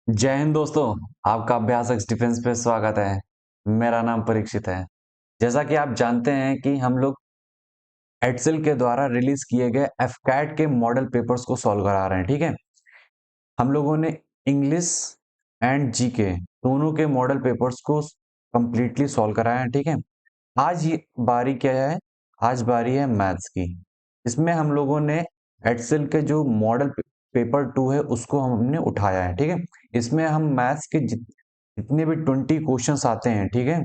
जय हिंद दोस्तों। आपका अभ्यास एक्स डिफेंस पे स्वागत है। मेरा नाम परीक्षित है। जैसा कि आप जानते हैं कि हम लोग एडसेल के द्वारा रिलीज किए गए एफकैट के मॉडल पेपर्स को सॉल्व करा रहे हैं। ठीक है, हम लोगों ने इंग्लिश एंड जीके दोनों के मॉडल पेपर्स को कंप्लीटली सॉल्व कराया है। ठीक है, आज ये बारी क्या है? आज बारी है मैथ्स की। इसमें हम लोगों ने एक्सेल के जो मॉडल पेपर 2 है उसको हमने उठाया है। ठीक है, इसमें हम मैथ्स के जितने भी 20 क्वेश्चंस आते हैं, ठीक है,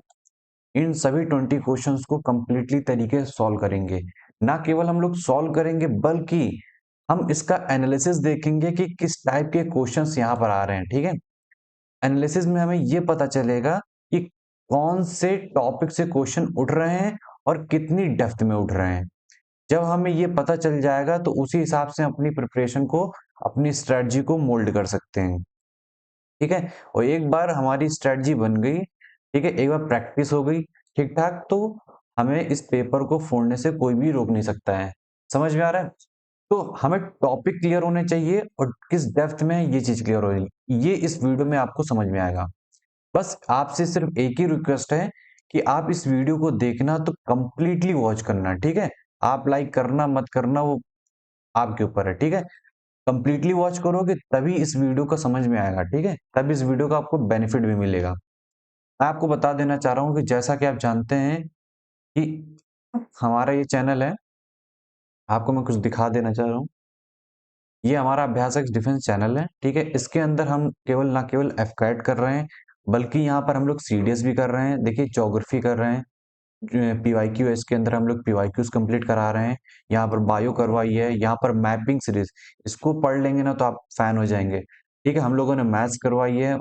इन सभी 20 क्वेश्चंस को कंप्लीटली तरीके से सॉल्व करेंगे। ना केवल हम लोग सॉल्व करेंगे बल्कि हम इसका एनालिसिस देखेंगे कि किस टाइप के क्वेश्चंस यहाँ पर आ रहे हैं। ठीक है, एनालिसिस में हमें ये पता चलेगा कि कौन से टॉपिक से क्वेश्चन उठ रहे हैं और कितनी डेप्थ में उठ रहे हैं। जब हमें ये पता चल जाएगा तो उसी हिसाब से अपनी प्रिपरेशन को, अपनी स्ट्रेटजी को मोल्ड कर सकते हैं। ठीक है, और एक बार हमारी स्ट्रेटजी बन गई, ठीक है, एक बार प्रैक्टिस हो गई ठीक ठाक, तो हमें इस पेपर को फोड़ने से कोई भी रोक नहीं सकता है। समझ में आ रहा है? तो हमें टॉपिक क्लियर होने चाहिए और किस डेप्थ में ये चीज क्लियर हो रही है, ये इस वीडियो में आपको समझ में आएगा। बस आपसे सिर्फ एक ही रिक्वेस्ट है कि आप इस वीडियो को देखना तो कंप्लीटली वॉच करना। ठीक है, आप लाइक करना मत करना वो आपके ऊपर है। ठीक है, कंप्लीटली वॉच करोगे तभी इस वीडियो का समझ में आएगा। ठीक है, तभी इस वीडियो का आपको बेनिफिट भी मिलेगा। मैं आपको बता देना चाह रहा हूँ कि जैसा कि आप जानते हैं कि हमारा ये चैनल है, आपको मैं कुछ दिखा देना चाह रहा हूँ। ये हमारा अभ्यास एक्स डिफेंस चैनल है। ठीक है, इसके अंदर हम केवल ना केवल एफकैट कर रहे हैं बल्कि यहाँ पर हम लोग सीडीएस भी कर रहे हैं। देखिए, ज्योग्राफी कर रहे हैं, पीवाईक्यू इसके अंदर हम लोग पीवाईक्यूज कंप्लीट करा रहे हैं। यहाँ पर बायो करवाई है, यहाँ पर मैपिंग सीरीज, इसको पढ़ लेंगे ना तो आप फैन हो जाएंगे। ठीक है, हम लोगों ने मैथ्स करवाई है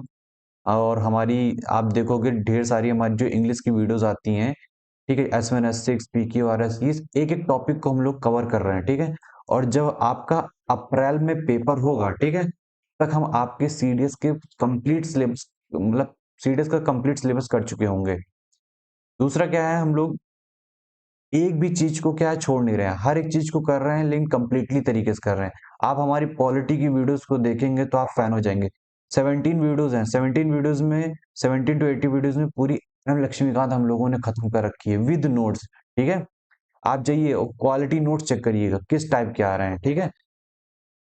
और हमारी आप देखोगे ढेर सारी हमारी जो इंग्लिश की वीडियोस आती हैं, ठीक है, S1 S6 PQRS, ये एक एक टॉपिक को हम लोग कवर कर रहे हैं। ठीक है, और जब आपका अप्रैल में पेपर होगा, ठीक है, तक हम आपके सीडीएस के कंप्लीट सिलेबस, मतलब सीडीएस का कंप्लीट सिलेबस कर चुके होंगे। दूसरा क्या है, हम लोग एक भी चीज को क्या है छोड़ नहीं रहे हैं, हर एक चीज को कर रहे हैं लेकिन कंप्लीटली तरीके से कर रहे हैं। आप हमारी पॉलिटी की वीडियोस को देखेंगे तो आप फैन हो जाएंगे। 17 वीडियोस हैं, 17 वीडियोस में 17 टू 80 वीडियोस में पूरी एम लक्ष्मीकांत हम लोगों ने खत्म कर रखी है विद नोट्स। ठीक है, आप जाइए और क्वालिटी नोट्स चेक करिएगा किस टाइप के आ रहे हैं। ठीक है,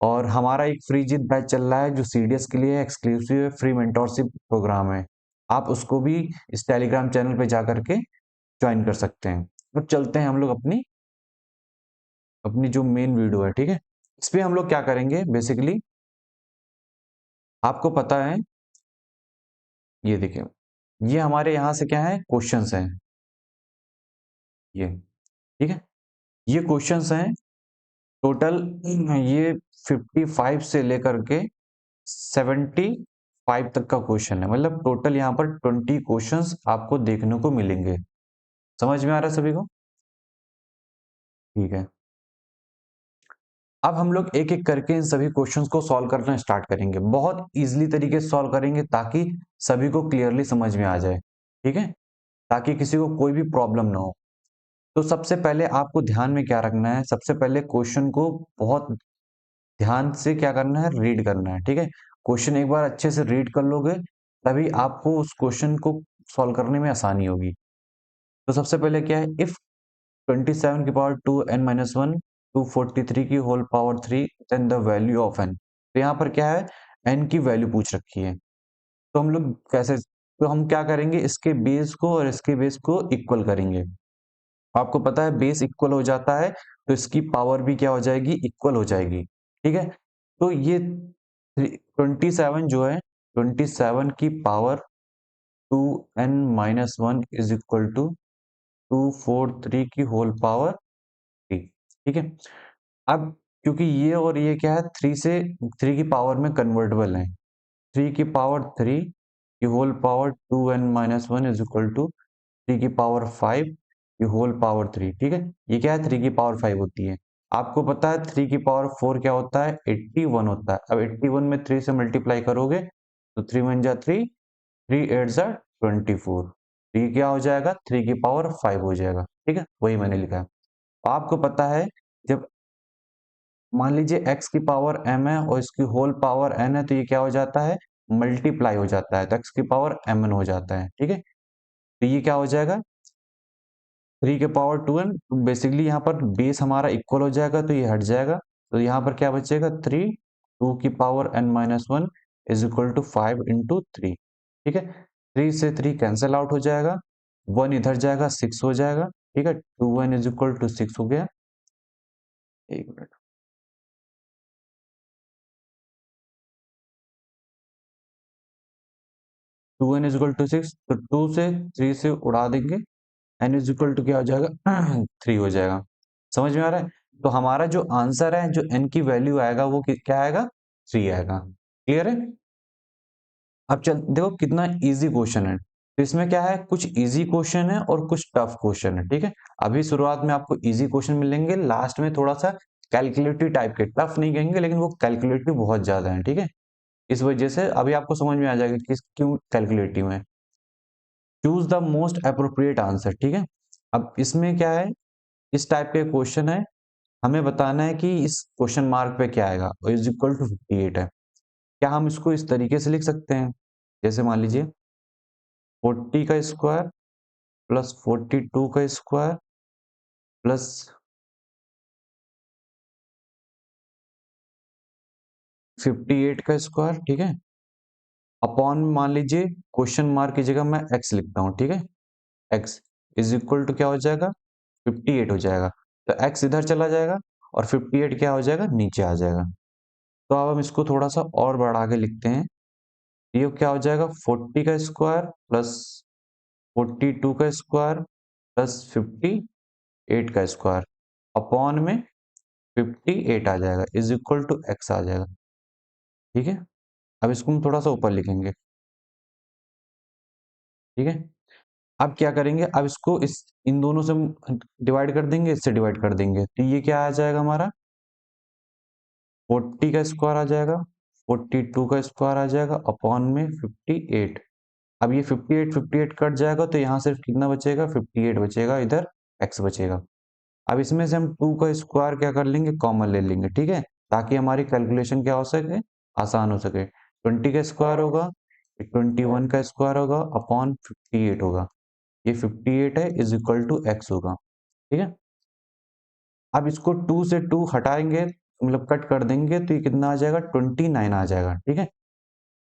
और हमारा एक फ्री जित बैच चल रहा है जो सीडीएस के लिए एक्सक्लूसिव फ्री मेंटोरशिप प्रोग्राम है। आप उसको भी इस टेलीग्राम चैनल पे जा करके ज्वाइन कर सकते हैं। तो चलते हैं हम लोग अपनी अपनी जो मेन वीडियो है। ठीक है, इस पे हम लोग क्या करेंगे बेसिकली, आपको पता है, ये देखिए, ये हमारे यहाँ से क्या है, क्वेश्चंस हैं ये। ठीक है, ये क्वेश्चंस हैं टोटल, ये 55 से लेकर के 75 तक का क्वेश्चन है। मतलब टोटल यहाँ पर 20 क्वेश्चंस आपको देखने को मिलेंगे। समझ में आ रहा है सभी को? ठीक है, अब हम लोग एक एक करके इन सभी क्वेश्चंस को सॉल्व करना स्टार्ट करेंगे। बहुत इजीली तरीके से सॉल्व करेंगे ताकि सभी को क्लियरली समझ में आ जाए। ठीक है, ताकि किसी को कोई भी प्रॉब्लम ना हो। तो सबसे पहले आपको ध्यान में क्या रखना है, सबसे पहले क्वेश्चन को बहुत ध्यान से क्या करना है, रीड करना है। ठीक है, क्वेश्चन एक बार अच्छे से रीड कर लोगे तभी आपको उस क्वेश्चन को सॉल्व करने में आसानी होगी। तो सबसे पहले क्या है, इफ 27 की पावर 2n-1 243 की whole power 3 then the value of n। तो यहाँ पर क्या है, n की वैल्यू पूछ रखी है। तो हम लोग कैसे, तो हम क्या करेंगे, इसके बेस को और इसके बेस को इक्वल करेंगे। आपको पता है बेस इक्वल हो जाता है तो इसकी पावर भी क्या हो जाएगी, इक्वल हो जाएगी। ठीक है, तो ये 27 जो है, 27 की power 2n-1 is equal to 243 की होल पावर 3। ठीक है, अब क्योंकि ये और ये क्या है, 3 की पावर में कन्वर्टेबल है, 3 की पावर 3 की whole power 2n-1 is equal to 3 की पावर 5 की होल पावर 3। ठीक है, ये क्या है, 3 की पावर 5 होती है। आपको पता है 3 की पावर 4 क्या होता है, 81 होता है। अब 81 में 3 से मल्टीप्लाई करोगे तो 3 × 1 = 3, 3 × 8 = 24। ये क्या हो जाएगा, 3 की पावर 5 हो जाएगा। ठीक है, वही मैंने लिखा है। आपको पता है जब मान लीजिए x की पावर m है और इसकी होल पावर n है तो ये क्या हो जाता है, मल्टीप्लाई हो जाता है तो x की पावर mn हो जाता है, ठीक है। तो ये क्या हो जाएगा 3 के पावर 2n, बेसिकली यहाँ पर बेस हमारा इक्वल हो जाएगा तो ये हट जाएगा, तो यहाँ पर क्या बचेगा 3 2 की power n minus 1 is equal to 5 into 3, ठीक है। 3 से 3 कैंसिल आउट हो जाएगा, 1 इधर जाएगा 6 हो जाएगा, ठीक है। 2n इज इक्वल टू 6 हो गया। एक minute, 2n is equal to 6, तो 2 से 3 से उड़ा देंगे, n इज इक्वल टू क्या हो जाएगा 3 हो जाएगा। समझ में आ रहा है? तो हमारा जो आंसर है, जो n की वैल्यू आएगा वो क्या आएगा 3 आएगा। क्लियर है? अब चल देखो कितना इजी क्वेश्चन है। तो इसमें क्या है, कुछ इजी क्वेश्चन है और कुछ टफ क्वेश्चन है, ठीक है। अभी शुरुआत में आपको इजी क्वेश्चन मिलेंगे, लास्ट में थोड़ा सा कैलकुलेटिव टाइप के, टफ नहीं कहेंगे लेकिन वो कैलकुलेटिव बहुत ज्यादा है, ठीक है। इस वजह से अभी आपको समझ में आ जाएगा कि क्यों कैलकुलेटिव है। Choose the most appropriate answer, ठीक है। अब इसमें क्या है, इस टाइप के क्वेश्चन है, हमें बताना है कि इस क्वेश्चन मार्क पे क्या आएगा, और इज इक्वल टू 58 है। क्या हम इसको इस तरीके से लिख सकते हैं, जैसे मान लीजिए 40 का स्क्वायर प्लस 42 का स्क्वायर प्लस 58 का स्क्वायर, ठीक है, अपॉन मान लीजिए क्वेश्चन मार्क की जगह मैं एक्स लिखता हूँ, ठीक है। एक्स इज इक्वल टू क्या हो जाएगा 58 हो जाएगा, तो एक्स इधर चला जाएगा और 58 क्या हो जाएगा नीचे आ जाएगा। तो अब हम इसको थोड़ा सा और बढ़ा के लिखते हैं, ये क्या हो जाएगा 40 का स्क्वायर प्लस 42 का स्क्वायर प्लस 58 का स्क्वायर अपॉन में 58 आ जाएगा इज इक्वल टू एक्स आ जाएगा, ठीक है। अब इसको हम थोड़ा सा ऊपर लिखेंगे, ठीक है। अब क्या करेंगे, अब इसको इस इन दोनों से डिवाइड कर देंगे, इससे डिवाइड कर देंगे, तो ये क्या आ जाएगा हमारा 40 का स्क्वायर आ जाएगा, 42 का स्क्वायर आ जाएगा अपॉन में 58। अब ये 58 कट जाएगा तो यहाँ सिर्फ कितना बचेगा 58 बचेगा, इधर x बचेगा। अब इसमें से हम 2 का स्क्वायर क्या कर लेंगे, कॉमन ले लेंगे, ठीक है, ताकि हमारी कैलकुलेशन क्या हो सके, आसान हो सके। 20 का स्क्वायर होगा, 21 का स्क्वायर होगा अपॉन 58 होगा, ये 58 है इज इक्वल टू एक्स होगा, ठीक है। अब इसको 2 से 2 हटाएंगे, मतलब कट कर देंगे, तो ये कितना आ जाएगा 29 आ जाएगा, ठीक है।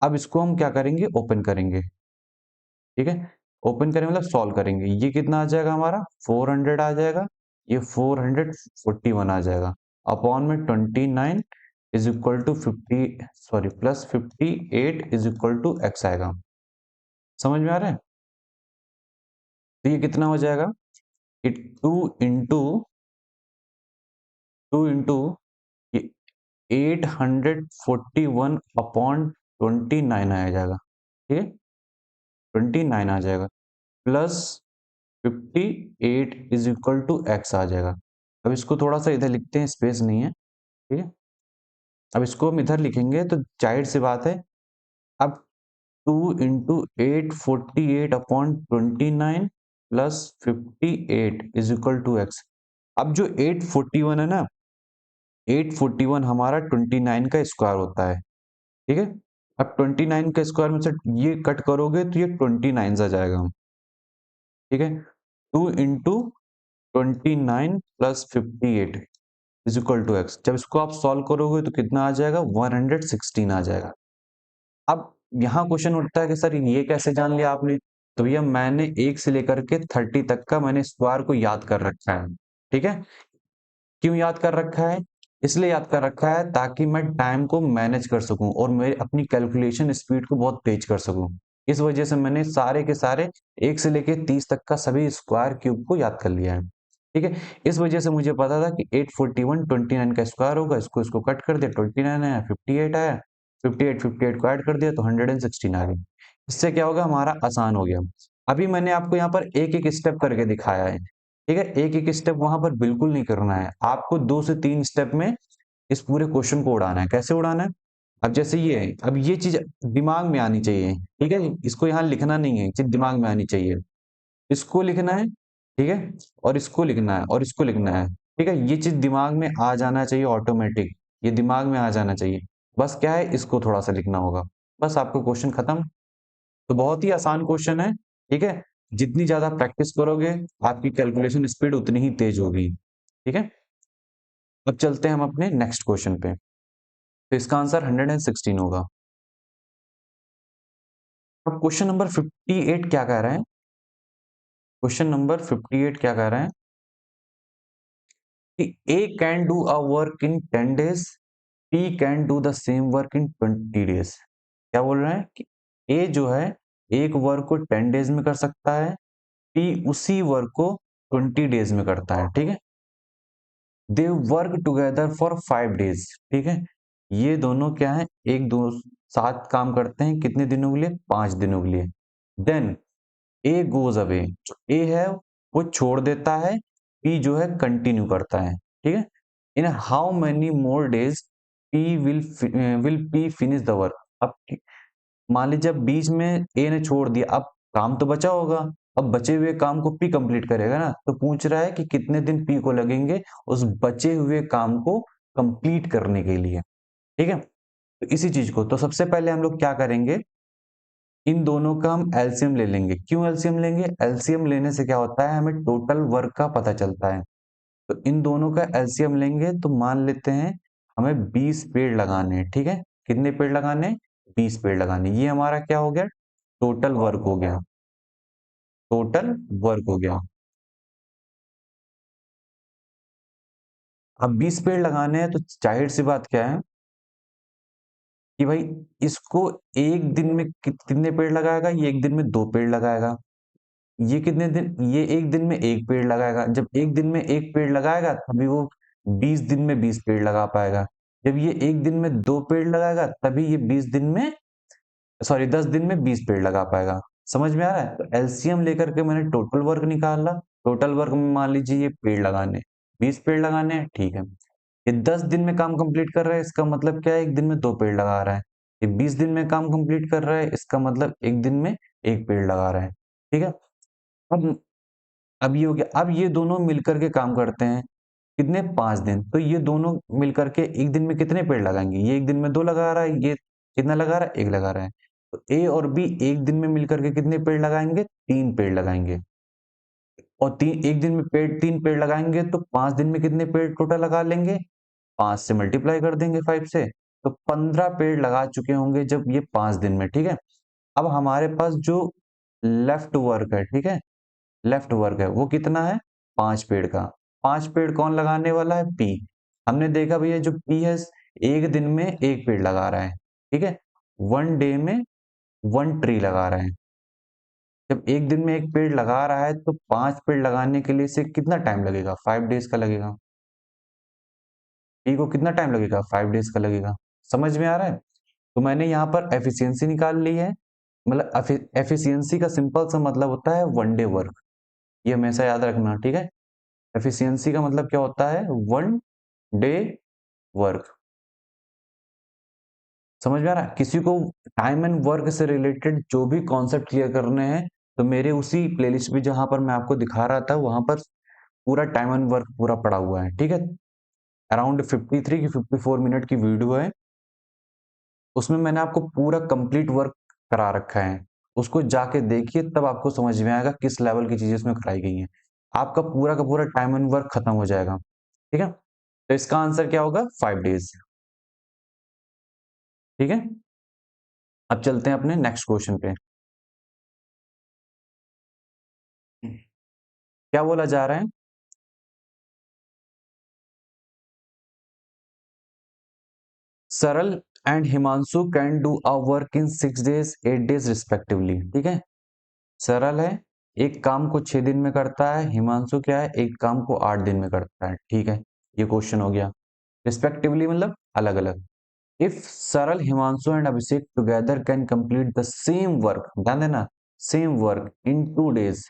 अब इसको हम क्या करेंगे, ओपन करेंगे, ठीक है। ओपन करेंगे मतलब सॉल्व करेंगे, ये कितना आ जाएगा हमारा 400 आ जाएगा, ये 441 आ जाएगा अपॉन में 29 is equal to 50, sorry plus 58 is equal to X आएगा। समझ में आ रहा है? तो ये कितना हो जाएगा, ये 2 इंटू ये 841 अपॉन 29 आ जाएगा, ठीक है, 29 आ जाएगा plus 58 is equal to x आ जाएगा। अब इसको थोड़ा सा इधर लिखते हैं, स्पेस नहीं है, ठीक है। अब इसको हम इधर लिखेंगे तो जाहिर सी बात है, अब 2 into 848 upon 29 plus 58 is equal to X. अब जो 841 है ना, 841 हमारा 29 का स्क्वायर होता है, ठीक है। अब 29 का स्क्वायर में से ये कट करोगे तो ये 29 आ जाएगा, ठीक है। 2 into 29 plus 58 is equal to X. जब इसको आप सॉल्व करोगे तो कितना आ जाएगा 116 आ जाएगा। अब यहाँ क्वेश्चन उठता है कि सर ये कैसे जान लिया आपने, तो भैया मैंने 1 से लेकर के 30 तक का मैंने स्क्वायर को याद कर रखा है, ठीक है। क्यों याद कर रखा है, इसलिए याद कर रखा है ताकि मैं टाइम को मैनेज कर सकूं और मैं अपनी कैलकुलेशन स्पीड को बहुत तेज कर सकूं। इस वजह से मैंने सारे के सारे 1 से लेके 30 तक का सभी स्क्वायर क्यूब को याद कर लिया है, ठीक है। इस वजह से मुझे पता था कि 841 29 का स्क्वायर होगा, इसको इसको कट कर दिया, 29 आया, 58 आया, 58 को ऐड कर दिया तो 116 आ गई। इससे क्या होगा, हमारा आसान हो गया। अभी मैंने आपको यहाँ पर एक एक स्टेप करके दिखाया है, ठीक है। एक एक स्टेप वहां पर बिल्कुल नहीं करना है, आपको 2 से 3 स्टेप में इस पूरे क्वेश्चन को उड़ाना है। कैसे उड़ाना है, अब जैसे ये है, अब ये चीज दिमाग में आनी चाहिए, ठीक है। इसको यहाँ लिखना नहीं है, चीज दिमाग में आनी चाहिए। इसको लिखना है, ठीक है, और इसको लिखना है और इसको लिखना है, ठीक है। ये चीज दिमाग में आ जाना चाहिए ऑटोमेटिक, ये दिमाग में आ जाना चाहिए। बस क्या है, इसको थोड़ा सा लिखना होगा। बस आपको क्वेश्चन खत्म। तो बहुत ही आसान क्वेश्चन है, ठीक है। जितनी ज्यादा प्रैक्टिस करोगे आपकी कैलकुलेशन स्पीड उतनी ही तेज होगी, ठीक है। अब चलते हैं हम अपने नेक्स्ट क्वेश्चन पे। तो इसका आंसर 116 होगा। अब क्वेश्चन नंबर 58 क्या कह रहे हैं? क्वेश्चन नंबर 58 क्या कह रहे हैं कि A can do a work in 10 days, P can do the same work in 20 days. क्या बोल रहे हैं कि A जो है एक वर्क को 10 डेज में कर सकता है, P उसी वर्क को 20 डेज में करता है, ठीक है। They work together for 5 days, ठीक है। ये दोनों क्या है, एक दो साथ काम करते हैं, कितने दिनों के लिए? 5 दिनों के लिए। देन ए गोज अवे, जो ए है वो छोड़ देता है, पी जो है कंटिन्यू करता है, ठीक है। In how many more days P will P finish the work. अब मान लीजिए अब बीच में ए ने छोड़ दिया, अब काम तो बचा होगा, अब बचे हुए काम को पी कंप्लीट करेगा ना, तो पूछ रहा है कि कितने दिन पी को लगेंगे उस बचे हुए काम को कंप्लीट करने के लिए, ठीक है। तो इसी चीज को तो सबसे पहले हम लोग क्या करेंगे, इन दोनों का हम एलसीएम ले लेंगे। क्यों एलसीएम लेंगे? एलसीएम लेने से क्या होता है, हमें टोटल वर्क का पता चलता है। तो इन दोनों का एलसीएम लेंगे तो मान लेते हैं हमें 20 पेड़ लगाने हैं, ठीक है। कितने पेड़ लगाने? 20 पेड़ लगाने। ये हमारा क्या हो गया? टोटल वर्क हो गया, टोटल वर्क हो गया। अब 20 पेड़ लगाने हैं तो जाहिर सी बात क्या है कि भाई इसको एक दिन में कितने पेड़ लगाएगा? ये एक दिन में 2 पेड़ लगाएगा। ये कितने दिन? ये एक दिन में 1 पेड़ लगाएगा। जब एक दिन में 1 पेड़ लगाएगा तभी वो 20 दिन में 20 पेड़ लगा पाएगा। जब ये एक दिन में 2 पेड़ लगाएगा तभी ये 10 दिन में 20 पेड़ लगा पाएगा। समझ में आ रहा है? तो एलसीएम लेकर के मैंने टोटल वर्क निकाला। टोटल वर्क में मान लीजिए ये पेड़ लगाने 20 पेड़ लगाने हैं, ठीक है। ये 10 दिन में काम कंप्लीट कर रहा है, इसका मतलब क्या है? एक दिन में 2 पेड़ लगा रहा है। ये 20 दिन में काम कंप्लीट कर रहा है, इसका मतलब एक दिन में 1 पेड़ लगा रहा है, ठीक है। अब अब ये हो गया। अब ये दोनों मिलकर के काम करते हैं, कितने? 5 दिन। तो ये दोनों मिलकर के एक दिन में कितने पेड़ लगाएंगे? ये एक दिन में 2 लगा रहा है, ये कितना लगा रहा है? 1 लगा रहा है। तो ए और बी एक दिन में मिलकर के कितने पेड़ लगाएंगे? 3 पेड़ लगाएंगे। और तीन एक दिन में 3 पेड़ लगाएंगे तो 5 दिन में कितने पेड़ टोटल लगा लेंगे? 5 से मल्टीप्लाई कर देंगे 5 से, तो 15 पेड़ लगा चुके होंगे जब ये 5 दिन में, ठीक है। अब हमारे पास जो लेफ्ट वर्क है, ठीक है, लेफ्ट वर्क है वो कितना है? 5 पेड़ का। 5 पेड़ कौन लगाने वाला है? पी। हमने देखा भैया जो पी है एक दिन में 1 पेड़ लगा रहा है, ठीक है। 1 डे में 1 ट्री लगा रहा है। जब एक दिन में 1 पेड़ लगा रहा है तो 5 पेड़ लगाने के लिए से कितना टाइम लगेगा? 5 डेज का लगेगा। पी को कितना टाइम लगेगा? 5 डेज का लगेगा। समझ में आ रहा है? तो मैंने यहाँ पर एफिशिएंसी निकाल ली है। मतलब एफिशिएंसी का सिंपल सा मतलब होता है 1 डे वर्क। ये हमेशा याद रखना, ठीक है। एफिशिएंसी का मतलब क्या होता है? 1 डे वर्क। समझ में आ रहा है? किसी को टाइम एंड वर्क से रिलेटेड जो भी कॉन्सेप्ट क्लियर करने हैं तो मेरे उसी प्लेलिस्ट में जहां पर मैं आपको दिखा रहा था वहां पर पूरा टाइम एंड वर्क पूरा पड़ा हुआ है, ठीक है। अराउंड 53 की 54 मिनट की वीडियो है, उसमें मैंने आपको पूरा कंप्लीट वर्क करा रखा है। उसको जाके देखिए तब आपको समझ में आएगा किस लेवल की चीजें उसमें कराई गई हैं। आपका पूरा का पूरा टाइम एंड वर्क खत्म हो जाएगा, ठीक है। तो इसका आंसर क्या होगा? 5 डेज, ठीक है। अब चलते हैं अपने नेक्स्ट क्वेश्चन पे। क्या बोला जा रहा है? सरल and Himanshu can do a work in 6 days 8 days respectively, ठीक है। सरल है, एक काम को 6 दिन में करता है। हिमांशु क्या है, एक काम को 8 दिन में करता है, ठीक है। ये क्वेश्चन हो गया। रिस्पेक्टिवली मतलब अलग अलग। इफ सरल, Himanshu and Abhishek together can complete the same work, ध्यान देना, सेम वर्क इन 2 डेज।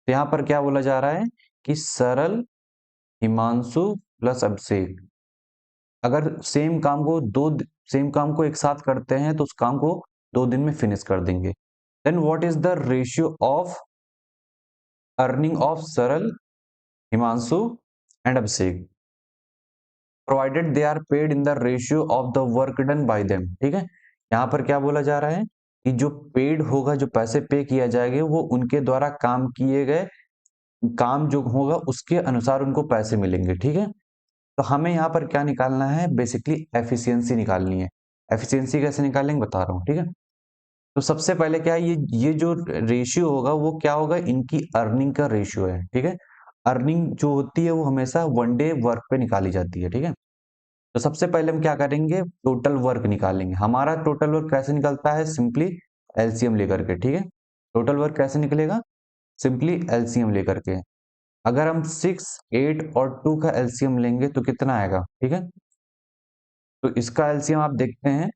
तो यहां पर क्या बोला जा रहा है कि सरल, हिमांशु प्लस अभिषेक अगर सेम काम को एक साथ करते हैं तो उस काम को 2 दिन में फिनिश कर देंगे। Then what is the ratio of earning of Saral, Himanshu and Abhishek provided they are paid in the ratio of the work done by them, ठीक है। यहाँ पर क्या बोला जा रहा है कि जो पेड होगा, जो पैसे पे किया जाएगा, वो उनके द्वारा काम किए गए काम जो होगा उसके अनुसार उनको पैसे मिलेंगे, ठीक है। तो हमें यहाँ पर क्या निकालना है, बेसिकली एफिशिएंसी निकालनी है। एफिशिएंसी कैसे निकालेंगे बता रहा हूँ, ठीक है। तो सबसे पहले क्या है, ये जो रेशियो होगा वो क्या होगा, इनकी अर्निंग का रेशियो है, ठीक है। अर्निंग जो होती है वो हमेशा वन डे वर्क पे निकाली जाती है, ठीक है। तो सबसे पहले हम क्या करेंगे, टोटल वर्क निकालेंगे। हमारा टोटल वर्क कैसे निकलता है, सिंपली एलसीएम लेकर के, ठीक है। टोटल वर्क कैसे निकलेगा, सिंपली एलसीएम लेकर के। अगर हम 6, 8 और 2 का एलसीएम लेंगे तो कितना आएगा, ठीक है। तो इसका एलसीएम आप देखते हैं,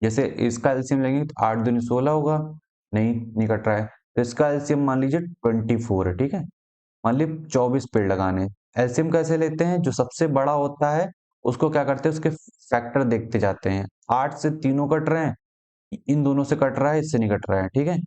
जैसे इसका एलसीएम लेंगे तो 8 दूनी 16 होगा, नहीं कट रहा है। तो इसका एलसीएम मान लीजिए 24 है, ठीक है। मान ली 24 पेड़ लगाने। एलसीएम कैसे लेते हैं, जो सबसे बड़ा होता है उसको क्या करते हैं, उसके फैक्टर देखते जाते हैं। 8 से तीनों कट रहे हैं, इन दोनों से कट रहा है, इससे नहीं कट रहा है, ठीक है।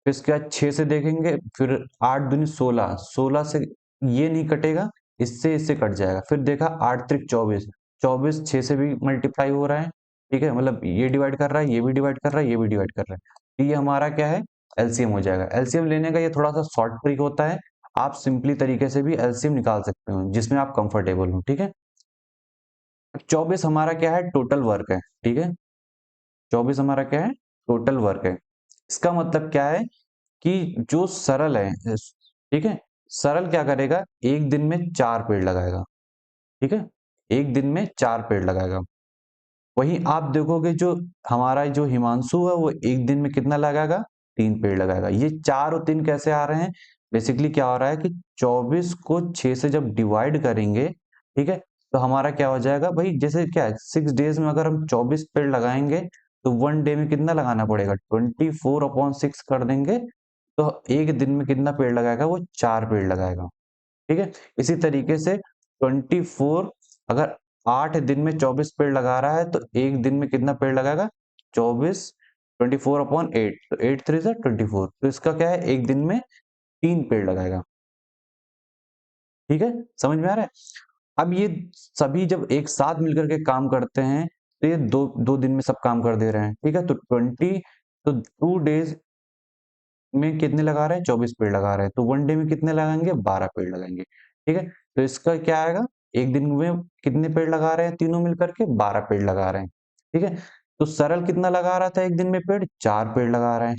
फिर इसके बाद 6 से देखेंगे, फिर 8 दूनी 16, 16 से ये नहीं कटेगा, इससे इससे कट जाएगा। फिर देखा 8 त्रिक 24, 24 6 से भी मल्टीप्लाई हो रहा है, ठीक है। मतलब ये डिवाइड कर रहा है, ये भी डिवाइड कर रहा है, ये भी डिवाइड कर रहा है। तो ये हमारा क्या है, एलसीएम हो जाएगा। एलसीएम लेने का ये थोड़ा सा शॉर्ट ट्रिक होता है, आप सिंपली तरीके से भी एलसीएम निकाल सकते हो जिसमें आप कंफर्टेबल हो, ठीक है। 24 हमारा क्या है, टोटल वर्क है, ठीक है। 24 हमारा क्या है, टोटल वर्क है। इसका मतलब क्या है कि जो सरल है, ठीक है, सरल क्या करेगा, एक दिन में 4 पेड़ लगाएगा, ठीक है। एक दिन में 4 पेड़ लगाएगा। वहीं आप देखोगे जो हमारा जो हिमांशु है वो एक दिन में कितना लगाएगा, 3 पेड़ लगाएगा। ये 4 और 3 कैसे आ रहे हैं, बेसिकली क्या हो रहा है कि 24 को 6 से जब डिवाइड करेंगे, ठीक है, तो हमारा क्या हो जाएगा भाई, जैसे क्या है 6 डेज में अगर हम 24 पेड़ लगाएंगे तो 1 डे में कितना लगाना पड़ेगा, 24/6 कर देंगे, तो एक दिन में कितना पेड़ लगाएगा, वो 4 पेड़ लगाएगा, ठीक है। इसी तरीके से 24, अगर 8 दिन में 24 पेड़ लगा रहा है तो एक दिन में कितना पेड़ लगाएगा, 24, 24/8, तो 8 3 से 24, तो इसका क्या है, एक दिन में 3 पेड़ लगाएगा, ठीक है। समझ में आ रहा है। अब ये सभी जब एक साथ मिलकर के काम करते हैं तो ये दो दो दिन में सब काम कर दे रहे हैं, ठीक है। तो 2 डेज में कितने लगा रहे हैं, 24 पेड़ लगा रहे हैं, तो 1 डे में कितने लगाएंगे, 12 पेड़ लगाएंगे, ठीक है। तो इसका क्या आएगा, एक दिन में कितने पेड़ लगा रहे हैं, तीनों मिलकर के 12 पेड़ लगा रहे हैं, ठीक है। तो सरल कितना लगा रहा था एक दिन में पेड़, 4 पेड़ लगा रहा है।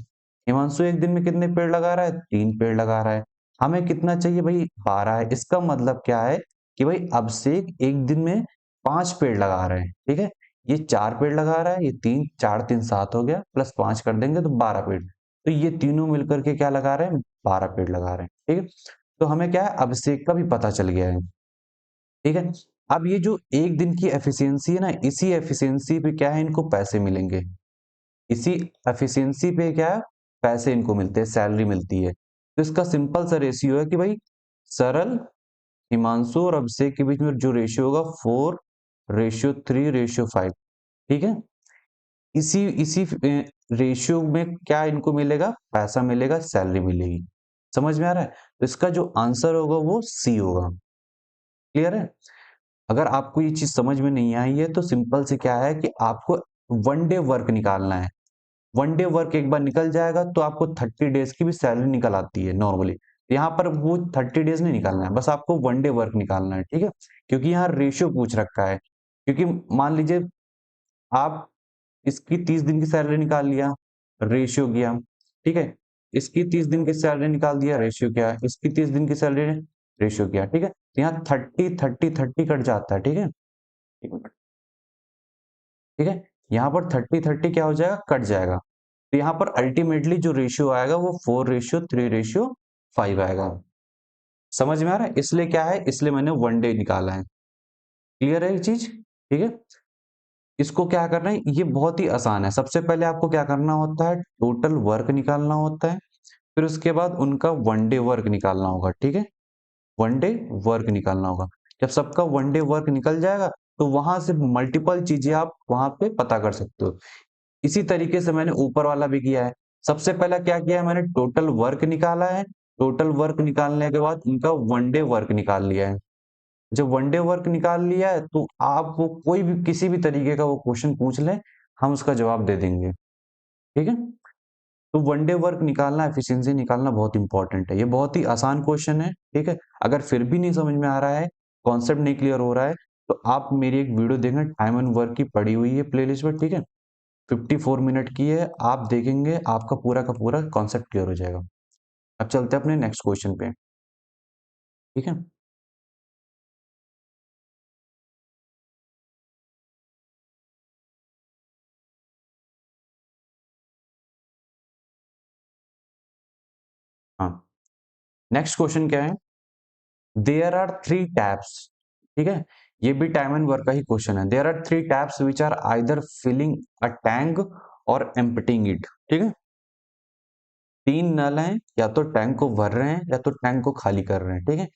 हिमांशु एक दिन में कितने पेड़ लगा रहा है, 3 पेड़ लगा रहा है। हमें कितना चाहिए भाई, 12 है। इसका मतलब क्या है कि भाई अभिषेक एक दिन में 5 पेड़ लगा रहे हैं, ठीक है। ये 4 पेड़ लगा रहा है, ये 3, 4 3 7 हो गया, प्लस 5 कर देंगे तो 12 पेड़। तो ये तीनों मिलकर के क्या लगा रहे हैं, 12 पेड़ लगा रहे हैं, ठीक है। तो हमें क्या है, अभिषेक का भी पता चल गया है, ठीक है। अब ये जो एक दिन की एफिशिएंसी है ना, इसी एफिशिएंसी पे क्या है, इनको पैसे मिलेंगे। इसी एफिशिएंसी पे क्या है, पैसे इनको मिलते हैं, सैलरी मिलती है। तो इसका सिंपल सा रेशियो है कि भाई सरल, हिमांशु और अभिषेक के बीच में जो रेशियो होगा 4:3:5, ठीक है। इसी इसी रेशियो में क्या इनको मिलेगा, पैसा मिलेगा, सैलरी मिलेगी। समझ में आ रहा है। तो इसका जो आंसर होगा वो सी होगा। क्लियर है। अगर आपको ये चीज समझ में नहीं आई है तो सिंपल से क्या है कि आपको 1 डे वर्क निकालना है। 1 डे वर्क एक बार निकल जाएगा तो आपको 30 डेज की भी सैलरी निकल आती है नॉर्मली। यहाँ पर वो 30 डेज नहीं निकालना है, बस आपको 1 डे वर्क निकालना है, ठीक है। क्योंकि यहाँ रेशियो पूछ रखा है। क्योंकि मान लीजिए आप इसकी 30 दिन की सैलरी निकाल लिया, रेशियो किया, ठीक है। इसकी 30 दिन की सैलरी निकाल दिया, रेशियो किया, इसकी 30 दिन की सैलरी, रेशियो किया, ठीक है। तो यहाँ 30 30 30 कट जाता है, ठीक है। एक मिनट, ठीक है। यहाँ पर 30 30 क्या हो जाएगा, कट जाएगा। तो यहाँ पर अल्टीमेटली जो रेशियो आएगा वो 4:3:5 आएगा। समझ में आ रहा है। इसलिए क्या है, इसलिए मैंने 1 डे निकाला है। क्लियर है ये चीज, ठीक है। इसको क्या करना है, ये बहुत ही आसान है। सबसे पहले आपको क्या करना होता है, टोटल वर्क निकालना होता है। फिर उसके बाद उनका 1 डे वर्क निकालना होगा, ठीक है। 1 डे वर्क निकालना होगा। जब सबका 1 डे वर्क निकल जाएगा तो वहां से मल्टीपल चीजें आप वहां पे पता कर सकते हो। इसी तरीके से मैंने ऊपर वाला भी किया है। सबसे पहला क्या किया है, मैंने टोटल वर्क निकाला है। टोटल वर्क निकालने के बाद उनका 1 डे वर्क निकाल लिया है। जब 1 डे वर्क निकाल लिया है तो आप वो कोई भी किसी भी तरीके का वो क्वेश्चन पूछ लें, हम उसका जवाब दे देंगे। ठीक है, तो वनडे वर्क निकालना, एफिशिएंसी निकालना बहुत इंपॉर्टेंट है। ये बहुत ही आसान क्वेश्चन है। ठीक है, अगर फिर भी नहीं समझ में आ रहा है, कॉन्सेप्ट नहीं क्लियर हो रहा है, तो आप मेरी एक वीडियो देखें, टाइम एंड वर्क की पड़ी हुई है प्लेलिस्ट में। ठीक है, 54 मिनट की है, आप देखेंगे आपका पूरा का पूरा कॉन्सेप्ट क्लियर हो जाएगा। अब चलते हैं अपने नेक्स्ट क्वेश्चन पे। ठीक है, हाँ, नेक्स्ट क्वेश्चन क्या है? There are three tabs. ठीक है, ये भी टाइम एंड वर्क का ही क्वेश्चन है। There are three tabs which are either filling a tank और एम्प्टिंग इट। ठीक है, तीन नल हैं, या तो टैंक को भर रहे हैं या तो टैंक को खाली कर रहे हैं। ठीक है,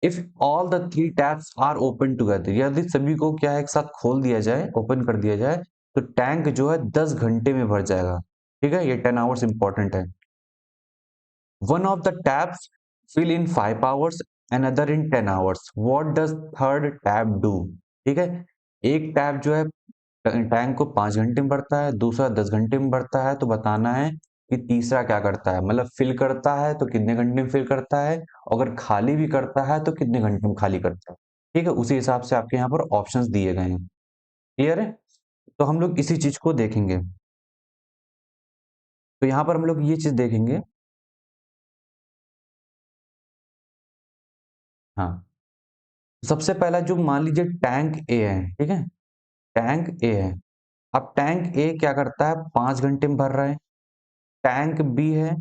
if all the three taps are open together, यदि सभी को क्या है एक साथ खोल दिया जाए, ओपन कर दिया जाए, तो टैंक जो है 10 घंटे में भर जाएगा। ठीक है, ये 10 आवर्स इंपॉर्टेंट है। One of the taps fill in 5 hours, another in 10 hours. What does third tab do? ठीक है, एक टैब जो है टैंक को 5 घंटे में भरता है, दूसरा 10 घंटे में भरता है, तो बताना है कि तीसरा क्या करता है, मतलब फिल करता है तो कितने घंटे में फिल करता है, अगर खाली भी करता है तो कितने घंटे में खाली करता है। ठीक है, उसी हिसाब से आपके यहाँ पर ऑप्शंस दिए गए हैं। क्लियर है? तो हम लोग इसी चीज को देखेंगे। तो यहाँ पर हम लोग ये चीज देखेंगे। हाँ, सबसे पहला जो मान लीजिए टैंक ए है। ठीक है, टैंक ए है। अब टैंक ए क्या करता है, 5 घंटे में भर रहा है। टैंक बी है,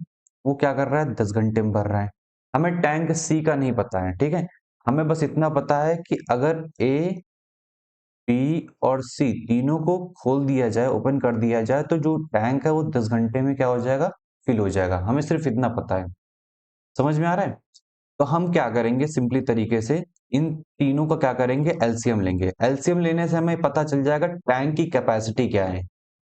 वो क्या कर रहा है, 10 घंटे में भर रहा है। हमें टैंक सी का नहीं पता है। ठीक है, हमें बस इतना पता है कि अगर ए, बी और सी तीनों को खोल दिया जाए, ओपन कर दिया जाए, तो जो टैंक है वो 10 घंटे में क्या हो जाएगा, फिल हो जाएगा। हमें सिर्फ इतना पता है। समझ में आ रहा है? तो हम क्या करेंगे, सिंपली तरीके से इन तीनों का क्या करेंगे, एलसीएम लेंगे। एलसीएम लेने से हमें पता चल जाएगा टैंक की कैपेसिटी क्या है।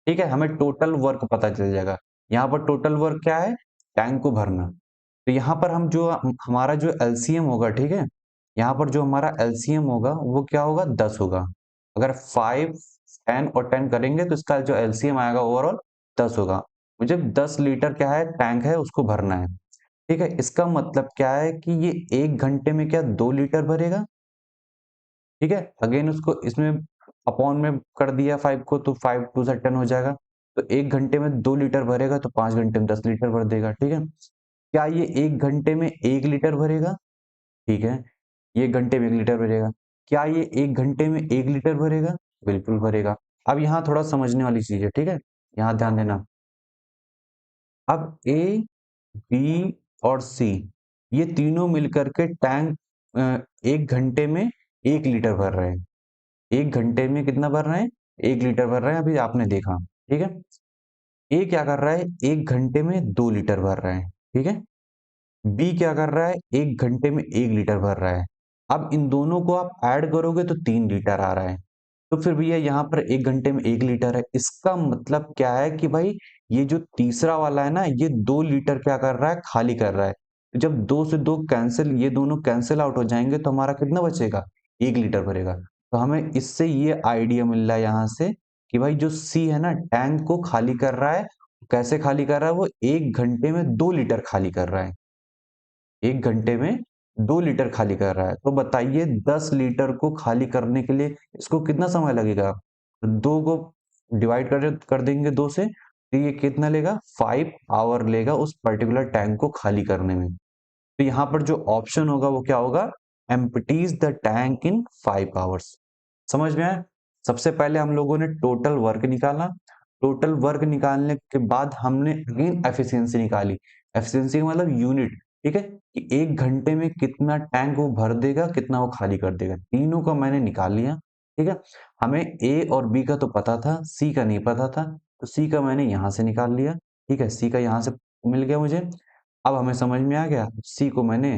ठीक है, हमें टोटल वर्क पता चल जाएगा। यहाँ पर टोटल वर्क क्या है, टैंक को भरना। तो यहाँ पर हम जो हमारा जो एलसीएम होगा, ठीक है, यहाँ पर जो हमारा एलसीएम होगा वो क्या होगा, 10 होगा। अगर 5, 10 और 10 करेंगे तो इसका जो एलसीएम आएगा ओवरऑल 10 होगा। मुझे 10 लीटर क्या है, टैंक है, उसको भरना है। ठीक है, इसका मतलब क्या है कि ये 1 घंटे में क्या 2 लीटर भरेगा। ठीक है, अगेन उसको इसमें अपॉन में कर दिया 5 को, तो 5 टू से 10 हो जाएगा। तो 1 घंटे में 2 लीटर भरेगा, तो 5 घंटे में 10 लीटर भर देगा। ठीक है, क्या ये 1 घंटे में 1 लीटर भरेगा? ठीक है, ये 1 घंटे में 1 लीटर भरेगा। क्या ये 1 घंटे में 1 लीटर भरेगा? बिल्कुल भरेगा। अब यहाँ थोड़ा समझने वाली चीज है। ठीक है, यहाँ ध्यान देना। अब ए, बी और सी, ये तीनों मिलकर के टैंक 1 घंटे में 1 लीटर भर रहे हैं। 1 घंटे में कितना भर रहे हैं, 1 लीटर भर रहे हैं, अभी आपने देखा। ठीक है, ए क्या कर रहा है, 1 घंटे में 2 लीटर भर रहा है। ठीक है, बी क्या कर रहा है, 1 घंटे में 1 लीटर भर रहा है। अब इन दोनों को आप ऐड करोगे तो 3 लीटर आ रहा है। तो फिर भैया यहाँ पर 1 घंटे में 1 लीटर है, इसका मतलब क्या है कि भाई ये जो तीसरा वाला है ना, ये 2 लीटर क्या कर रहा है, खाली कर रहा है। तो जब दो से दो कैंसिल, ये दोनों कैंसिल आउट हो जाएंगे, तो हमारा कितना बचेगा, 1 लीटर भरेगा। तो हमें इससे ये आइडिया मिल रहा है यहाँ से कि भाई जो सी है ना, टैंक को खाली कर रहा है। कैसे खाली कर रहा है, वो 1 घंटे में 2 लीटर खाली कर रहा है। 1 घंटे में 2 लीटर खाली कर रहा है। तो बताइए 10 लीटर को खाली करने के लिए इसको कितना समय लगेगा? दो को डिवाइड कर देंगे दो से, तो ये कितना लेगा, 5 आवर लेगा उस पर्टिकुलर टैंक को खाली करने में। तो यहाँ पर जो ऑप्शन होगा वो क्या होगा, empties the tank in 5 hours. समझ में आया? सबसे पहले हम लोगों ने टोटल वर्क निकाला। टोटल वर्क निकालने के बाद हमने अगेन एफिशिएंसी निकाली। एफिशिएंसी का मतलब यूनिट। ठीक है, कि 1 घंटे में कितना टैंक वो भर देगा, कितना वो खाली कर देगा। तीनों का मैंने निकाल लिया। ठीक है, हमें ए और बी का तो पता था, सी का नहीं पता था, तो सी का मैंने यहां से निकाल लिया। ठीक है, सी का यहां से मिल गया मुझे। अब हमें समझ में आ गया, सी को मैंने,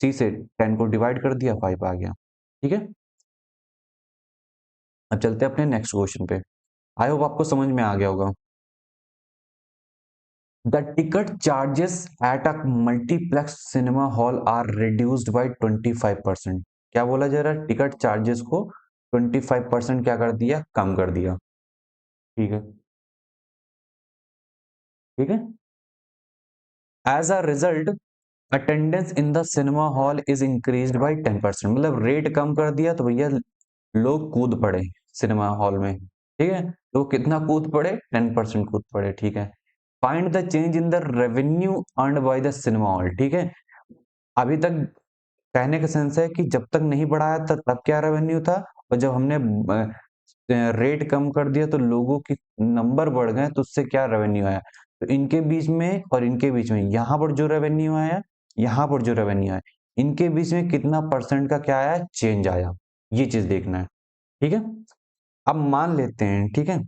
सी से 10 को डिवाइड कर दिया, 5 आ गया। ठीक है, अब चलते हैं अपने नेक्स्ट क्वेश्चन पे। आई होप आपको समझ में आ गया होगा। The ticket charges at a multiplex cinema hall are reduced by 25%। क्या बोला जा रहा है, टिकट चार्जेस को 25% क्या कर दिया, कम कर दिया। ठीक है, ठीक है। As a result attendance in the cinema hall is increased by 10%, मतलब रेट कम कर दिया तो भैया लोग कूद पड़े सिनेमा हॉल में, ठीक है। तो कितना कूद पड़े? 10% कूद पड़े, ठीक है। Find the change in the revenue earned by the cinema hall, ठीक है। अभी तक कहने का सेंस है कि जब तक नहीं बढ़ाया था तब क्या रेवेन्यू था, और जब हमने रेट कम कर दिया तो लोगों की नंबर बढ़ गए तो उससे क्या रेवेन्यू आया। तो इनके बीच में और इनके बीच में यहाँ पर जो रेवेन्यू आया, यहाँ पर जो रेवेन्यू आया, इनके बीच में कितना परसेंट का क्या आया, चेंज आया, ये चीज देखना है, ठीक है। अब मान लेते हैं, ठीक है,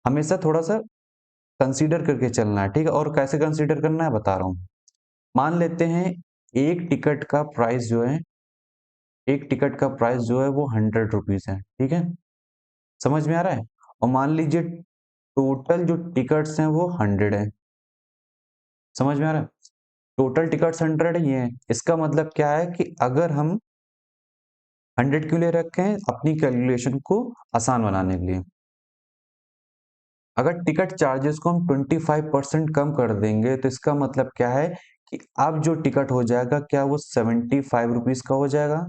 हमेशा थोड़ा सा कंसीडर करके चलना है, ठीक है। और कैसे कंसीडर करना है बता रहा हूँ। मान लेते हैं एक टिकट का प्राइस जो है, एक टिकट का प्राइस जो है वो 100 रुपीज है, ठीक है। समझ में आ रहा है। और मान लीजिए टोटल जो टिकट्स हैं वो 100 है। समझ में आ रहा है। टोटल टिकट्स 100 है, ये है। इसका मतलब क्या है कि अगर हम 100 क्यों ले रखे हैं, अपनी कैलकुलेशन को आसान बनाने के लिए। अगर टिकट चार्जेस को हम 25% कम कर देंगे तो इसका मतलब क्या है कि अब जो टिकट हो जाएगा क्या वो 75 रुपीज का हो जाएगा।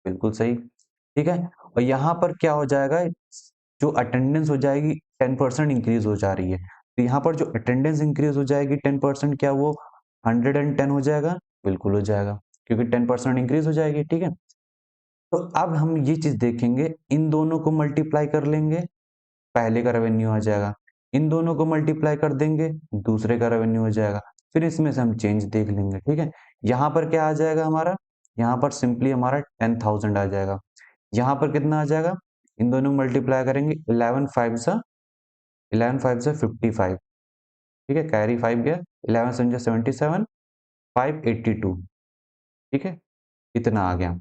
बिल्कुल सही, ठीक है। और यहाँ पर क्या हो जाएगा, जो अटेंडेंस हो जाएगी 10% इंक्रीज हो जा रही है, तो यहाँ पर जो अटेंडेंस इंक्रीज हो जाएगी 10%, क्या वो 110 हो जाएगा? बिल्कुल हो जाएगा, क्योंकि 10% इंक्रीज हो जाएगी, ठीक है। तो अब हम ये चीज देखेंगे, इन दोनों को मल्टीप्लाई कर लेंगे, पहले का रेवेन्यू आ जाएगा। इन दोनों को मल्टीप्लाई कर देंगे, दूसरे का रेवेन्यू हो जाएगा। फिर इसमें से हम चेंज देख लेंगे, ठीक है। यहाँ पर क्या आ जाएगा हमारा, यहाँ पर सिंपली हमारा 10,000 आ जाएगा। यहाँ पर कितना आ जाएगा, इन दोनों को मल्टीप्लाई करेंगे, 11 5 ठीक है, कैरी 5 गया, 11 7 77, 582, ठीक है, इतना आ गया।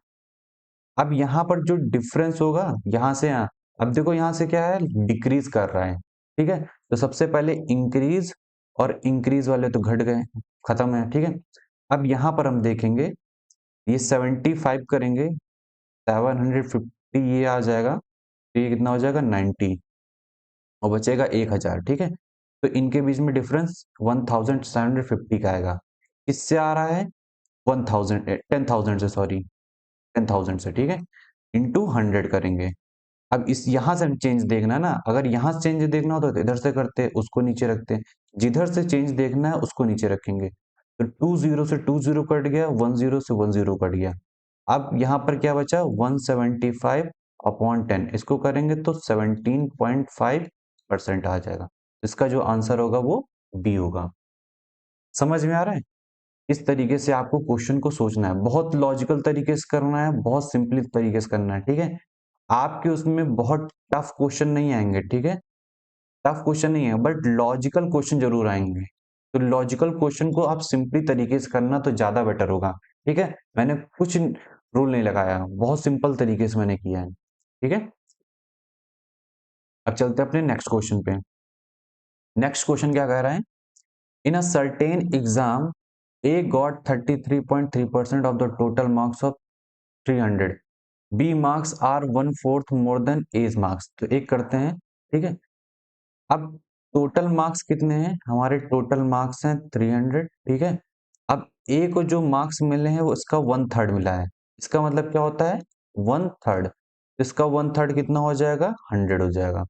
अब यहाँ पर जो डिफरेंस होगा यहाँ से यहाँ, अब देखो यहाँ से क्या है, डिक्रीज कर रहा है, ठीक है। तो सबसे पहले इंक्रीज, और इंक्रीज वाले तो घट गए, खत्म है, ठीक है। अब यहाँ पर हम देखेंगे, ये 75 करेंगे, 750 ये आ जाएगा, तो ये कितना हो जाएगा, 90, और बचेगा 1000, ठीक है। तो इनके बीच में डिफरेंस 1750 का आएगा। इससे आ रहा है 1000, 10,000 से, सॉरी 10,000 से, ठीक है, इंटू 100 करेंगे। अब इस यहाँ से हम चेंज देखना है ना, अगर यहाँ से चेंज देखना हो तो इधर से करते, उसको नीचे रखते, जिधर से चेंज देखना है उसको नीचे रखेंगे। तो 20 से 20 कट गया, 10 से 10 कट गया। अब यहाँ पर क्या बचा, 175/10, इसको करेंगे तो 17.5% आ जाएगा। इसका जो आंसर होगा वो बी होगा। समझ में आ रहा है। इस तरीके से आपको क्वेश्चन को सोचना है, बहुत लॉजिकल तरीके से करना है, बहुत सिंपली तरीके से करना है, ठीक है। आपके उसमें बहुत टफ क्वेश्चन नहीं आएंगे, ठीक है, टफ क्वेश्चन नहीं है, बट लॉजिकल क्वेश्चन जरूर आएंगे। तो लॉजिकल क्वेश्चन को आप सिंपली तरीके से करना तो ज्यादा बेटर होगा, ठीक है। मैंने कुछ रूल नहीं लगाया, बहुत सिंपल तरीके से मैंने किया है, ठीक है। अब चलते हैं अपने नेक्स्ट क्वेश्चन पे। नेक्स्ट क्वेश्चन क्या कह रहा है, in a certain exam A got 33.3% of the total marks of 300, B marks are 1/4 more than A's marks. तो एक करते हैं, ठीक है। अब टोटल मार्क्स कितने हैं, हमारे टोटल मार्क्स हैं 300, ठीक है। अब ए को जो मार्क्स मिले हैं वो इसका 1/3 मिला है, इसका मतलब क्या होता है, 1/3, इसका 1/3 कितना हो जाएगा, 100 हो जाएगा।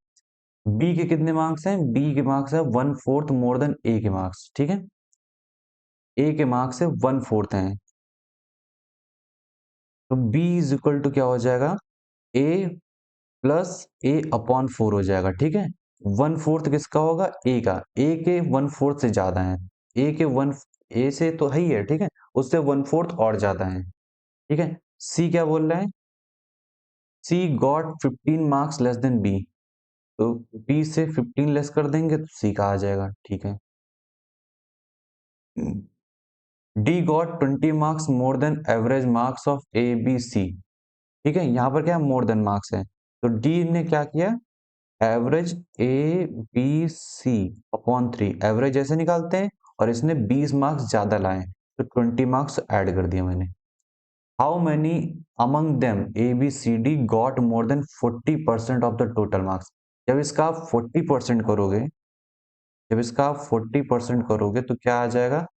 बी के कितने मार्क्स हैं, बी के मार्क्स है 1/4 मोर देन ए के मार्क्स, ठीक है। ए के मार्क्स है 1/4 हैं, तो बी इज इक्वल टू क्या हो जाएगा, ए प्लस ए अपॉन 4 हो जाएगा, ठीक है। 1/4 किसका होगा, ए का, ए के 1/4 से ज्यादा है, ए के वन, ए से तो है ही है, ठीक है, उससे 1/4 और ज्यादा है, ठीक है। सी क्या बोल रहा है, C got 15 marks less than B, तो बी से 15 लेस कर देंगे तो सी का आ जाएगा, ठीक है। D got 20 marks more than average marks of A B C, ठीक है, यहाँ पर क्या मोर देन मार्क्स है, तो डी ने क्या किया, average A B C upon 3, average ऐसे निकालते हैं, और इसने 20 मार्क्स ज्यादा लाए तो 20 मार्क्स ऐड कर दिया मैंने। How many among them A B C D got more than 40% of the total marks, जब इसका आप 40% करोगे जब इसका आप 40% करोगे तो क्या आ जाएगा,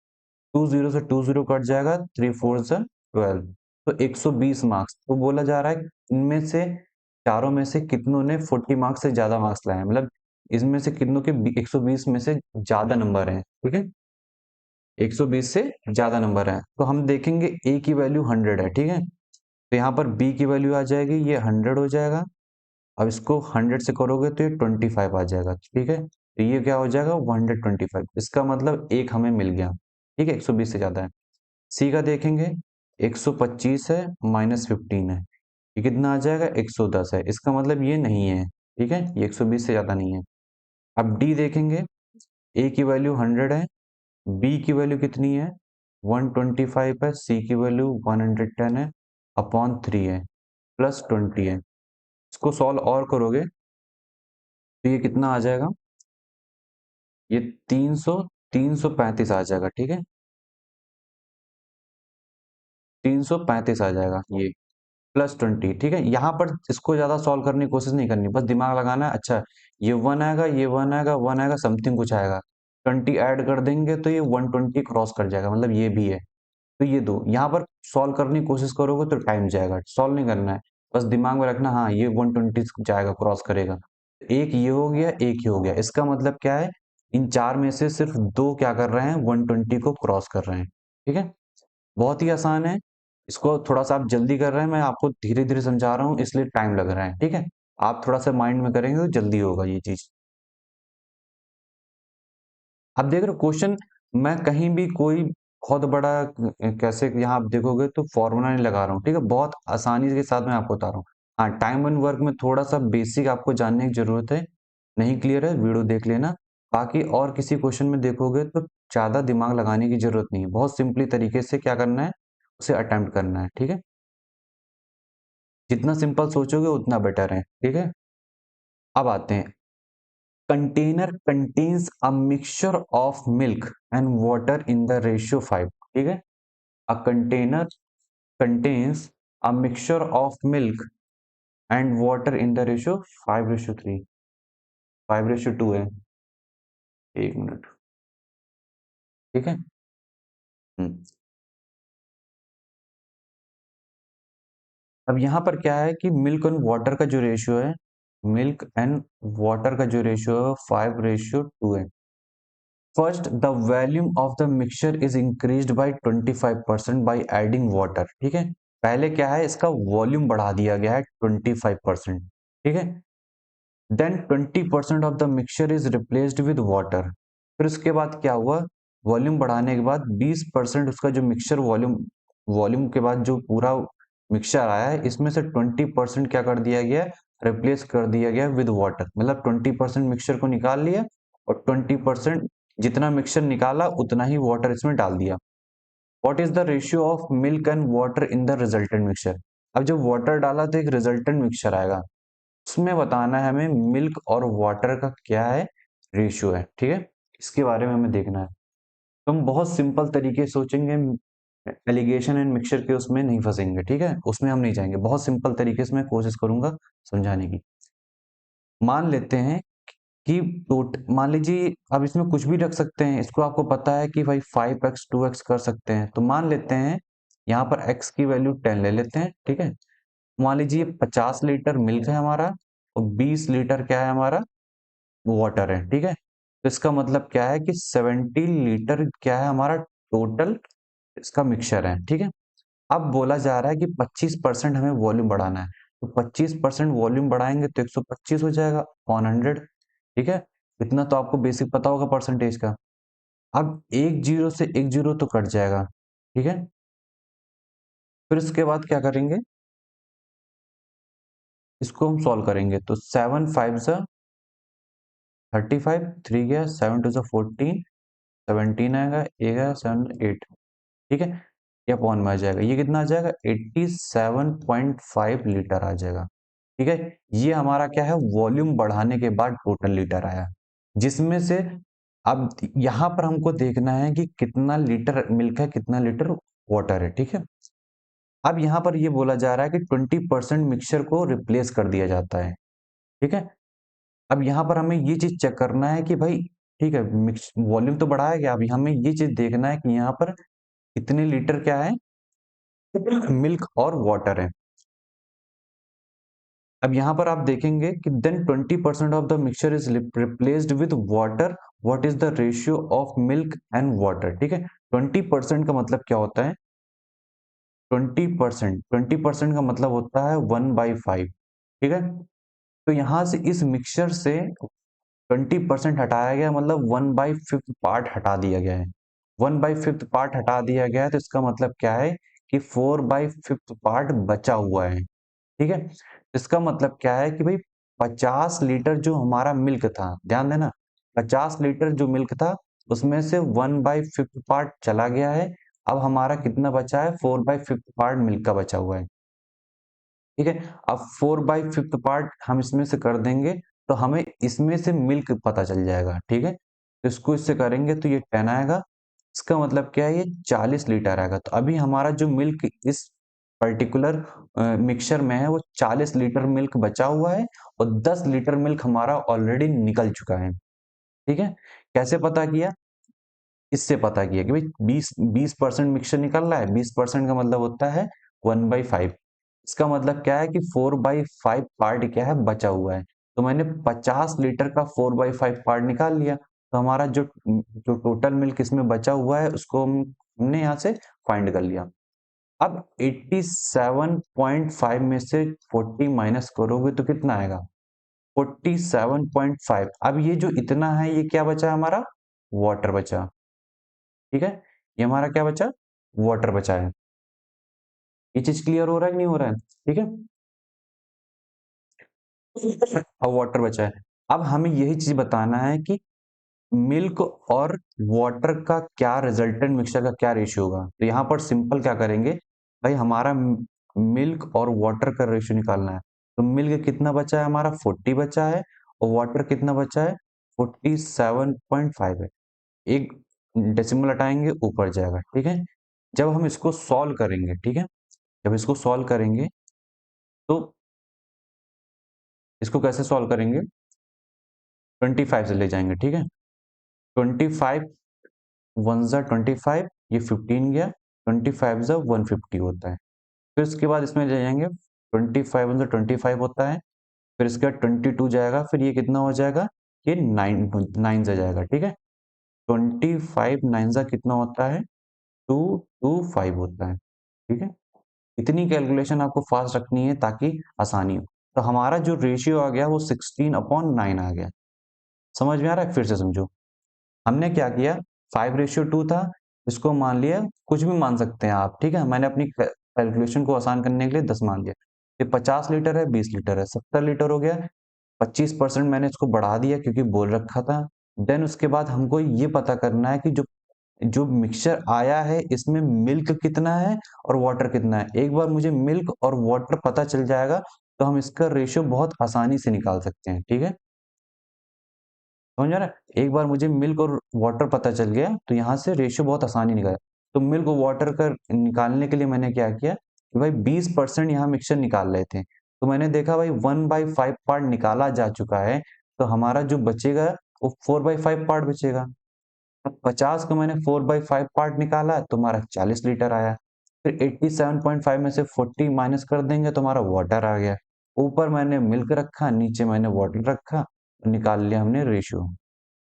20 से 20 कट जाएगा, 3 4 से 12, तो 120 मार्क्स। तो बोला जा रहा है इनमें से चारों में से कितनों ने 40 मार्क्स से ज्यादा मार्क्स लाए हैं, मतलब इसमें से कितनों के 120 में से ज्यादा नंबर हैं, ठीक है, 120 से ज्यादा नंबर है। तो हम देखेंगे ए की वैल्यू 100 है, ठीक है, तो यहाँ पर बी की वैल्यू आ जाएगी, ये 100 हो जाएगा। अब इसको 100 से करोगे तो ये 25 आ जाएगा, ठीक है, तो ये क्या हो जाएगा, 125। इसका मतलब एक हमें मिल गया, ठीक है, 120 से ज्यादा है। सी का देखेंगे, 125 है -15 है, ये कितना आ जाएगा, 110 है, इसका मतलब ये नहीं है, ठीक है, ये 120 से ज्यादा नहीं है। अब डी देखेंगे, ए की वैल्यू 100 है, बी की वैल्यू कितनी है, 125 है, सी की वैल्यू 110 है, अपॉन 3 है, प्लस 20 है। इसको सॉल्व और करोगे तो ये कितना आ जाएगा, ये 335 आ जाएगा, ठीक है, 335 आ जाएगा ये, प्लस 20, ठीक है। यहाँ पर इसको ज्यादा सॉल्व करने की कोशिश नहीं करनी, बस दिमाग लगाना है। अच्छा, ये 1 आएगा, ये 1 आएगा, 1 आएगा, समथिंग कुछ आएगा, 20 ऐड कर देंगे तो ये 120 क्रॉस कर जाएगा, मतलब ये भी है। तो ये दो यहाँ पर सॉल्व करने की कोशिश करोगे तो टाइम जाएगा, सॉल्व नहीं करना है, बस दिमाग में रखना, हाँ ये 120 जाएगा, क्रॉस करेगा। एक ये हो गया, एक ये हो गया, इसका मतलब क्या है, इन चार में से सिर्फ दो क्या कर रहे हैं, 120 को क्रॉस कर रहे हैं, ठीक है। बहुत ही आसान है, इसको थोड़ा सा आप जल्दी कर रहे हैं, मैं आपको धीरे धीरे समझा रहा हूँ इसलिए टाइम लग रहा है, ठीक है। आप थोड़ा सा माइंड में करेंगे तो जल्दी होगा ये चीज। अब देख रहे हो क्वेश्चन, मैं कहीं भी कोई बहुत बड़ा कैसे यहाँ आप देखोगे तो फॉर्मूला नहीं लगा रहा हूँ, ठीक है, बहुत आसानी के साथ मैं आपको बता रहा हूँ। हाँ, टाइम एंड वर्क में थोड़ा सा बेसिक आपको जानने की जरूरत है, नहीं क्लियर है वीडियो देख लेना। बाकी और किसी क्वेश्चन में देखोगे तो ज्यादा दिमाग लगाने की जरूरत नहीं है, बहुत सिंपली तरीके से क्या करना है, उसे अटेम्प्ट करना है, ठीक है। जितना सिंपल सोचोगे उतना बेटर है, ठीक है। अब आते हैं, container contains a mixture of milk and water in the ratio 5, ठीक है। A container contains a mixture of milk and water in the ratio 5:3, 5:2 है, 1 मिनट, ठीक है। हम्म। अब यहाँ पर क्या है कि मिल्क एंड वाटर का जो रेशियो है, मिल्क एंड वाटर का जो रेशियो है 5:2 है। First, the volume of the mixture is increased bye 25% by adding water, ठीक है। पहले क्या है, इसका वॉल्यूम बढ़ा दिया गया है 25%, ठीक है। Then 20% of the mixture is replaced with water. फिर उसके बाद क्या हुआ, वॉल्यूम बढ़ाने के बाद 20% उसका जो मिक्सचर वॉल्यूम, वॉल्यूम के बाद जो पूरा मिक्सचर आया है इसमें से 20% क्या कर दिया गया, रिप्लेस कर दिया गया विद वाटर, मतलब 20% मिक्सचर को निकाल लिया और 20% जितना मिक्सचर निकाला उतना ही वाटर इसमें डाल दिया। What is the ratio of milk and water in the resultant mixture. अब जब वाटर डाला तो एक रिजल्टेंट मिक्सचर आएगा, उसमें बताना है हमें मिल्क और वाटर का क्या है, रेशियो है, ठीक है, इसके बारे में हमें देखना है। तो हम बहुत सिंपल तरीके से सोचेंगे, एलिगेशन एंड मिक्सचर के उसमें नहीं फंसेंगे, ठीक है, उसमें हम नहीं जाएंगे, बहुत सिंपल तरीके से मैं कोशिश करूंगा समझाने की। मान लेते हैं कि मान लीजिए, अब इसमें कुछ भी रख सकते हैं, इसको आपको पता है कि भाई 5x 2x कर सकते हैं, तो मान लेते हैं यहाँ पर x की वैल्यू 10 ले लेते हैं, ठीक है। मान लीजिए 50 लीटर मिल्क है हमारा और 20 लीटर क्या है हमारा, वाटर है, ठीक है। तो इसका मतलब क्या है कि 70 लीटर क्या है हमारा टोटल इसका मिक्सचर है, ठीक है। अब बोला जा रहा है कि 25% हमें वॉल्यूम बढ़ाना है, तो 25% वॉल्यूम बढ़ाएंगे तो 125 हो जाएगा अपॉन 100, ठीक है। इतना तो आपको बेसिक पता होगा परसेंटेज का। अब एक जीरो से एक जीरो तो कट जाएगा, ठीक है। फिर इसके बाद क्या करेंगे, इसको हम सॉल्व करेंगे तो 7 5 35, 3 गया, 7 2 14, 17 आएगा, एक आएगा 7 8, ठीक है। ये अपॉन में आ जाएगा, ये कितना आ जाएगा, 87.5 लीटर आ जाएगा, ठीक है। ये हमारा क्या है, वॉल्यूम बढ़ाने के बाद टोटल लीटर आया, जिसमें से अब यहां पर हमको देखना है कि कितना लीटर मिल्क है, कितना लीटर वाटर है, ठीक है। अब यहां पर ये बोला जा रहा है कि 20% मिक्सचर को रिप्लेस कर दिया जाता है, ठीक है। अब यहाँ पर हमें ये चीज चेक करना है कि भाई ठीक है, मिक्स वॉल्यूम तो बढ़ाया गया। अभी हमें ये चीज देखना है कि यहाँ पर कितने लीटर क्या है, मिल्क और वाटर है। अब यहाँ पर आप देखेंगे कि then 20% of the mixture is replaced with water, what is the ratio of milk and water. ठीक है, 20% का मतलब क्या होता है, 20% का मतलब होता है 1/5। ठीक है, तो यहाँ से इस मिक्सचर से 20% हटाया गया, मतलब 1/5 पार्ट हटा दिया गया है। 1/5 पार्ट हटा दिया गया है, तो इसका मतलब क्या है कि 4/5 पार्ट बचा हुआ है। ठीक है, इसका मतलब क्या है कि भाई 50 लीटर जो हमारा मिल्क था, ध्यान देना, 50 लीटर जो मिल्क था उसमें से 1/5 पार्ट चला गया है। अब हमारा कितना बचा है, 4/5 पार्ट मिल्क का बचा हुआ है। ठीक है, अब 4/5 पार्ट हम इसमें से कर देंगे तो हमें इसमें से मिल्क पता चल जाएगा। ठीक है, तो इसको इससे करेंगे तो ये 10 आएगा। इसका मतलब क्या है, ये 40 लीटर आएगा। तो अभी हमारा जो मिल्क इस पर्टिकुलर मिक्सचर में है वो 40 लीटर मिल्क बचा हुआ है, और 10 लीटर मिल्क हमारा ऑलरेडी निकल चुका है। ठीक है, कैसे पता किया, इससे पता किया कि भाई 20% मिक्सचर निकल रहा है, 20% का मतलब होता है 1/5। इसका मतलब क्या है कि 4/5 पार्ट क्या है, बचा हुआ है। तो मैंने 50 लीटर का 4/5 पार्ट निकाल लिया, तो हमारा जो जो टोटल मिल्क इसमें बचा हुआ है उसको हमने यहाँ से फाइंड कर लिया। अब 87.5 में से 40 माइनस करोगे तो कितना आएगा, 47.5। अब ये जो इतना है ये क्या बचा हमारा, वाटर बचा। ठीक है, ये हमारा क्या बचा, वाटर बचा है। ये चीज क्लियर हो रहा है कि नहीं हो रहा है, ठीक है। अब वाटर बचा है। अब हमें यही चीज बताना है कि मिल्क और वाटर का क्या रिजल्टेंट मिक्सचर का क्या रेशियो होगा। तो यहाँ पर सिंपल क्या करेंगे, भाई हमारा मिल्क और वाटर का रेशियो निकालना है। तो मिल्क कितना बचा है हमारा, 40 बचा है, और वाटर कितना बचा है, 47.5 है। एक डेसिमल हटाएंगे ऊपर जाएगा। ठीक है, जब हम इसको सॉल्व करेंगे, ठीक है, जब इसको सॉल्व करेंगे तो इसको कैसे सॉल्व करेंगे, 25 से ले जाएंगे। ठीक है, 25 वन जा 25, ये 15 गया, 25 जा 150 होता है। फिर इसके बाद इसमें ले जाएंगे, 25 वन जा 25 होता है, फिर इसके बाद 22 जाएगा, फिर ये कितना हो जाएगा, ये 9 से जाएगा। ठीक है, 25 9 जा कितना होता है, 225 होता है। ठीक है, इतनी कैलकुलेशन आपको फास्ट रखनी है ताकि आसानी हो। तो हमारा जो रेशियो आ गया वो 16/9 आ गया। समझ में आ रहा है, फिर से समझो। हमने क्या किया, 5:2 था, इसको मान लिया, कुछ भी मान सकते हैं आप। ठीक है, मैंने अपनी कैलकुलेशन को आसान करने के लिए 10 मान लिया। ये 50 लीटर है, 20 लीटर है, 70 लीटर हो गया। 25% मैंने इसको बढ़ा दिया क्योंकि बोल रखा था। देन उसके बाद हमको ये पता करना है कि जो जो मिक्सचर आया है इसमें मिल्क कितना है और वाटर कितना है। एक बार मुझे मिल्क और वाटर पता चल जाएगा तो हम इसका रेशियो बहुत आसानी से निकाल सकते हैं। ठीक है, समझ आ रहा है, एक बार मुझे मिल्क और वाटर पता चल गया तो यहाँ से रेशियो बहुत आसानी निकाला। तो मिल्क और वाटर का निकालने के लिए मैंने क्या किया कि भाई 20% यहाँ मिक्सचर निकाल रहे थे, तो मैंने देखा भाई 1/5 पार्ट निकाला जा चुका है, तो हमारा जो बचेगा वो 4/5 पार्ट बचेगा। अब 50 का मैंने 4/5 पार्ट निकाला तो हमारा 40 लीटर आया। फिर 87.5 में से 40 माइनस कर देंगे तो हमारा वाटर आ गया। ऊपर मैंने मिल्क रखा, नीचे मैंने वाटर रखा, तो निकाल लिया हमने रेशियो।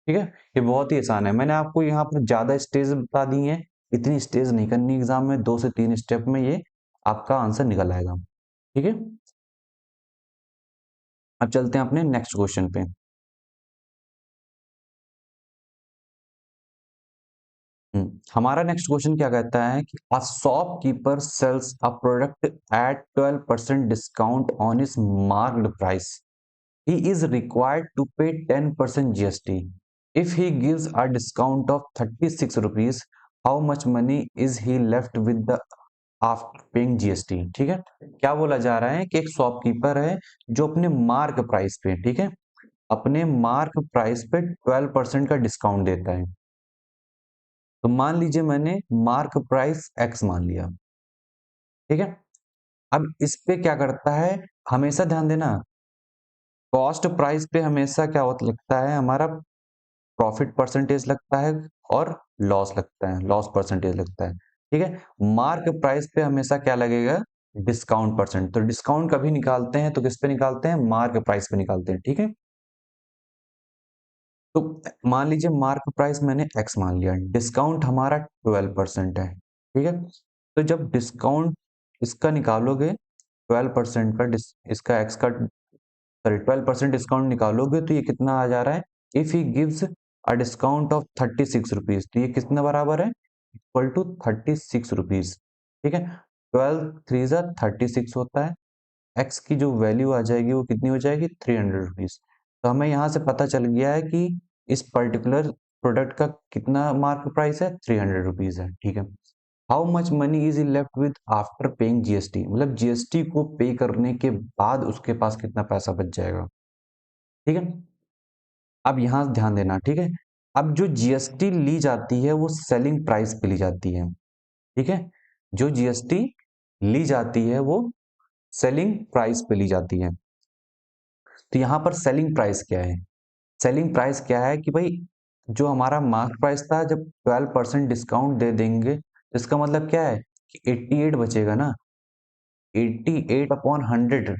ठीक है, ये बहुत ही आसान है। मैंने आपको यहाँ पर ज्यादा स्टेज बता दी है, इतनी स्टेज नहीं करनी एग्जाम में, 2 से 3 स्टेप में ये आपका आंसर निकल आएगा। ठीक है, अब चलते हैं अपने नेक्स्ट क्वेश्चन पे। हमारा नेक्स्ट क्वेश्चन क्या कहता है कि a shopkeeper sells a product at 12% discount on its marked price, he is required to pay 10% GST. If he gives a discount of 36 rupees, how much money is he left with the after paying GST? ठीक है, क्या बोला जा रहा है कि एक shopkeeper है जो अपने मार्क प्राइस पे, ठीक है, अपने मार्क प्राइस पे 12% का डिस्काउंट देता है। तो मान लीजिए मैंने मार्क प्राइस एक्स मान लिया। ठीक है, अब इस पे क्या करता है, हमेशा ध्यान देना, कॉस्ट प्राइस पे हमेशा क्या होता लगता है हमारा प्रॉफिट परसेंटेज लगता है और लॉस लगता है, लॉस परसेंटेज लगता है। ठीक है, मार्क प्राइस पे हमेशा क्या लगेगा, डिस्काउंट परसेंट। तो डिस्काउंट कभी निकालते हैं तो किस पे निकालते हैं, मार्क प्राइस पे निकालते हैं। ठीक है, तो मान लीजिए मार्क प्राइस मैंने एक्स मान लिया, डिस्काउंट हमारा 12% है। ठीक है, तो जब डिस्काउंट इसका निकालोगे 12% का, इसका एक्स का, सॉरी 12% डिस्काउंट निकालोगे तो ये कितना आ जा रहा है, if he gives a discount of 36 rupees, तो ये कितना बराबर है, इक्वल टू 36 रुपीज। ठीक है, 12 3 36 होता है, एक्स की जो वैल्यू आ जाएगी वो कितनी हो जाएगी, 300 रुपीज। तो हमें यहाँ से पता चल गया है कि इस पर्टिकुलर प्रोडक्ट का कितना मार्क प्राइस है, 300 रुपीज है। ठीक है, how much money is left with after paying GST, मतलब जीएसटी को पे करने के बाद उसके पास कितना पैसा बच जाएगा। ठीक है, अब यहां ध्यान देना। ठीक है, अब जो जीएसटी ली जाती है वो सेलिंग प्राइस पे ली जाती है। ठीक है, जो जीएसटी ली जाती है वो सेलिंग प्राइस पे ली जाती है। तो यहां पर सेलिंग प्राइस क्या है, सेलिंग प्राइस क्या है कि भाई जो हमारा मार्क प्राइस था, जब 12% डिस्काउंट दे देंगे तो इसका मतलब क्या है कि 88 बचेगा ना, 88/100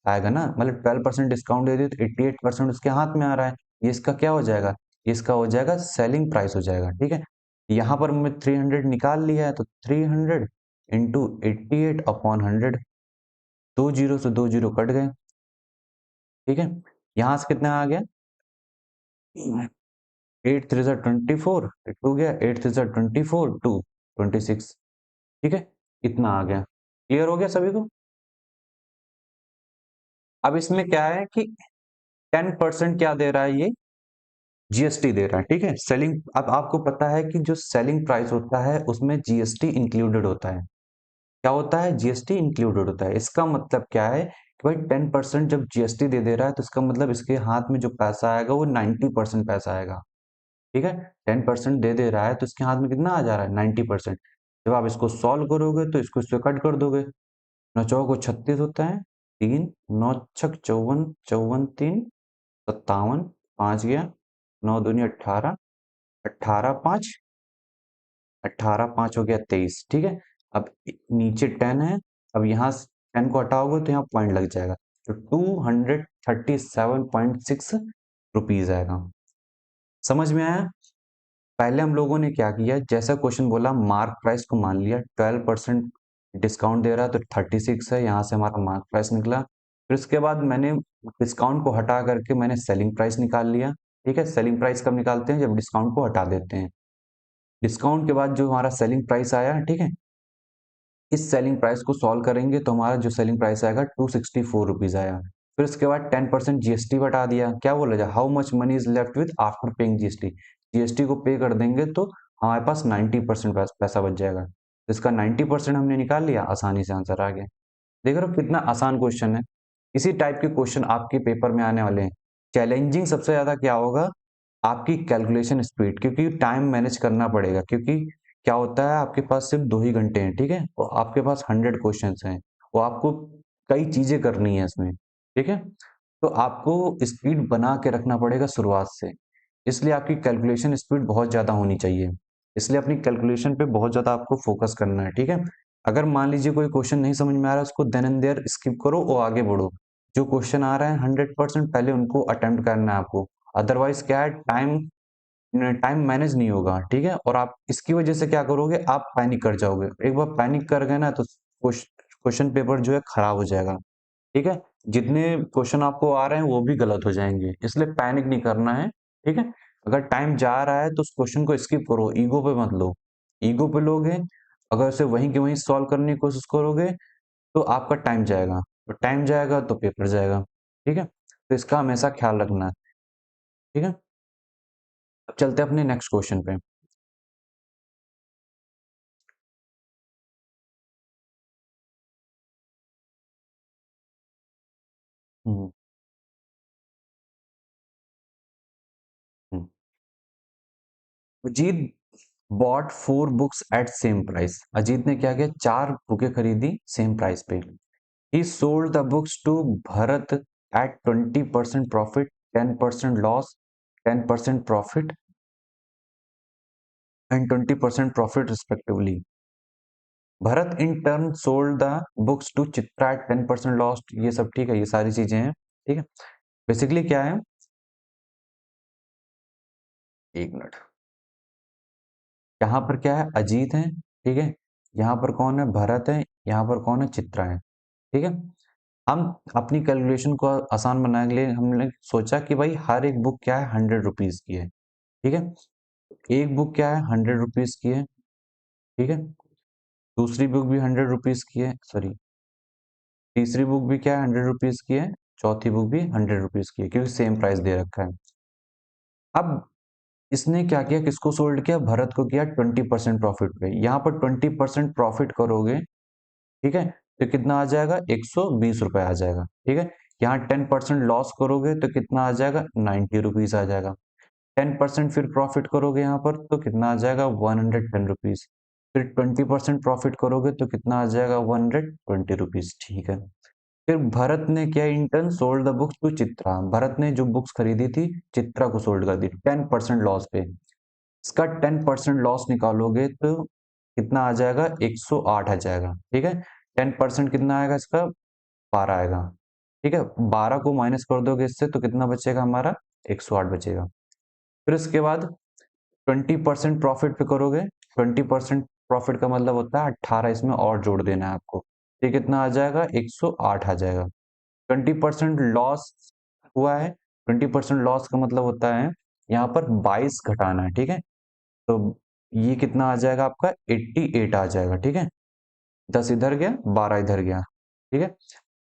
आएगा ना, मतलब 12% डिस्काउंट दे दिए तो 88% उसके हाथ में आ रहा है। ये इसका क्या हो जाएगा, ये इसका हो जाएगा सेलिंग प्राइस हो जाएगा। ठीक है, यहाँ पर मैं 300 निकाल लिया है तो 300 इंटू 88/100, 2 जीरो से 2 जीरो कट गए। ठीक है, यहाँ से कितना आ गया, 8 3 24, टू गया, 8 3 24, 26। ठीक है, इतना आ गया। क्लियर हो गया सभी को। अब इसमें क्या है कि 10% क्या दे रहा है, ये जीएसटी दे रहा है। ठीक है, सेलिंग, अब आपको पता है कि जो सेलिंग प्राइस होता है उसमें जीएसटी इंक्लूडेड होता है। क्या होता है, जीएसटी इंक्लूडेड होता है। इसका मतलब क्या है कि भाई 10% जब जीएसटी दे रहा है तो इसका मतलब इसके हाथ में जो पैसा आएगा वो 90% पैसा आएगा। ठीक है, 10% दे रहा है तो इसके हाथ में कितना आ जा रहा है, 90%। जब आप इसको सॉल्व करोगे तो इसको इससे कट कर दोगे, 9 चौको 36 होता है, 3 9 छक 54, 54 3 57, 5 गया, 9 दूनी 18, 18 5, 18 5 हो गया 23। ठीक है, अब नीचे 10 है, अब यहाँ 10 को हटाओगे तो यहाँ पॉइंट लग जाएगा, तो 237.6 रुपीज आएगा। समझ में आया। पहले हम लोगों ने क्या किया, जैसा क्वेश्चन बोला मार्क प्राइस को मान लिया, 12% डिस्काउंट दे रहा है तो 36 है, यहाँ से हमारा मार्क प्राइस निकला। फिर उसके बाद मैंने डिस्काउंट को हटा करके मैंने सेलिंग प्राइस निकाल लिया। ठीक है, सेलिंग प्राइस कब निकालते हैं, जब डिस्काउंट को हटा देते हैं। डिस्काउंट के बाद जो हमारा सेलिंग प्राइस आया, ठीक है, इस सेलिंग प्राइस को सॉल्व करेंगे तो हमारा जो सेलिंग प्राइस आएगा 264 रुपीज आया। फिर उसके बाद 10% जीएसटी बता दिया, क्या बोला जाए, how much money is left with after paying GST, GST को पे कर देंगे तो हमारे पास 90% पैसा बच जाएगा। तो इसका 90% हमने निकाल लिया, आसानी से आंसर आ गया। देख रहे हो कितना आसान क्वेश्चन है। इसी टाइप के क्वेश्चन आपके पेपर में आने वाले हैं। चैलेंजिंग सबसे ज्यादा क्या होगा, आपकी कैलकुलेशन स्पीड, क्योंकि टाइम मैनेज करना पड़ेगा, क्योंकि क्या होता है आपके पास सिर्फ 2 ही घंटे हैं। ठीक है, और आपके पास 100 क्वेश्चन हैं, वो आपको कई चीजें करनी है इसमें। ठीक है, तो आपको स्पीड बना के रखना पड़ेगा शुरुआत से, इसलिए आपकी कैलकुलेशन स्पीड बहुत ज्यादा होनी चाहिए। इसलिए अपनी कैलकुलेशन पे बहुत ज्यादा आपको फोकस करना है। ठीक है, अगर मान लीजिए कोई क्वेश्चन नहीं समझ में आ रहा है, उसको देन एंड देयर स्किप करो और आगे बढ़ो। जो क्वेश्चन आ रहा है 100% पहले उनको अटेम्प्ट करना है आपको, अदरवाइज क्या है, टाइम टाइम मैनेज नहीं होगा। ठीक है, और आप इसकी वजह से क्या करोगे, आप पैनिक कर जाओगे। एक बार पैनिक कर गए ना तो क्वेश्चन पेपर जो है खराब हो जाएगा। ठीक है, जितने क्वेश्चन आपको आ रहे हैं वो भी गलत हो जाएंगे, इसलिए पैनिक नहीं करना है। ठीक है, अगर टाइम जा रहा है तो उस क्वेश्चन को स्किप करो, ईगो पे मत लो। ईगो पे लोगे, अगर उसे वहीं के वहीं सॉल्व करने की कोशिश करोगे तो आपका टाइम जाएगा, और टाइम जाएगा तो पेपर जाएगा। ठीक है, तो इसका हमेशा ख्याल रखना है। ठीक है, अब चलते हैं अपने नेक्स्ट क्वेश्चन पे। Hmm, hmm. Ajit bought 4 books at same price, Ajit ने क्या किया, 4 बुकें खरीदी सेम प्राइस पे। He sold the books to Bharat at 20% profit, 10% loss, 10% profit, and 20% profit respectively. Bharat in turn sold the books to Chitra at 10% loss. ये सब ठीक है, ये सारी चीजें हैं, ठीक है। बेसिकली क्या है, एक मिनट, यहाँ पर क्या है, अजीत है, ठीक है, यहाँ पर कौन है, भरत है, यहाँ पर कौन है, चित्रा है, ठीक है। हम अपनी कैलकुलेशन को आसान बनाने के लिए हमने सोचा कि भाई हर एक बुक क्या है, 100 रुपीज की है, ठीक है। एक बुक क्या है, 100 रुपीज की है, ठीक है। दूसरी बुक भी 100 रुपीज की है, सॉरी, तीसरी बुक भी क्या है, 100 रुपीज की है, चौथी बुक भी 100 रुपीज की है, क्योंकि सेम प्राइस दे रखा है। अब इसने क्या किया, किसको सोल्ड किया, भरत को किया 20% प्रॉफिट पे। यहाँ पर 20% प्रॉफिट करोगे, ठीक है, तो कितना आ जाएगा, 120 रुपए आ जाएगा, ठीक है। यहाँ 10% लॉस करोगे तो कितना आ जाएगा, 90 रुपीज आ जाएगा। 10% फिर प्रॉफिट करोगे यहाँ पर तो कितना आ जाएगा, 110 रुपीज। फिर 20% प्रॉफिट करोगे तो कितना आ जाएगा, 120 रुपीज, ठीक है। फिर भरत ने क्या, in turn sold the books to Chitra. Bharat ने जो बुक्स खरीदी थी, चित्रा को सोल्ड कर दी 10% लॉस पे। इसका 10% लॉस निकालोगे तो कितना आ जाएगा, 108 आ जाएगा, ठीक है। 10% कितना आएगा इसका, 12 आएगा, ठीक है। 12 को माइनस कर दोगे इससे तो कितना बचेगा हमारा, 108 बचेगा। फिर इसके बाद 20% प्रॉफिट पे करोगे, 20% प्रॉफिट का मतलब होता है 18 इसमें और जोड़ देना है आपको, ये कितना आ जाएगा, 108 आ जाएगा। 20% लॉस हुआ है, 20% लॉस का मतलब होता है यहाँ पर 22 घटाना है, ठीक है। तो ये कितना आ जाएगा आपका, 88 आ जाएगा, ठीक है। 10 इधर गया, 12 इधर गया, ठीक है।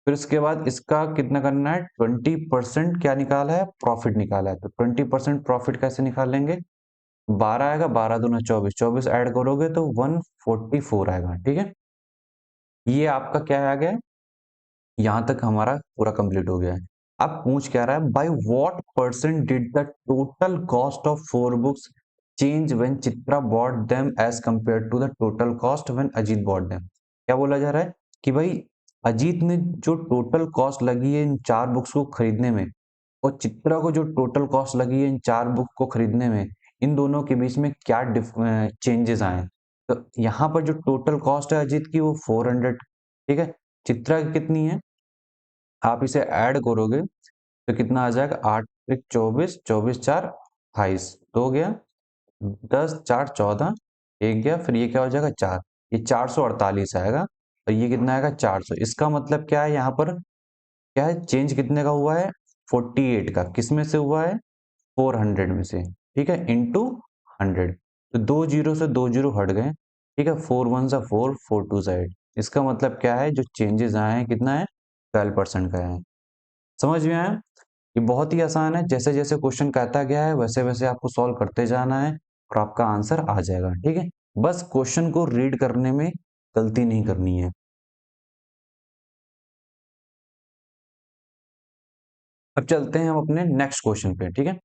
फिर उसके बाद इसका कितना करना है, 20% क्या निकाला है, प्रॉफिट निकाला है, तो 20% प्रॉफिट कैसे निकालेंगे, 12 आएगा, 12 दूना 24, 24 ऐड करोगे तो 144 आएगा, ठीक है। ये आपका क्या आ गया, यहाँ तक हमारा पूरा कंप्लीट हो गया है। अब पूछ क्या रहा है, by what percent did the total cost of 4 books change when Chitra bought them as compare to the total cost when Ajit bought them. क्या बोला जा रहा है कि भाई अजीत ने जो टोटल कॉस्ट लगी है इन 4 बुक्स को खरीदने में, और चित्रा को जो टोटल कॉस्ट लगी है इन 4 बुक को खरीदने में, इन दोनों के बीच में क्या चेंजेस आए। तो यहाँ पर जो टोटल कॉस्ट है अजीत की वो 400, ठीक है। चित्रा की कितनी है, आप इसे ऐड करोगे तो कितना आ जाएगा, 8 एक 24, 24 4 28, 2 गया, 10 4 14, एक गया, फिर ये क्या हो जाएगा 4, ये 448 आएगा, और ये कितना आएगा 400। इसका मतलब क्या है, यहाँ पर क्या है, चेंज कितने का हुआ है, 48 का, किस में से हुआ है, 400 में से, ठीक है, इंटू 100। तो 2 जीरो से 2 जीरो हट गए, ठीक है, 4 1 सा 4, 4 2 सा 8। इसका मतलब क्या है, जो चेंजेस आए हैं कितना है, 12% का है। समझ में आया, ये बहुत ही आसान है, जैसे जैसे क्वेश्चन कहता गया है वैसे वैसे आपको सॉल्व करते जाना है और आपका आंसर आ जाएगा, ठीक है। बस क्वेश्चन को रीड करने में गलती नहीं करनी है। अब चलते हैं हम अपने नेक्स्ट क्वेश्चन पे, ठीक है।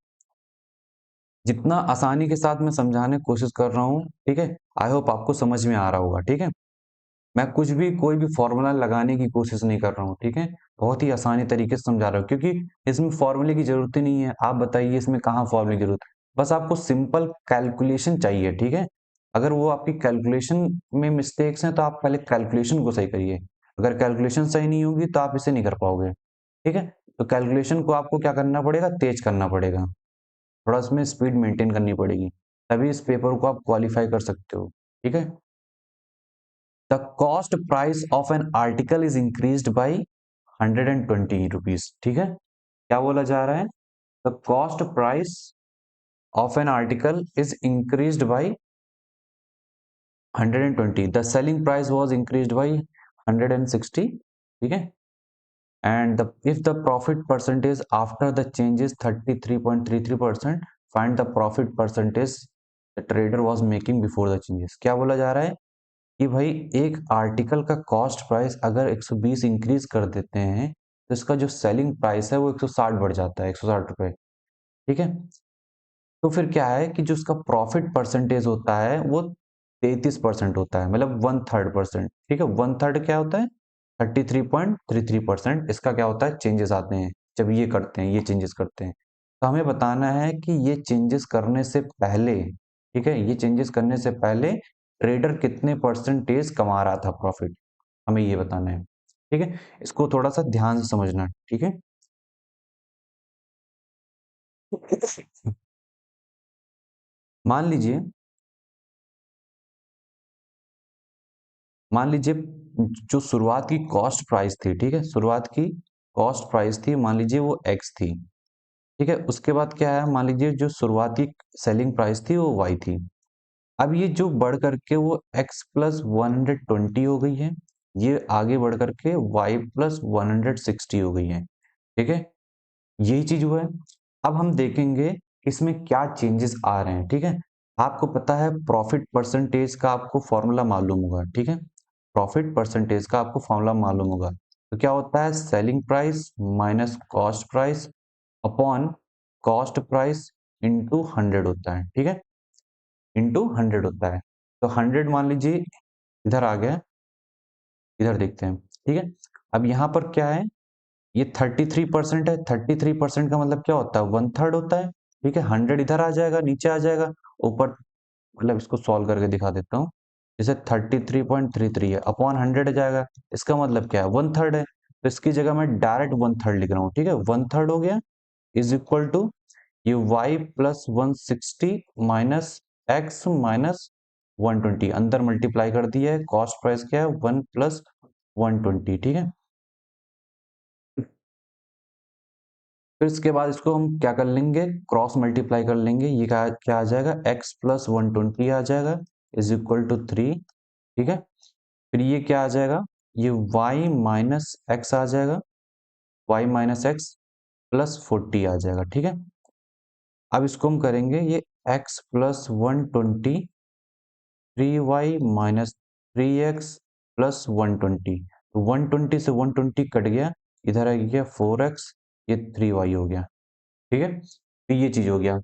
जितना आसानी के साथ मैं समझाने की कोशिश कर रहा हूँ, ठीक है, आई होप आपको समझ में आ रहा होगा, ठीक है। मैं कुछ भी कोई भी फॉर्मूला लगाने की कोशिश नहीं कर रहा हूँ, ठीक है। बहुत ही आसानी तरीके से समझा रहा हूँ, क्योंकि इसमें फॉर्मूले की जरूरत ही नहीं है। आप बताइए इसमें कहाँ फॉर्मूले की जरूरत है, बस आपको सिंपल कैलकुलेशन चाहिए, ठीक है। अगर वो आपकी कैलकुलेशन में मिस्टेक्स हैं तो आप पहले कैलकुलेशन को सही करिए। अगर कैलकुलेशन सही नहीं होगी तो आप इसे नहीं कर पाओगे, ठीक है। तो कैलकुलेशन को आपको क्या करना पड़ेगा, तेज करना पड़ेगा, थोड़ा उसमें स्पीड मेंटेन करनी पड़ेगी, तभी इस पेपर को आप क्वालिफाई कर सकते हो, ठीक है। The cost price of an article is increased by 120 rupees, ठीक है। क्या बोला जा रहा है, the cost price of an article is increased by 120, the selling price was increased by 160, ठीक है। And if the profit percentage after the change is 33.33%, find the profit percentage the trader was making before the changes। क्या बोला जा रहा है कि भाई एक आर्टिकल का कॉस्ट प्राइस अगर 120 इंक्रीज कर देते हैं तो इसका जो सेलिंग प्राइस है वो 160 बढ़ जाता है, 160 रुपए, ठीक है। तो फिर क्या है कि जो उसका प्रॉफिट परसेंटेज होता है वो 33% होता है, मतलब 1/3%, ठीक है। 1/3 क्या होता है, 33.33%। इसका क्या होता है, चेंजेस आते हैं जब ये करते हैं, ये चेंजेस करते हैं। तो हमें बताना है कि ये चेंजेस करने से पहले, ठीक है, ये चेंजेस करने से पहले ट्रेडर कितने परसेंटेज कमा रहा था प्रॉफिट, हमें ये बताना है। ठीक है, इसको थोड़ा सा ध्यान से समझना। ठीक है, मान लीजिए मान लीजिए जो शुरुआत की कॉस्ट प्राइस थी, ठीक है, शुरुआत की कॉस्ट प्राइस थी, मान लीजिए वो एक्स थी। ठीक है, उसके बाद क्या है, मान लीजिए जो शुरुआती सेलिंग प्राइस थी वो वाई थी। अब ये जो बढ़ करके वो x प्लस 120 हो गई है, ये आगे बढ़ करके y प्लस 160 हो गई है। ठीक है, यही चीज हुआ है। अब हम देखेंगे इसमें क्या चेंजेस आ रहे हैं। ठीक है, आपको पता है प्रॉफिट परसेंटेज का आपको फॉर्मूला मालूम होगा। ठीक है, प्रॉफिट परसेंटेज का आपको फॉर्मूला मालूम होगा। तो क्या होता है, selling price minus cost price upon cost price into 100 होता है। ठीक है, इंटू 100 होता है। तो 100 मान लीजिए इधर आ गया, इधर देखते हैं। ठीक है, अब यहाँ पर क्या है, ये 33% है। 33% का मतलब क्या होता है, 1/3 होता है। ठीक है, 100 इधर आ जाएगा, नीचे आ जाएगा, ऊपर, मतलब इसको सॉल्व करके दिखा देता हूँ। जैसे 33.33 है, अपॉन 100 जाएगा, इसका मतलब क्या है, 1/3 है। तो इसकी जगह मैं डायरेक्ट 1/3 लिख रहा हूँ। ठीक है, 1/3 हो गया, इज इक्वल टू ये y plus 160 minus x minus 120, अंदर मल्टीप्लाई कर दिया है, कॉस्ट प्राइस क्या है, 1 प्लस 120। ठीक है, फिर इसके बाद इसको हम क्या कर लेंगे, क्रॉस मल्टीप्लाई कर लेंगे। ये क्या क्या आ जाएगा, x प्लस 120 आ जाएगा, इज इक्वल टू 3। ठीक है, फिर ये क्या आ जाएगा, ये y माइनस एक्स आ जाएगा, y माइनस एक्स प्लस 40 आ जाएगा। ठीक है, अब इसको हम करेंगे, ये x plus 120, 3y minus 3x plus 120। तो 120 से 120 कट गया, इधर आ गया 4x, ये 3y हो गया। ठीक है, तो ये चीज हो गया।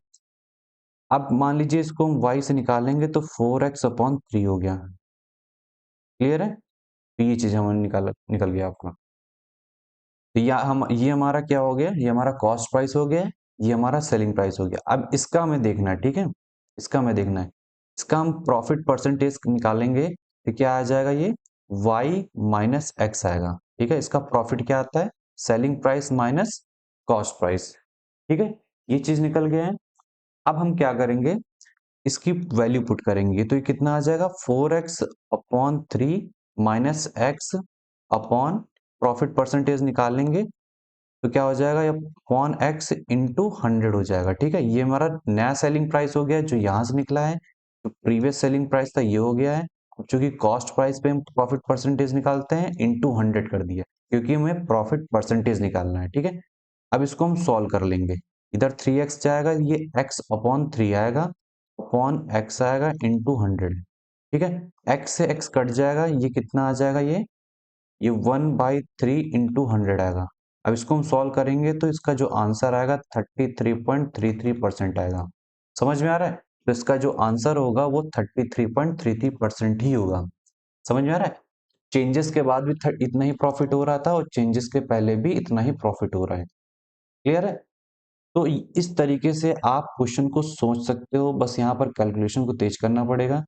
अब मान लीजिए इसको हम y से निकालेंगे तो 4x अपॉन 3 हो गया। क्लियर है, तो ये चीज हमारे निकल गया आपका। तो ये हमारा क्या हो गया, ये हमारा कॉस्ट प्राइस हो गया, ये हमारा सेलिंग प्राइस हो गया। अब इसका हमें देखना है। ठीक है, इसका हमें देखना है, इसका हम प्रॉफिट परसेंटेज निकालेंगे तो क्या आ जाएगा, ये y माइनस एक्स आएगा। ठीक है, इसका प्रॉफिट क्या आता है, selling price minus cost price. ठीक है, ये चीज निकल गया है। अब हम क्या करेंगे, इसकी वैल्यू पुट करेंगे तो ये कितना आ जाएगा, 4x upon 3 minus x upon profit percentage निकालेंगे तो क्या हो जाएगा, ये अपॉन एक्स इंटू 100 हो जाएगा। ठीक है, ये हमारा नया सेलिंग प्राइस हो गया जो यहाँ से निकला है। जो प्रीवियस सेलिंग प्राइस था ये हो गया है। अब चूंकि कॉस्ट प्राइस पे हम प्रॉफिट परसेंटेज निकालते हैं, इंटू 100 कर दिया, क्योंकि हमें प्रॉफिट परसेंटेज निकालना है। ठीक है, अब इसको हम सॉल्व कर लेंगे। इधर 3x जाएगा, ये x अपॉन 3 आएगा, अपॉन x आएगा इंटू 100। ठीक है, x से x कट जाएगा, ये कितना आ जाएगा, ये 1/3 इंटू 100 आएगा। अब इसको हम सॉल्व करेंगे तो इसका जो आंसर आएगा 33.33% आएगा। समझ में आ रहा है, तो इसका जो आंसर होगा वो 33.33% ही होगा। समझ में आ रहा है, चेंजेस के बाद भी इतना ही प्रॉफिट हो रहा था और चेंजेस के पहले भी इतना ही प्रॉफिट हो रहा है। क्लियर है, तो इस तरीके से आप क्वेश्चन को सोच सकते हो, बस यहाँ पर कैलकुलेशन को तेज करना पड़ेगा।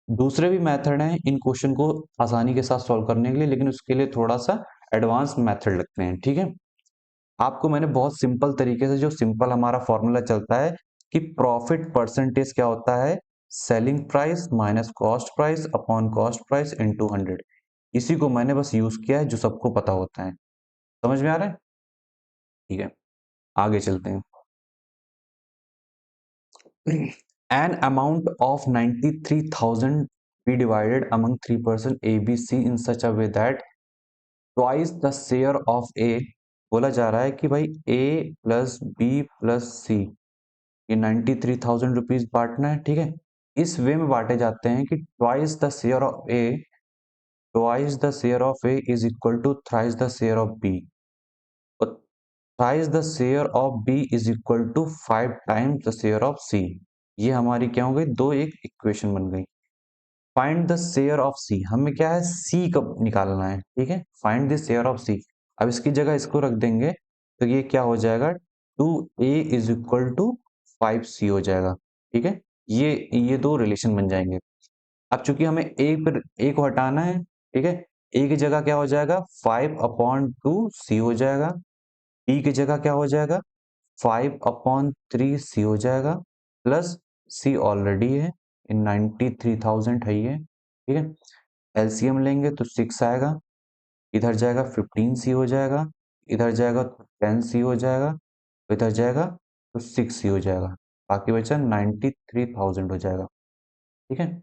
दूसरे भी मेथड हैं इन क्वेश्चन को आसानी के साथ सॉल्व करने के लिए, लेकिन उसके लिए थोड़ा सा एडवांस मेथड लगते हैं। ठीक है, आपको मैंने बहुत सिंपल तरीके से, जो सिंपल हमारा फॉर्मूला चलता है कि प्रॉफिट परसेंटेज क्या होता है, selling price minus cost price upon cost price into 100, इसी को मैंने बस यूज किया है, जो सबको पता होता है। समझ में आ रहा है, ठीक है, आगे चलते हैं। An amount of 93,000 be divided among three person A, B, C in such a way that twice the share of A, बोला जा रहा है कि भाई A plus B plus C, ये 93,000 रुपीज बांटना है। ठीक है, इस वे में बांटे जाते हैं कि twice the share of A is equal to thrice the share of B, और thrice the share of B is equal to 5 times the share of C. ये हमारी क्या हो गई, दो एक इक्वेशन बन गई। फाइंड द शेयर ऑफ सी, हमें क्या है, सी कब निकालना है। ठीक है, फाइंड द शेयर ऑफ सी। अब इसकी जगह इसको रख देंगे तो ये क्या हो जाएगा, 2a is equal to 5c हो जाएगा। ठीक है, ये दो रिलेशन बन जाएंगे। अब चूंकि हमें ए को हटाना है, ठीक है, ए की जगह क्या हो जाएगा 5/2 C हो जाएगा, बी की जगह क्या हो जाएगा 5/3 C हो जाएगा, प्लस C ऑलरेडी है, 93,000 है ये, ठीक है। एलसीएम लेंगे तो 6 आएगा, इधर जाएगा 15C हो जाएगा, इधर जाएगा तो 10C हो जाएगा, इधर जाएगा तो 6C हो जाएगा, बाकी बचा 93,000 हो जाएगा, ठीक है।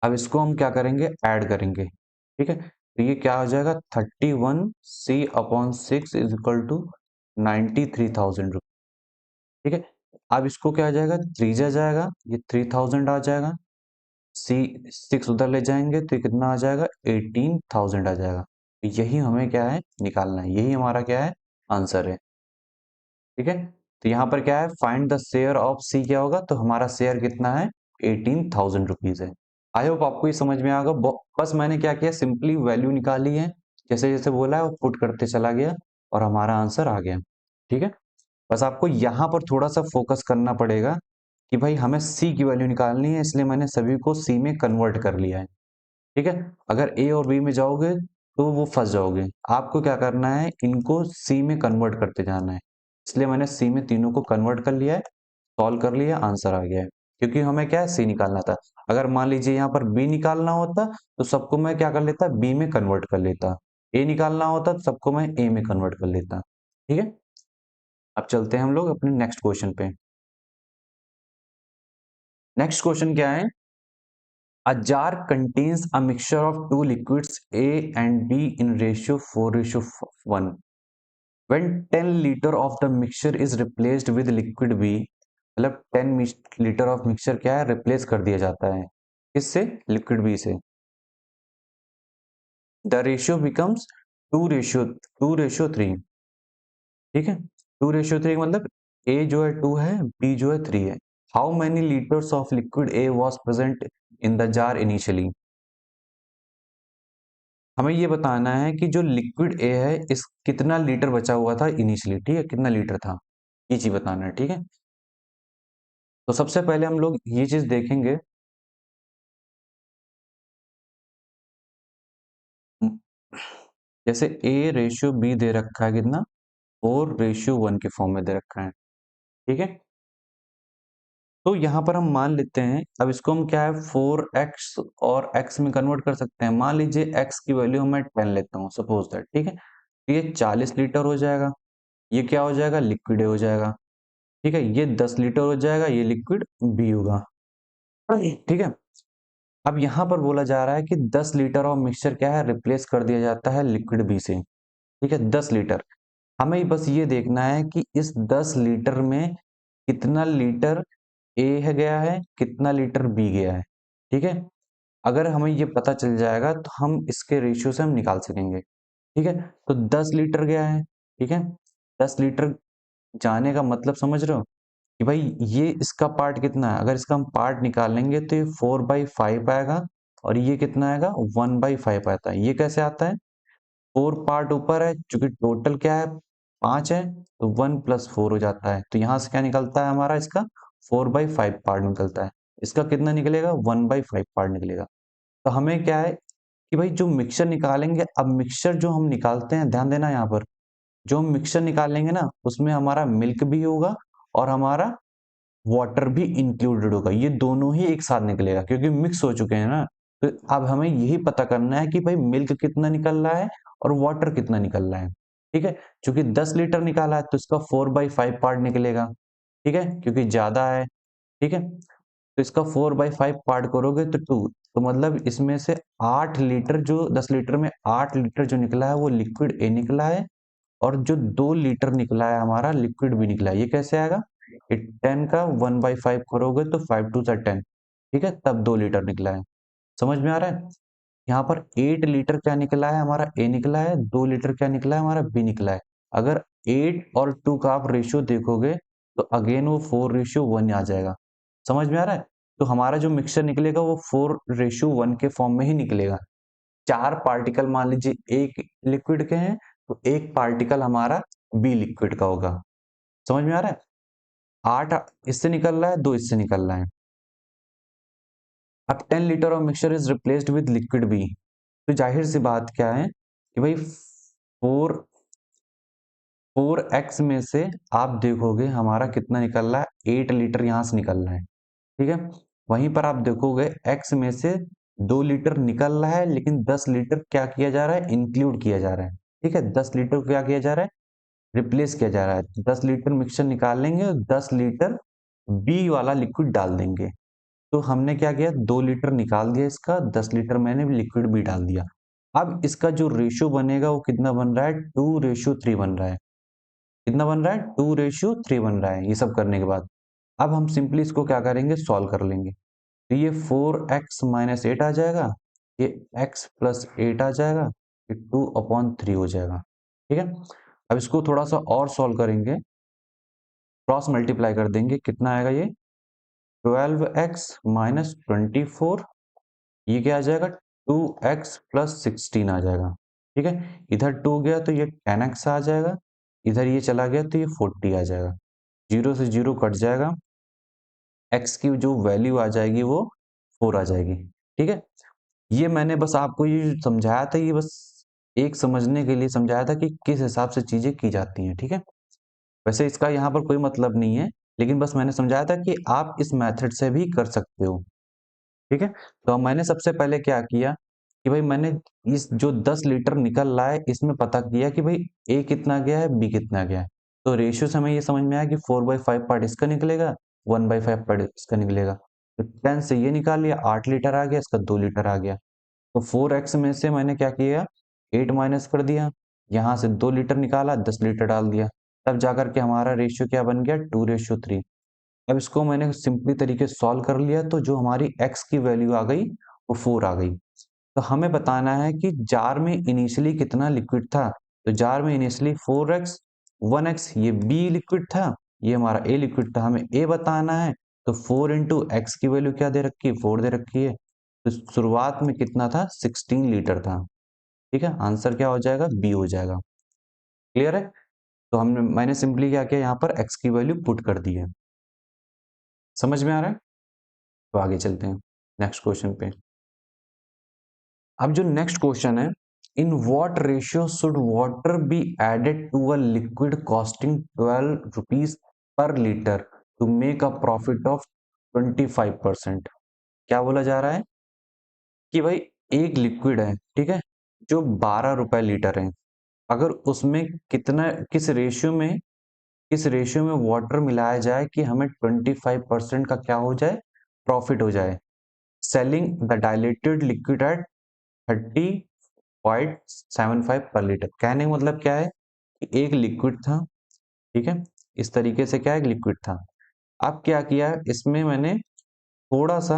अब इसको हम क्या करेंगे, ऐड करेंगे, ठीक है। तो ये क्या हो जाएगा 31C/6 इज इक्वल टू 93,000 रुपये, ठीक है। अब इसको क्या आ जाएगा, त्रिज्या जाएगा, ये 3000 आ जाएगा, सी 6 उधर ले जाएंगे तो ये कितना आ जाएगा 18,000 आ जाएगा। तो यही हमें क्या है निकालना है, यही हमारा क्या है आंसर है, ठीक है। तो यहाँ पर क्या है फाइंड द शेयर ऑफ सी, क्या होगा तो हमारा शेयर कितना है 18,000 रुपीज है। आई होप आपको ये समझ में आ गया। बस मैंने क्या किया, सिंपली वैल्यू निकाली है, जैसे जैसे बोला है वो पुट करते चला गया और हमारा आंसर आ गया, ठीक है। बस आपको यहाँ पर थोड़ा सा फोकस करना पड़ेगा कि भाई हमें सी की वैल्यू निकालनी है, इसलिए मैंने सभी को सी में कन्वर्ट कर लिया है, ठीक है। अगर ए और बी में जाओगे तो वो फंस जाओगे, आपको क्या करना है इनको सी में कन्वर्ट करते जाना है, इसलिए मैंने सी में तीनों को कन्वर्ट कर लिया है, सॉल्व कर लिया, आंसर आ गया है। क्योंकि हमें क्या है सी निकालना था, अगर मान लीजिए यहाँ पर बी निकालना होता तो सबको मैं क्या कर लेता बी में कन्वर्ट कर लेता, ए निकालना होता तो सबको मैं ए में कन्वर्ट कर लेता, ठीक है। अब चलते हैं हम लोग अपने नेक्स्ट क्वेश्चन पे। नेक्स्ट क्वेश्चन क्या है, a jar contains a mixture of two liquids A and B in ratio 4:1. When 10 liter of the mixture is replaced with liquid B, मतलब 10 लीटर ऑफ मिक्सचर क्या है रिप्लेस कर दिया जाता है किससे, लिक्विड बी से, द रेशियो बिकम्स 2:3, ठीक है। 2:3 मतलब ए जो है 2 है, बी जो है 3 है। How many litres of liquid A was present in the jar initially, हमें ये बताना है कि जो लिक्विड ए है इस कितना लीटर बचा हुआ था इनिशियली, ठीक है, कितना लीटर था, ये चीज बताना है, ठीक है। तो सबसे पहले हम लोग ये चीज देखेंगे, जैसे ए रेशियो बी दे रखा है कितना 4:1 के फॉर्म में दे रखा है, ठीक है। तो यहाँ पर हम मान लेते हैं, अब इसको हम क्या है 4x और x में कन्वर्ट कर सकते हैं। मान लीजिए x की वैल्यू मैं 10 लेता हूँ सपोज दैट, ठीक है। तो ये 40 लीटर हो जाएगा, ये क्या हो जाएगा लिक्विड हो जाएगा, ठीक है। ये 10 लीटर हो जाएगा, ये लिक्विड बी होगा, ठीक है। अब यहाँ पर बोला जा रहा है कि 10 लीटर ऑफ मिक्सचर क्या है रिप्लेस कर दिया जाता है लिक्विड बी से, ठीक है 10 लीटर। हमें बस ये देखना है कि इस 10 लीटर में कितना लीटर ए है गया है, कितना लीटर बी गया है, ठीक है। अगर हमें ये पता चल जाएगा तो हम इसके रेशियो से हम निकाल सकेंगे, ठीक है। तो 10 लीटर गया है, ठीक है, 10 लीटर जाने का मतलब समझ रहे हो कि भाई ये इसका पार्ट कितना है, अगर इसका हम पार्ट निकालेंगे तो ये 4/5 आएगा, और ये कितना आएगा 1/5 आता है। ये कैसे आता है, 4 पार्ट ऊपर है, चूंकि टोटल क्या है 5 है, तो 1 + 4 हो जाता है, तो यहाँ से क्या निकलता है हमारा इसका 4/5 पार्ट निकलता है, इसका कितना निकलेगा 1/5 पार्ट निकलेगा। तो हमें क्या है कि भाई जो मिक्सचर निकालेंगे, अब मिक्सचर जो हम निकालते हैं ध्यान देना यहाँ पर, जो हम मिक्सचर निकालेंगे ना उसमें हमारा मिल्क भी होगा और हमारा वाटर भी इंक्लूडेड होगा, ये दोनों ही एक साथ निकलेगा क्योंकि मिक्स हो चुके हैं ना। तो अब हमें यही पता करना है कि भाई मिल्क कितना निकल रहा है और वाटर कितना निकल रहा है, ठीक है। क्योंकि 10 लीटर निकाला है तो इसका 4/5 पार्ट निकलेगा, ठीक है, क्योंकि ज्यादा है, ठीक है। तो इसका 4/5 पार्ट करोगे तो 2, तो मतलब इसमें से 8 लीटर, जो 10 लीटर में 8 लीटर जो निकला है वो लिक्विड ए निकला है, और जो 2 लीटर निकला है हमारा लिक्विड भी निकला है, ये कैसे आएगा, ये 10 का 1/5 करोगे तो 5×2 = 10, ठीक है, तब 2 लीटर निकला है। समझ में आ रहा है। यहाँ पर 8 लीटर क्या निकला है हमारा ए निकला है, 2 लीटर क्या निकला है हमारा बी निकला है। अगर 8 और 2 का आप रेशियो देखोगे तो अगेन वो 4:1 आ जाएगा। समझ में आ रहा है। तो हमारा जो मिक्सचर निकलेगा वो 4:1 के फॉर्म में ही निकलेगा। 4 पार्टिकल मान लीजिए एक लिक्विड के हैं तो एक पार्टिकल हमारा बी लिक्विड का होगा। समझ में आ रहा है। 8 इससे निकल रहा है, 2 इससे निकल रहा है। अब 10 litre of mixture is replaced with liquid B, तो जाहिर सी बात क्या है कि भाई 4x में से आप देखोगे हमारा कितना निकल रहा है, 8 लीटर यहां से निकल रहा है, ठीक है। वहीं पर आप देखोगे x में से 2 लीटर निकल रहा है, लेकिन 10 लीटर क्या किया जा रहा है, इंक्लूड किया जा रहा है, ठीक है। 10 लीटर क्या किया जा रहा है, रिप्लेस किया जा रहा है। 10 लीटर मिक्सचर निकाल लेंगे और 10 लीटर बी वाला लिक्विड डाल देंगे। तो हमने क्या किया, 2 लीटर निकाल दिया इसका, 10 लीटर मैंने लिक्विड भी डाल दिया। अब इसका जो रेशियो बनेगा वो कितना बन रहा है, 2:3 बन रहा है। कितना बन रहा है, 2:3 बन रहा है। ये सब करने के बाद अब हम सिंपली इसको क्या करेंगे, सॉल्व कर लेंगे। तो ये 4x माइनस 8 आ जाएगा, ये x प्लस 8 आ जाएगा, ये 2/3 हो जाएगा, ठीक है। अब इसको थोड़ा सा और सॉल्व करेंगे, क्रॉस मल्टीप्लाई कर देंगे, कितना आएगा ये 12x माइनस 24, ये क्या आ जाएगा 2x प्लस 16 आ जाएगा, ठीक है। इधर 2 गया तो ये 10x आ जाएगा, इधर ये चला गया तो ये 40 आ जाएगा, 0 से 0 कट जाएगा, x की जो वैल्यू आ जाएगी वो 4 आ जाएगी, ठीक है। ये मैंने बस आपको ये समझाया था, ये बस एक समझने के लिए समझाया था कि किस हिसाब से चीजें की जाती हैं, ठीक है। वैसे इसका यहाँ पर कोई मतलब नहीं है, लेकिन बस मैंने समझाया था कि आप इस मेथड से भी कर सकते हो, ठीक है। तो मैंने सबसे पहले क्या किया कि भाई मैंने इस जो 10 लीटर निकल रहा है इसमें पता किया कि भाई ए कितना गया है, बी कितना गया है। तो रेशियो से हमें ये समझ में आया कि 4/5 पार्ट इसका निकलेगा, 1/5 पार्ट इसका निकलेगा। तो 10 से ये निकाल लिया, 8 लीटर आ गया, इसका 2 लीटर आ गया। तो 4x में से मैंने क्या किया, 8 माइनस कर दिया, यहाँ से 2 लीटर निकाला, 10 लीटर डाल दिया, तब जाकर के हमारा रेशियो क्या बन गया, 2:3। अब इसको मैंने सिंपली तरीके से सॉल्व कर लिया, तो जो हमारी x की वैल्यू आ गई वो 4 आ गई। तो हमें बताना है कि जार में इनिशियली कितना लिक्विड था। तो जार में इनिशियली 4x 1x, ये b लिक्विड था, ये हमारा a लिक्विड था, हमें a बताना है। तो 4 इंटू एक्स की वैल्यू क्या दे रखी है, 4 दे रखी है। तो शुरुआत में कितना था, 16 लीटर था, ठीक है। आंसर क्या हो जाएगा, बी हो जाएगा। क्लियर है। तो मैंने सिंपली क्या किया, यहाँ पर x की वैल्यू पुट कर दी है। समझ में आ रहा है। तो आगे चलते हैं नेक्स्ट क्वेश्चन पे। अब जो नेक्स्ट क्वेश्चन है, in what ratio should water be added to a liquid costing 12 rupees per litre to make a profit of 25%। क्या बोला जा रहा है कि भाई एक लिक्विड है, ठीक है, जो 12 रुपए लीटर है, अगर उसमें कितना किस रेशियो में वाटर मिलाया जाए कि हमें 25% का क्या हो जाए, प्रॉफिट हो जाए। Selling the dilated liquid at 30.75 पर लीटर। कहने का मतलब क्या है कि एक लिक्विड था, ठीक है, इस तरीके से क्या एक लिक्विड था। अब क्या किया, इसमें मैंने थोड़ा सा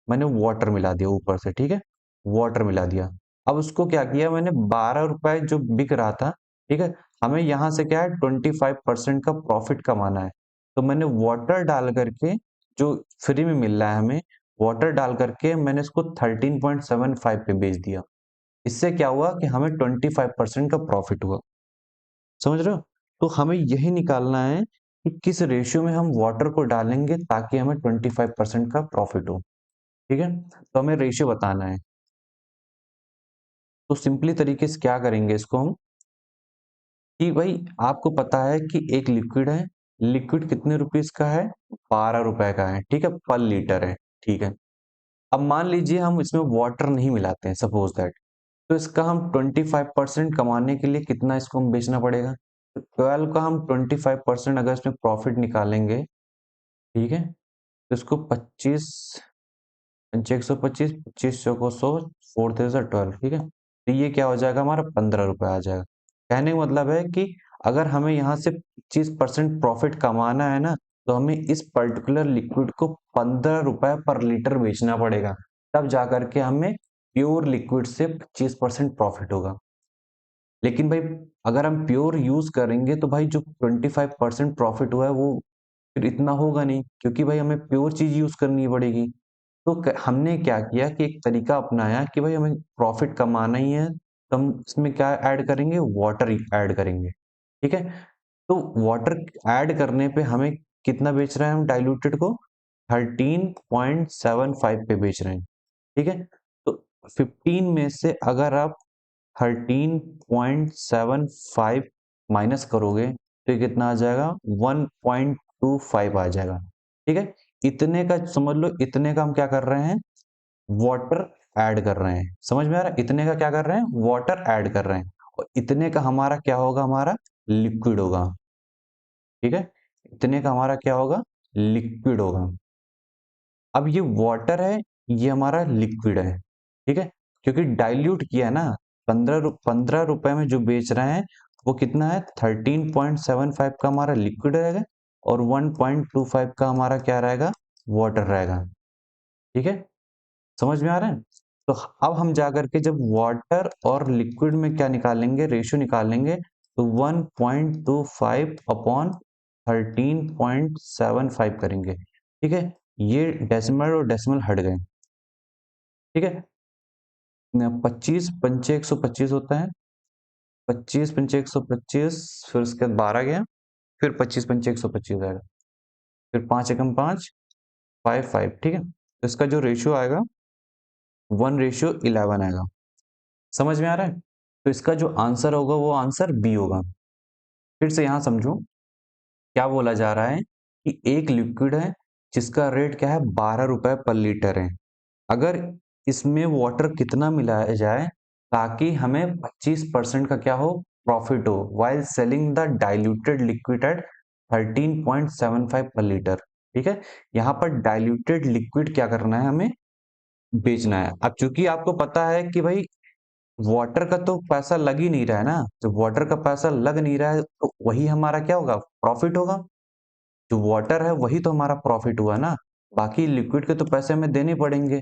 मैंने वाटर मिला दिया ऊपर से, ठीक है, वाटर मिला दिया। अब उसको क्या किया मैंने, 12 रुपए जो बिक रहा था, ठीक है, हमें यहाँ से क्या है 25% का प्रॉफिट कमाना है। तो मैंने वाटर डाल करके, जो फ्री में मिल रहा है हमें, वाटर डाल करके मैंने इसको 13.75 पे बेच दिया। इससे क्या हुआ कि हमें 25% का प्रॉफिट हुआ। समझ रहे हो। तो हमें यही निकालना है कि किस रेशियो में हम वाटर को डालेंगे ताकि हमें 25% का प्रॉफिट हो, ठीक है। तो हमें रेशियो बताना है। तो सिंपली तरीके से क्या करेंगे इसको हम, कि भाई आपको पता है कि एक लिक्विड है, लिक्विड कितने रुपीस का है, 12 रुपए का है, ठीक है, पर लीटर है, ठीक है। अब मान लीजिए हम इसमें वाटर नहीं मिलाते हैं, सपोज दैट, तो इसका हम 25% कमाने के लिए कितना इसको हम बेचना पड़ेगा, तो 12 का हम 25% अगर इसमें प्रॉफिट निकालेंगे, ठीक है, तो इसको 25 125, 25 चौको 100, 4 3 12, ठीक है। तो ये क्या हो जाएगा, हमारा 15 रुपए आ जाएगा। कहने का मतलब है कि अगर हमें यहाँ से 25% प्रॉफिट कमाना है ना, तो हमें इस पर्टिकुलर लिक्विड को 15 रुपए पर लीटर बेचना पड़ेगा, तब जाकर के हमें प्योर लिक्विड से 25% प्रॉफिट होगा। लेकिन भाई अगर हम प्योर यूज करेंगे तो भाई जो 25% प्रॉफिट हुआ है वो फिर इतना होगा नहीं, क्योंकि भाई हमें प्योर चीज यूज करनी पड़ेगी। तो हमने क्या किया कि एक तरीका अपनाया कि भाई हमें प्रॉफिट कमाना ही है, तो हम इसमें क्या ऐड करेंगे, वाटर ऐड करेंगे, ठीक है। तो वाटर ऐड करने पे हमें कितना बेच रहे हैं हम डाइल्यूटेड को? 13.75 पे बेच रहे हैं, ठीक है। तो 15 में से अगर आप 13.75 माइनस करोगे तो ये कितना आ जाएगा? 1.25 आ जाएगा, ठीक है। इतने का समझ लो, इतने का हम क्या कर रहे हैं? वाटर ऐड कर रहे हैं। समझ में आ रहा है? इतने का क्या कर रहे हैं? वाटर ऐड कर रहे हैं। और इतने का हमारा क्या होगा? हमारा लिक्विड होगा, ठीक है। इतने का हमारा क्या होगा? लिक्विड होगा। अब ये वाटर है, ये हमारा लिक्विड है, ठीक है। क्योंकि डाइल्यूट किया है ना, 15 रुपए में जो बेच रहे हैं वो कितना है? 13.75 का हमारा लिक्विड रहेगा और 1.25 का हमारा क्या रहेगा? वाटर रहेगा, ठीक है। समझ में आ रहा है? तो अब हम जा करके जब वाटर और लिक्विड में क्या निकालेंगे? रेशियो निकालेंगे, तो 1.25 अपॉन 13.75 करेंगे, ठीक है। ये डेसिमल और डेसिमल हट गए, ठीक है। 25 पंचे 125 होता है, 25 पंचे 125, फिर उसके बाद 12 गया, फिर 25 पंचे 125 आएगा, फिर 5 एकम 5, 5 ठीक है। तो इसका जो रेशियो आएगा 1:11 आएगा। समझ में आ रहा है? तो इसका जो आंसर होगा वो आंसर बी होगा। फिर से यहां समझो, क्या बोला जा रहा है कि एक लिक्विड है जिसका रेट क्या है? 12 रुपए पर लीटर है। अगर इसमें वाटर कितना मिलाया जाए ताकि हमें 25% का क्या हो? प्रॉफिट हो, while selling the diluted liquid at 13.75 पर लीटर, ठीक है। यहाँ पर डाइल्यूटेड लिक्विड क्या करना है? हमें बेचना है। अब चूंकि आपको पता है कि भाई वाटर का तो पैसा लग ही नहीं रहा है ना, जब वाटर का पैसा लग नहीं रहा है तो वही हमारा क्या होगा? प्रॉफिट होगा। जो वाटर है वही तो हमारा प्रॉफिट हुआ ना, बाकी लिक्विड के तो पैसे हमें देने पड़ेंगे।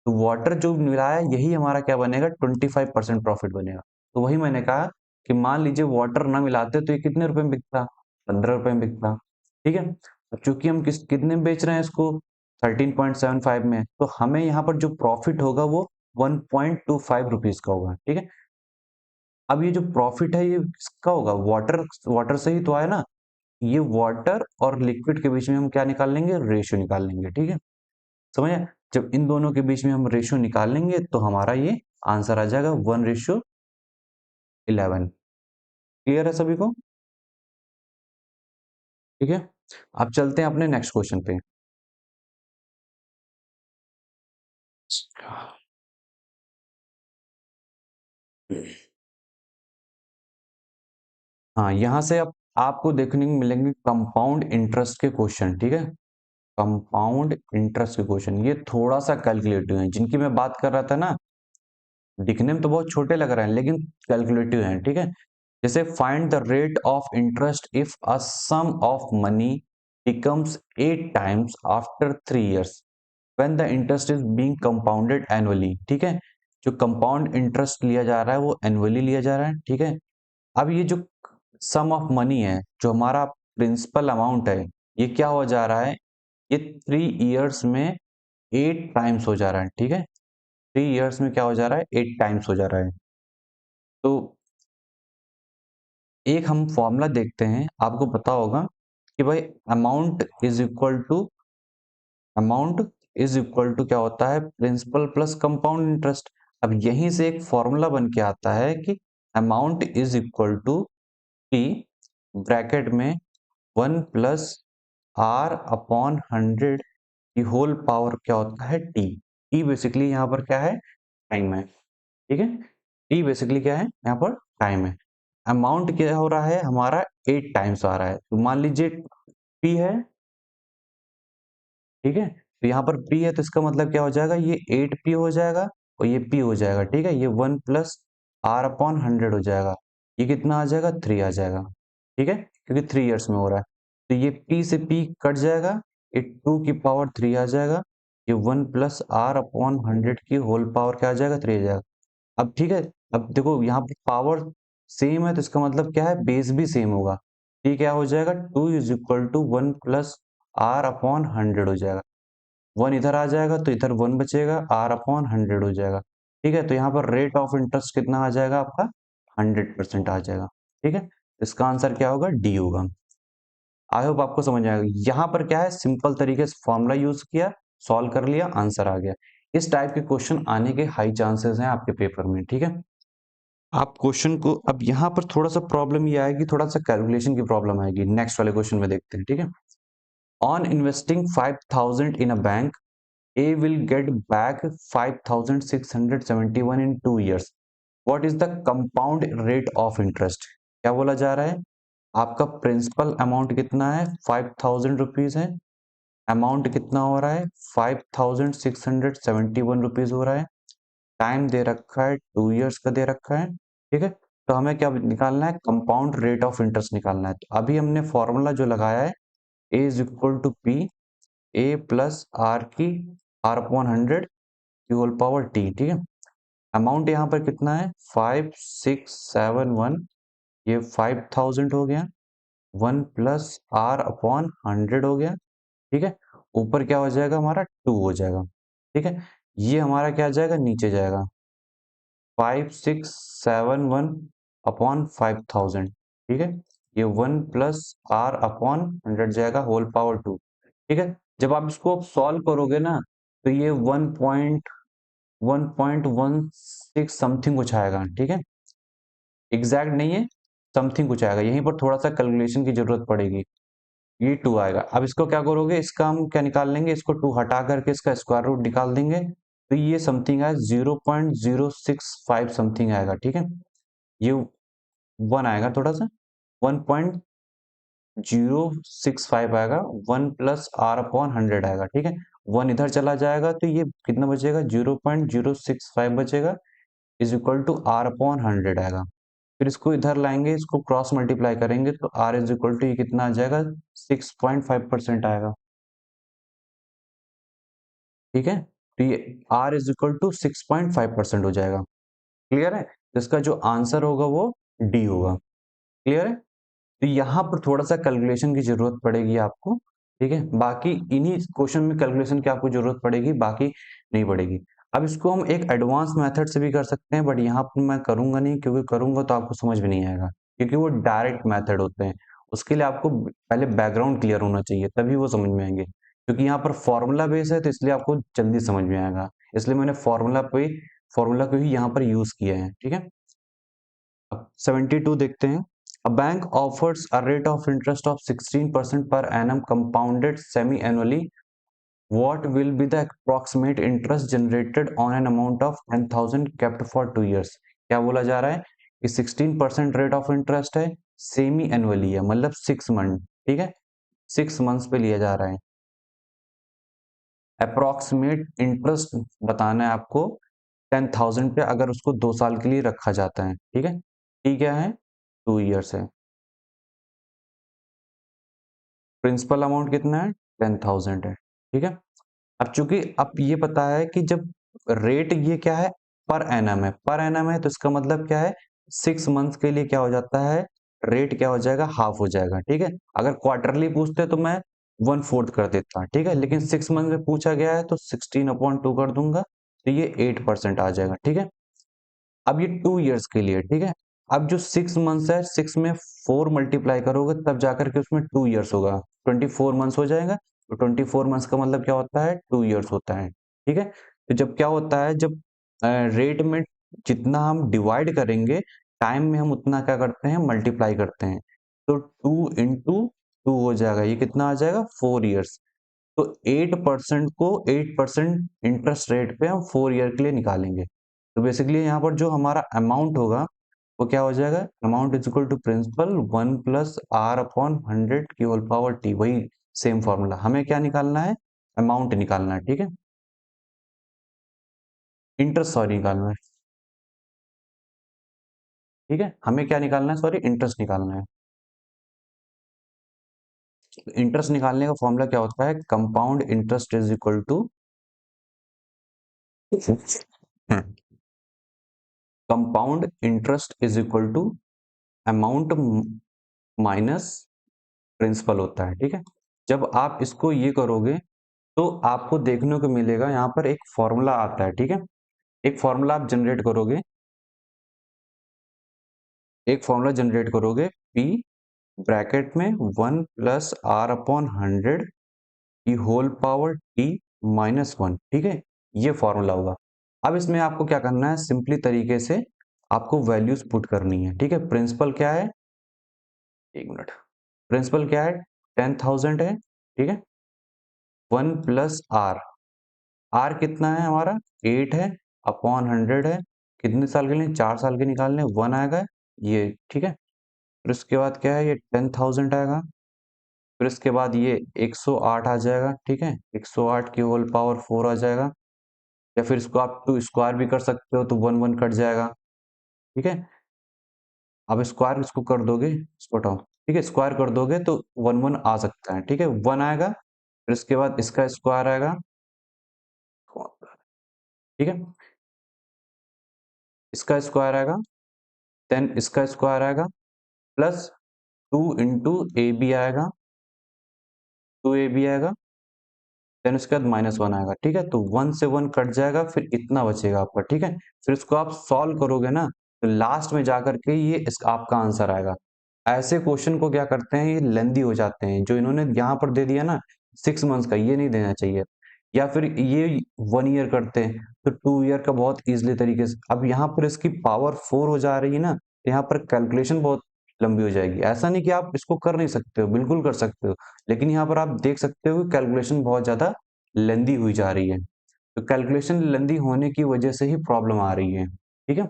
तो वाटर जो मिलाया यही हमारा क्या बनेगा? 25% प्रॉफिट बनेगा। तो वही मैंने कहा कि मान लीजिए वाटर ना मिलाते तो ये कितने रुपए में बिकता? 15 रुपए में बिकता, ठीक है। अब चूंकि हम कितने में बेच रहे हैं इसको? 13.75 में, तो हमें यहाँ पर जो प्रॉफिट होगा वो 1.25 रुपीज का होगा, ठीक है। अब ये जो प्रॉफिट है ये किसका होगा? वाटर, वाटर से ही तो आया ना। ये वाटर और लिक्विड के बीच में हम क्या निकाल लेंगे? रेशियो निकाल लेंगे, ठीक है। समझ आया? जब इन दोनों के बीच में हम रेशियो निकाल लेंगे तो हमारा ये आंसर आ जाएगा 1:11। क्लियर है सभी को? ठीक है। अब चलते हैं अपने नेक्स्ट क्वेश्चन पे। हाँ, यहां से अब आपको देखने को मिलेंगे कंपाउंड इंटरेस्ट के क्वेश्चन, ठीक है। कंपाउंड इंटरेस्ट के क्वेश्चन ये थोड़ा सा कैलकुलेटिव है, जिनकी मैं बात कर रहा था ना, दिखने में तो बहुत छोटे लग रहे हैं लेकिन कैलकुलेटिव हैं, ठीक है। जैसे find the rate of interest if a sum of money becomes 8 times after 3 years when the interest is being compounded annually, ठीक है। जो कंपाउंड इंटरेस्ट लिया जा रहा है वो एनुअली लिया जा रहा है, ठीक है। अब ये जो सम ऑफ मनी है, जो हमारा प्रिंसिपल अमाउंट है, ये क्या हो जा रहा है? ये 3 इयर्स में 8 टाइम्स हो जा रहा है, ठीक है। 3 इयर्स में क्या हो जा रहा है? 8 टाइम्स हो जा रहा है। तो एक हम फॉर्मूला देखते हैं, आपको पता होगा कि भाई अमाउंट इज इक्वल टू क्या होता है? Principal plus compound interest. अब यहीं से एक फॉर्मूला बन के आता है कि amount is equal to T, bracket में 1 प्लस आर अपॉन 100 की होल पावर क्या होता है? टी। टी बेसिकली यहाँ पर क्या है? टाइम है, ठीक है। टी बेसिकली क्या है? यहाँ पर टाइम है। अमाउंट क्या हो रहा है? हमारा 8 टाइम्स आ रहा है। तो मान लीजिए पी है, ठीक है। तो यहाँ पर पी है तो इसका मतलब क्या हो जाएगा? ये 8 पी हो जाएगा और ये पी हो जाएगा, ठीक है। ये 1 प्लस आर अपॉन 100 हो जाएगा। ये कितना आ जाएगा? 3 आ जाएगा, ठीक है, क्योंकि 3 इयर्स में हो रहा है। तो ये पी से पी कट जाएगा, ये 2 की पावर 3 आ जाएगा। ये 1 प्लस आर अपॉन 100 की होल पावर क्या आ जाएगा? 3 आ जाएगा। अब ठीक है, अब देखो यहाँ पर पावर सेम है तो इसका मतलब क्या है? बेस भी सेम होगा। ये क्या हो जाएगा? 2 is equal to 1 plus R upon 100 हो जाएगा। 1 इधर आ जाएगा तो इधर 1 बचेगा, आर अपॉन 100 हो जाएगा, ठीक है। तो यहाँ पर रेट ऑफ इंटरेस्ट कितना आ जाएगा आपका? 100% आ जाएगा, ठीक है। इसका आंसर क्या होगा? डी होगा। आई होप आपको समझ आएगा। यहाँ पर क्या है, सिंपल तरीके से फॉर्मूला यूज किया, सॉल्व कर लिया, आंसर आ गया। इस टाइप के क्वेश्चन आने के हाई चांसेस हैं आपके पेपर में, ठीक है। आप क्वेश्चन को, अब यहाँ पर थोड़ा सा प्रॉब्लम ये आएगी, थोड़ा सा कैलकुलेशन की प्रॉब्लम आएगी, नेक्स्ट वाले क्वेश्चन में देखते हैं, ठीक है। On investing 5,000 in a bank, A will get back 5,671 in 2 years. What is the compound rate of interest? क्या बोला जा रहा है, आपका प्रिंसिपल अमाउंट कितना है, 5,000 रुपीज है, अमाउंट कितना हो रहा है, 5,671 रुपीज हो रहा है, टाइम दे रखा है 2 इयर्स का दे रखा है, ठीक है। तो हमें क्या निकालना है, कंपाउंड रेट ऑफ इंटरेस्ट निकालना है। तो अभी हमने फॉर्मूला जो लगाया है, A is equal to P, A plus r की आर अपॉन 100 की होल पावर टी, ठीक है। अमाउंट यहाँ पर कितना है, 5,671, ये 5,000 हो गया, 1 प्लस आर अपॉन 100 हो गया, ठीक है। ऊपर क्या हो जाएगा हमारा, 2 हो जाएगा, ठीक है। ये हमारा क्या जाएगा, नीचे जाएगा, 5,671 अपॉन 5,000, ठीक है। ये 1 प्लस आर अपॉन 100 जाएगा, होल पावर 2, ठीक है। जब आप इसको सॉल्व करोगे ना, तो ये 1.16 समथिंग कुछ आएगा, ठीक है। एग्जैक्ट नहीं है, समथिंग कुछ आएगा, यहीं पर थोड़ा सा कैलकुलेशन की जरूरत पड़ेगी। ये 2 आएगा। अब इसको क्या करोगे, इसका हम क्या निकाल लेंगे, इसको 2 हटा करके इसका स्क्वायर रूट निकाल देंगे, तो ये समथिंग आया 0.065 समथिंग आएगा, ठीक है। ये 1 आएगा, थोड़ा सा 1.065 आएगा, 1 प्लस आर अपॉन 100 आएगा, ठीक है। 1 इधर चला जाएगा तो ये कितना बचेगा, 0.065 बचेगा, is equal to R upon 100 आएगा। फिर इसको इधर लाएंगे, इसको क्रॉस मल्टीप्लाई करेंगे तो आर इज इक्वल टू ये कितना आ जाएगा, 6.5% आएगा, ठीक है। तो ये आर इज इक्वल टू 6.5% हो जाएगा। क्लियर है, तो इसका जो आंसर होगा वो डी होगा। क्लियर है, तो यहाँ पर थोड़ा सा कैलकुलेशन की जरूरत पड़ेगी आपको, ठीक है। बाकी इन्हीं क्वेश्चन में कैलकुलेशन की आपको जरूरत पड़ेगी, बाकी नहीं पड़ेगी। अब इसको हम एक एडवांस मेथड से भी कर सकते हैं, बट यहाँ पर मैं करूंगा नहीं, क्योंकि करूंगा तो आपको समझ में नहीं आएगा, क्योंकि वो डायरेक्ट मेथड होते हैं। उसके लिए आपको पहले बैकग्राउंड क्लियर होना चाहिए, तभी वो समझ में आएंगे। क्योंकि यहाँ पर फॉर्मूला बेस है, तो इसलिए आपको जल्दी समझ में आएगा, इसलिए मैंने फॉर्मूला को ही यहाँ पर यूज किया है, ठीक है। 72 देखते हैं। A bank offers a rate of interest of 16% per annum compounded semi-annually. What will be the approximate interest generated on an amount of 10,000 kept for 2 years? क्या बोला जा रहा है कि 16% रेट ऑफ इंटरेस्ट है, सेमी एनुअली है, मतलब 6 month, ठीक है, 6 मंथ्स पे लिया जा रहा है। अप्रोक्सीमेट इंटरेस्ट बताना है आपको 10,000 पे, अगर उसको 2 साल के लिए रखा जाता है, ठीक है। ठीक है, 2 ईयर्स है। प्रिंसिपल अमाउंट कितना है, 10,000 है, ठीक है। अब चूंकि अब ये पता है कि जब रेट ये क्या है, पर एनम है, पर एनम है, तो इसका मतलब क्या है, 6 मंथ के लिए क्या हो जाता है, रेट क्या हो जाएगा, हाफ हो जाएगा, ठीक है। अगर क्वार्टरली पूछते तो मैं 1/4 कर देता, ठीक है, लेकिन 6 मंथ में पूछा गया है तो 16/2 कर दूंगा, तो ये 8% आ जाएगा, ठीक है। अब ये 2 इयर्स के लिए, ठीक है। अब जो 6 मंथ्स है, 6 में 4 मल्टीप्लाई करोगे तब जाकर के उसमें 2 इयर्स होगा, 24 मंथ्स हो जाएगा। तो 24 मंथ्स का मतलब क्या होता है, 2 इयर्स होता है, ठीक है। तो जब क्या होता है, जब रेट में जितना हम डिवाइड करेंगे, टाइम में हम उतना क्या करते हैं, मल्टीप्लाई करते हैं। तो 2 × 2 हो जाएगा, ये कितना आ जाएगा, 4 इयर्स। तो 8% इंटरेस्ट रेट पे हम 4 ईयर के लिए निकालेंगे। तो बेसिकली यहाँ पर जो हमारा अमाउंट होगा वो क्या हो जाएगा, amount is equal to principal 1 plus R upon 100 की होल पावर टी, वही सेम फॉर्मूला। हमें क्या निकालना है, अमाउंट निकालना है, ठीक है, इंटरेस्ट सॉरी निकालना है, ठीक है। हमें क्या निकालना है, सॉरी इंटरेस्ट निकालना है। इंटरेस्ट निकालने का फॉर्मूला क्या होता है, compound interest is equal to compound interest is equal to amount minus principal होता है, ठीक है। जब आप इसको ये करोगे तो आपको देखने को मिलेगा, यहाँ पर एक फॉर्मूला आता है, ठीक है। एक फॉर्मूला आप जनरेट करोगे, एक फॉर्मूला जनरेट करोगे, P ब्रैकेट में 1 प्लस आर अपॉन 100 की होल पावर टी माइनस 1, ठीक है, ये फॉर्मूला होगा। अब इसमें आपको क्या करना है, सिंपली तरीके से आपको वैल्यूज पुट करनी है, ठीक है। प्रिंसिपल क्या है, एक मिनट, प्रिंसिपल क्या है, 10,000 है, ठीक है। 1 प्लस आर, आर कितना है हमारा, 8 है, अपॉन 100 है, कितने साल के लिए, 4 साल के निकालने, 1 आएगा ये, ठीक है। फिर उसके बाद क्या है, ये 10,000 आएगा। फिर इसके बाद ये 108 आ जाएगा, ठीक है, 108 की होल पावर 4 आ जाएगा। या फिर इसको आप टू स्क्वायर भी कर सकते हो, तो 1 1 कट जाएगा, ठीक है। अब स्क्वायर इसको कर दोगे, इसको हटाओ, ठीक है, स्क्वायर कर दोगे तो 1 1 आ सकता है, ठीक है, 1 आएगा। फिर इसके बाद इसका स्क्वायर आएगा, ठीक है, इसका स्क्वायर आएगा, देन इसका स्क्वायर आएगा, प्लस 2 इंटू ए बी आएगा, 2ab आएगा, देन उसके बाद -1 आएगा, ठीक है। तो 1 से 1 कट जाएगा, फिर इतना बचेगा आपका, ठीक है। फिर इसको आप सॉल्व करोगे ना, तो लास्ट में जाकर के ये आपका आंसर आएगा। ऐसे क्वेश्चन को क्या करते हैं, ये लेंदी हो जाते हैं। जो इन्होंने यहाँ पर दे दिया ना 6 मंथ्स का, ये नहीं देना चाहिए। या फिर ये 1 ईयर करते हैं, तो 2 ईयर का बहुत इजीली तरीके से। अब यहाँ पर इसकी पावर 4 हो जा रही है ना, तो यहाँ पर कैलकुलेशन बहुत लंबी हो जाएगी। ऐसा नहीं कि आप इसको कर नहीं सकते हो, बिल्कुल कर सकते हो, लेकिन यहाँ पर आप देख सकते हो कि कैलकुलेशन बहुत ज्यादा लेंदी हुई जा रही है। तो कैलकुलेशन लेंदी होने की वजह से ही प्रॉब्लम आ रही है, ठीक है।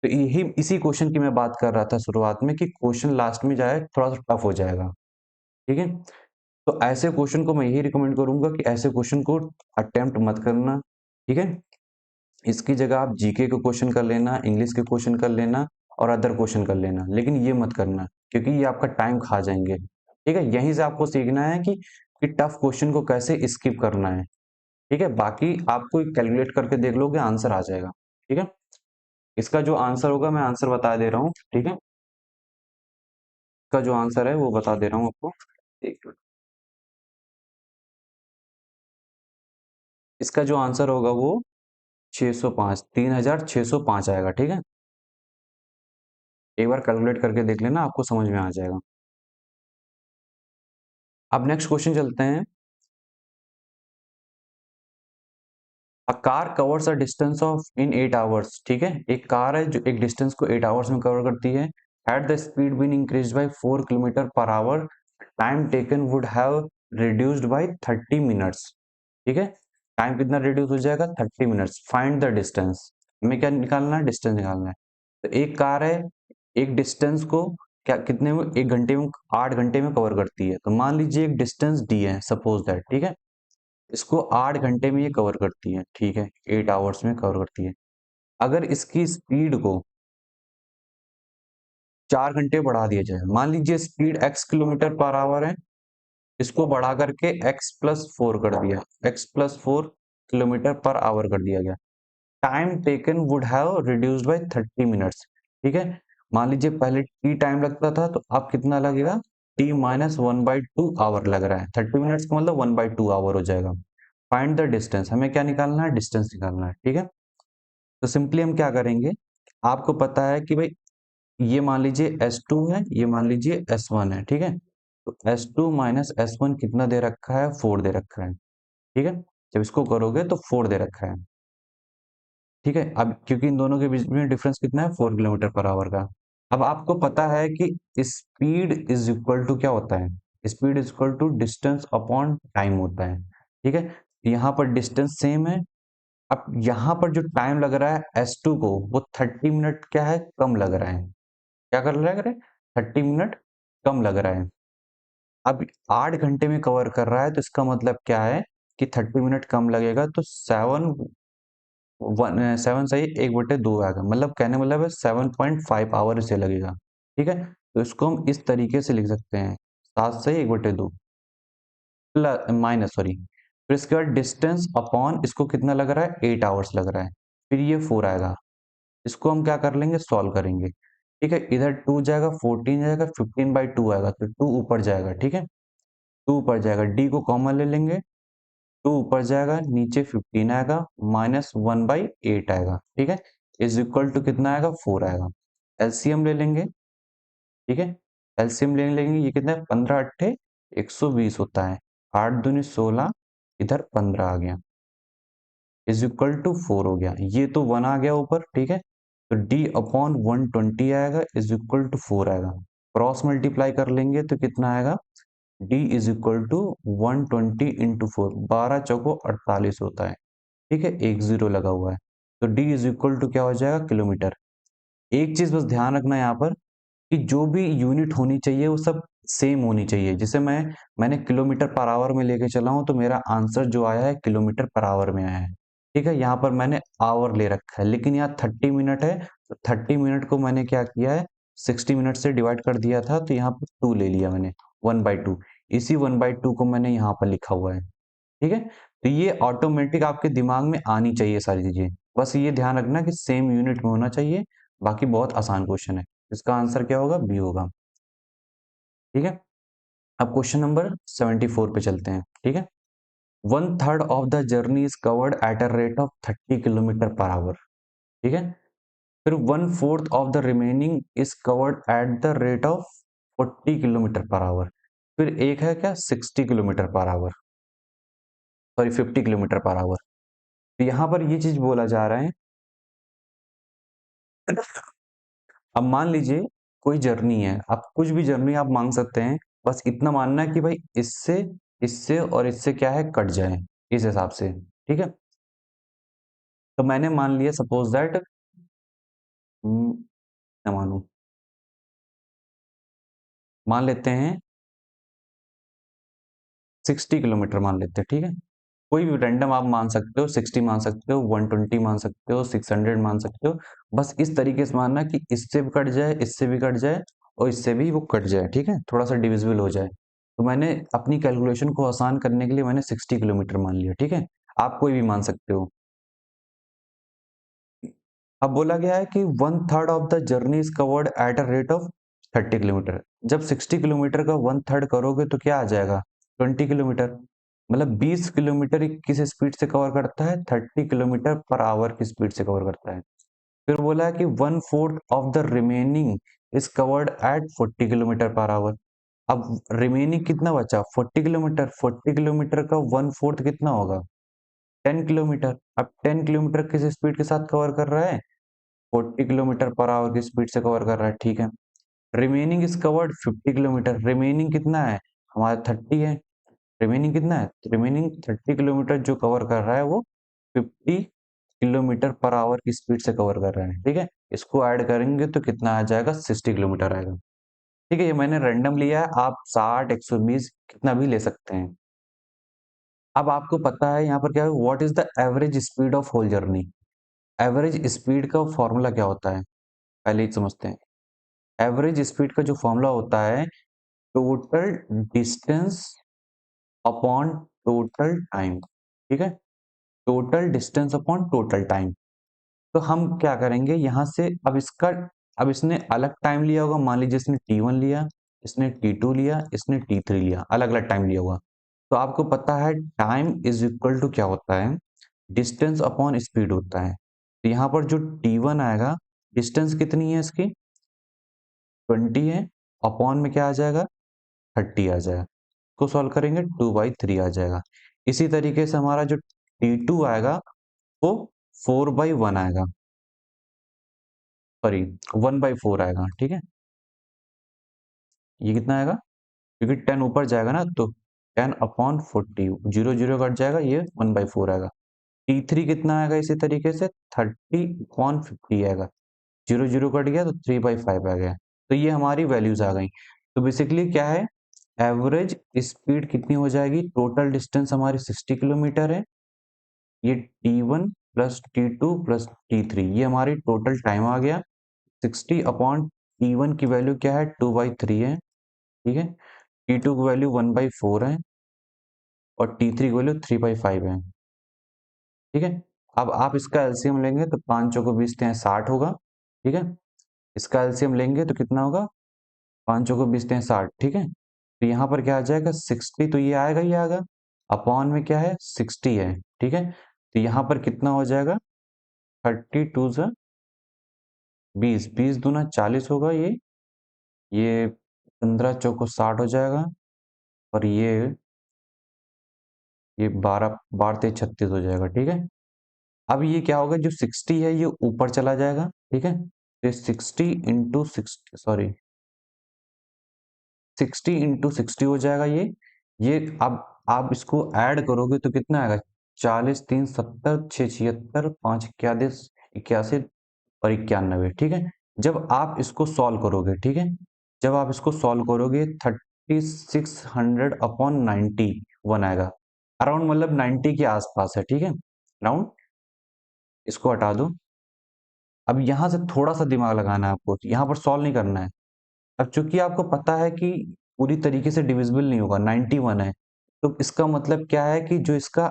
तो यही इसी क्वेश्चन की मैं बात कर रहा था शुरुआत में, कि क्वेश्चन लास्ट में जाए थोड़ा सा टफ हो जाएगा, ठीक है। तो ऐसे क्वेश्चन को मैं यही रिकमेंड करूंगा कि ऐसे क्वेश्चन को अटेम्प्ट मत करना, ठीक है। इसकी जगह आप जीके के क्वेश्चन कर लेना, इंग्लिश के क्वेश्चन कर लेना, और अदर क्वेश्चन कर लेना, लेकिन ये मत करना, क्योंकि ये आपका टाइम खा जाएंगे, ठीक है। यहीं से आपको सीखना है कि टफ क्वेश्चन को कैसे स्किप करना है, ठीक है। बाकी आपको कैलकुलेट करके देख लोगे, आंसर आ जाएगा, ठीक है। इसका जो आंसर होगा मैं आंसर बता दे रहा हूँ, ठीक है। इसका जो आंसर है वो बता दे रहा हूँ आपको, एक मिनट। इसका जो आंसर होगा वो 605, 3605 आएगा, ठीक है। एक बार कैलकुलेट करके देख लेना, आपको समझ में आ जाएगा। अब नेक्स्ट क्वेश्चन चलते हैं। A car covers a distance of in 8 hours, ठीक है। एक कार है जो एक डिस्टेंस को 8 आवर्स में कवर करती है। Had the speed been increased by 4 kilometre per hour, time taken would have reduced by 30 minutes, ठीक है। टाइम कितना रिड्यूस हो जाएगा, 30 मिनट्स। फाइंड द डिस्टेंस, हमें क्या निकालना है, डिस्टेंस निकालना है। तो एक कार है, एक डिस्टेंस को क्या कितने में, 1 घंटे में, 8 घंटे में कवर करती है। तो मान लीजिए एक डिस्टेंस डी है, सपोज दैट, ठीक है। इसको 8 घंटे में ये कवर करती है, ठीक है, 8 आवर्स में कवर करती है। अगर इसकी स्पीड को 4 घंटे बढ़ा दिया जाए, मान लीजिए speed x kilometre per our है, इसको बढ़ा करके x+4 कर दिया, x+4 किलोमीटर पर आवर कर दिया गया। Time taken would have reduced by 30 minutes, ठीक है। मान लीजिए पहले t टाइम लगता था, तो अब कितना लगेगा, t-1/2 आवर लग रहा है। 30 मिनट्स का मतलब 1/2 आवर हो जाएगा। फाइंड द डिस्टेंस, हमें क्या निकालना है, डिस्टेंस निकालना है, ठीक है। तो सिंपली हम क्या करेंगे, आपको पता है कि भाई ये मान लीजिए S2 है, ये मान लीजिए S1 है, ठीक है। तो S2 माइनस S1 कितना दे रखा है, 4 दे रखा है, ठीक है। जब इसको करोगे तो 4 दे रखा है, ठीक है। अब क्योंकि इन दोनों के बीच में डिफरेंस कितना है, 4 किलोमीटर पर आवर का। अब आपको पता है कि स्पीड इज इक्वल टू क्या होता है, speed is equal to distance upon time होता है, ठीक है। यहाँ पर डिस्टेंस सेम है। अब यहाँ पर जो टाइम लग रहा है S2 को, वो 30 मिनट क्या है, कम लग रहा है। क्या कर लग रहा है, 30 मिनट कम लग रहा है। अब 8 घंटे में कवर कर रहा है, तो इसका मतलब क्या है कि 30 मिनट कम लगेगा, तो 7 सही 1/2 आएगा, मतलब कहने मतलब है 7.5 आवर इसे लगेगा, ठीक है। तो इसको हम इस तरीके से लिख सकते हैं, 7 सही 1/2 प्लस माइनस सॉरी, फिर इसके बाद डिस्टेंस अपॉन इसको कितना लग रहा है, 8 आवर्स लग रहा है, फिर ये 4 आएगा। इसको हम क्या कर लेंगे, सॉल्व करेंगे, ठीक है। इधर 2 जाएगा, 14 जाएगा, 15/2 आएगा, तो 2 ऊपर जाएगा, ठीक है। 2 ऊपर जाएगा, डी को कॉमन ले लेंगे, 2 ऊपर जाएगा, नीचे 15 आएगा, -1/8 आएगा, ठीक है। इज इक्वल टू कितना आएगा, 4 आएगा। एलसीएम ले लेंगे, ठीक है। एलसीएम ले लेंगे, ये कितना है 15 अट्ठे 120 होता है, 8 दूनी 16, इधर 15 आ गया, इज इक्वल टू 4 हो गया, ये तो 1 आ गया ऊपर, ठीक है। तो d अपॉन 120 आएगा इज इक्वल टू 4 आएगा, क्रॉस मल्टीप्लाई कर लेंगे तो कितना आएगा, d is equal to 120 into 4, 12 चौको 48 होता है, ठीक है, एक जीरो लगा हुआ है, तो d इज इक्वल टू क्या हो जाएगा, किलोमीटर। एक चीज बस ध्यान रखना यहाँ पर कि जो भी यूनिट होनी चाहिए वो सब सेम होनी चाहिए। जैसे मैंने किलोमीटर पर आवर में लेके चला हूं तो मेरा आंसर जो आया है किलोमीटर पर आवर में आया है, ठीक है। यहाँ पर मैंने आवर ले रखा है, लेकिन यहाँ 30 मिनट है, तो 30 मिनट को मैंने क्या किया है, 60 मिनट से डिवाइड कर दिया था, तो यहाँ पर 2 ले लिया मैंने, 1/2, इसी 1/2 को मैंने यहाँ पर लिखा हुआ है, ठीक है। तो ये ऑटोमेटिक आपके दिमाग में आनी चाहिए सारी चीजें, बस ये ध्यान रखना कि सेम यूनिट में होना चाहिए, बाकी बहुत आसान क्वेश्चन है। इसका आंसर क्या होगा, बी होगा, ठीक है। अब क्वेश्चन नंबर 74 पे चलते हैं, ठीक है। 1/3 of the journey is covered at a rate of 30 kilometre per our, ठीक है। फिर 1/4 of the remaining is covered at the rate of 40 kilometre per our. फिर एक है क्या, 60 kilometre per our, sorry 50 kilometre per our. तो यहाँ पर ये चीज बोला जा रहा है, अब मान लीजिए कोई जर्नी है, आप कुछ भी जर्नी आप मांग सकते हैं, बस इतना मानना है कि भाई इससे इससे और इससे क्या है, कट जाए, इस हिसाब से, ठीक है। तो मैंने मान लिया सपोज दैट, क्या मानू, मान लेते हैं 60 किलोमीटर मान लेते हैं, ठीक है। कोई भी रैंडम आप मान सकते हो, 60 मान सकते हो, 120 मान सकते हो, 600 मान सकते हो, बस इस तरीके से मानना कि इससे भी कट जाए, इससे भी कट जाए, और इससे भी वो कट जाए, ठीक है, थोड़ा सा डिविजिबल हो जाए। तो मैंने अपनी कैलकुलेशन को आसान करने के लिए मैंने 60 किलोमीटर मान लिया, ठीक है। आप कोई भी मान सकते हो। अब बोला गया है कि 1/3 of the journey is covered at a rate of 30 kilometre. जब 60 किलोमीटर का 1/3 करोगे तो क्या आ जाएगा, 20 किलोमीटर, मतलब 20 किलोमीटर किस स्पीड से कवर करता है, 30 किलोमीटर पर आवर की स्पीड से कवर करता है। फिर बोला है कि 1/4 of the remaining is covered at 40 kilometre per hour. अब रिमेनिंग कितना बचा, 40 किलोमीटर, 40 किलोमीटर का 1/4 कितना होगा, 10 किलोमीटर। अब 10 किलोमीटर किस स्पीड के साथ कवर कर रहा है, 40 किलोमीटर पर आवर की स्पीड से कवर कर रहा है, ठीक है। Remaining is covered 50 kilometre, remaining कितना है हमारा, 30 है, रिमेनिंग कितना है, रिमेनिंग 30 किलोमीटर जो कवर कर रहा है वो 50 किलोमीटर पर आवर की स्पीड से कवर कर रहा है, ठीक है। इसको ऐड करेंगे तो कितना आ जाएगा, 60 किलोमीटर आएगा, ठीक है। ये मैंने रैंडम लिया है, आप 60 120 कितना भी ले सकते हैं। अब आपको पता है यहाँ पर क्या है, what is the average speed of whole journey. Average speed का फॉर्मूला क्या होता है, पहले ही समझते हैं। एवरेज स्पीड का जो फॉर्मूला होता है, total distance upon total time, ठीक है, total distance upon total time. तो हम क्या करेंगे यहाँ से, अब इसने अलग टाइम लिया होगा, मान लीजिए इसने T1 लिया, इसने T2 लिया, इसने T3 लिया, अलग अलग टाइम लिया होगा। तो आपको पता है टाइम इज इक्वल टू क्या होता है, डिस्टेंस अपॉन स्पीड होता है। तो यहाँ पर जो T1 आएगा, डिस्टेंस कितनी है इसकी, 20 है, अपॉन में क्या आ जाएगा, 30 आ जाएगा, को सॉल्व करेंगे 2/3 आ जाएगा। इसी तरीके से हमारा जो T2 आएगा वो 4/1 आएगा, सॉरी 1/4 आएगा, ठीक है। ये कितना आएगा, क्योंकि 10 ऊपर जाएगा ना, तो 10 अपॉन 40, जीरो जीरो कट जाएगा, ये 1/4 आएगा। T3 कितना आएगा, इसी तरीके से 30 अपॉन 50 आएगा, जीरो जीरो कट गया तो 3/5 आ गया। तो ये हमारी वैल्यूज आ गई। तो बेसिकली क्या है, एवरेज स्पीड कितनी हो जाएगी, टोटल डिस्टेंस हमारी 60 किलोमीटर है, ये T1 plus T2 plus T3, ये हमारी टोटल टाइम आ गया। 60 अपॉन T1 की वैल्यू क्या है, 2/3 है, ठीक है। T2 की वैल्यू 1/4 है, और T3 की वैल्यू 3/5 है, ठीक है। अब आप इसका एलसीएम लेंगे तो 5 चौको 20 हैं 60 होगा, ठीक है। इसका एलसीएम लेंगे तो कितना होगा, 5 चौको 20 हैं 60, ठीक है। तो यहाँ पर क्या आ जाएगा, 60, तो ये आएगा, ये आएगा, अपॉन में क्या है, 60 है, ठीक है। तो यहाँ पर कितना हो जाएगा, 32 से 20, 20 दूना 40 होगा, ये 15 चौको 60 हो जाएगा, और ये 12 12 36 हो जाएगा, ठीक है। अब ये क्या होगा, जो 60 है ये ऊपर चला जाएगा, ठीक है। तो 60 इंटू 60, सॉरी 60 इंटू 60 हो जाएगा ये अब आप इसको ऐड करोगे तो कितना आएगा, 40 3 70 6 76 5 81 81 और 91, ठीक है। जब आप इसको सॉल्व करोगे, ठीक है, जब आप इसको सॉल्व करोगे 3600/91 आएगा, अराउंड मतलब 90 के आसपास है, ठीक है, अराउंड। इसको हटा दो। अब यहां से थोड़ा सा दिमाग लगाना है आपको, यहाँ पर सॉल्व नहीं करना है। अब चूंकि आपको पता है कि पूरी तरीके से डिविजिबल नहीं होगा, 91 है, तो इसका मतलब क्या है कि जो इसका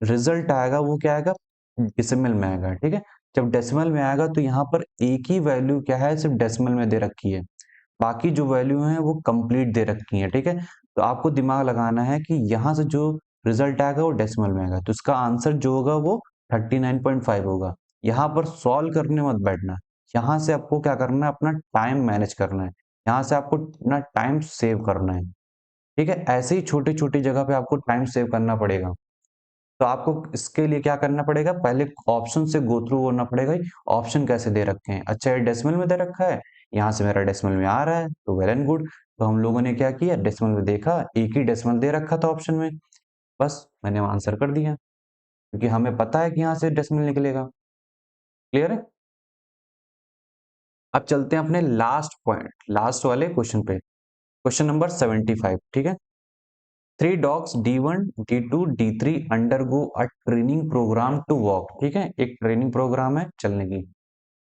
रिजल्ट आएगा वो क्या आएगा, डेसिमल में आएगा, ठीक है। जब डेसिमल में आएगा तो यहाँ पर एक ही वैल्यू क्या है, सिर्फ डेसिमल में दे रखी है, बाकी जो वैल्यू है वो कंप्लीट दे रखी है, ठीक है। तो आपको दिमाग लगाना है कि यहाँ से जो रिजल्ट आएगा वो डेसिमल में आएगा, तो इसका आंसर जो होगा वो 39.5 होगा। यहाँ पर सॉल्व करने मत बैठना, यहाँ से आपको क्या करना है, अपना टाइम मैनेज करना है, यहाँ से आपको अपना टाइम सेव करना है, ठीक है। ऐसे ही छोटी छोटी जगह पे आपको टाइम सेव करना पड़ेगा। तो आपको इसके लिए क्या करना पड़ेगा, पहले ऑप्शन से गो थ्रू होना पड़ेगा, ऑप्शन कैसे दे रखे हैं। अच्छा, ये डेसिमल में दे रखा है, यहाँ से मेरा डेसिमल में आ रहा है तो वेल एंड गुड। तो हम लोगों ने क्या किया, डेसिमल में देखा, एक ही डेसिमल दे रखा था ऑप्शन में, बस मैंने आंसर कर दिया, क्योंकि हमें पता है कि यहाँ से डेसिमल निकलेगा। क्लियर है। अब चलते हैं अपने लास्ट पॉइंट, लास्ट वाले क्वेश्चन पे, क्वेश्चन नंबर 75, ठीक है। Three dogs D1 D2 D3 undergo a training program to walk, ठीक है, एक ट्रेनिंग प्रोग्राम है चलने की।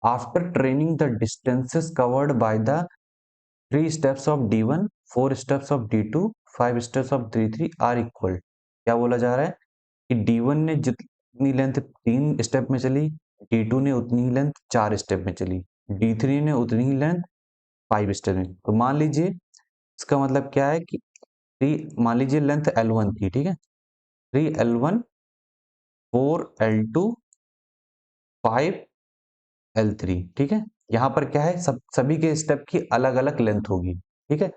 After training the distances covered by the 3 steps of D1, 4 steps of D2, 5 steps of D3 are equal. क्या बोला जा रहा है कि D1 ने जितनी लेंथ 3 स्टेप में चली, D2 ने उतनी ही लेंथ 4 स्टेप में चली, D3 ने उतनी ही लेंथ 5 स्टेप में। तो मान लीजिए इसका मतलब क्या है कि मान लीजिए लेंथ L1 थी, ठीक है, 3 L1, 4 L2, 5 L3, ठीक है। यहाँ पर क्या है, सभी के स्टेप की अलग अलग लेंथ होगी, ठीक है।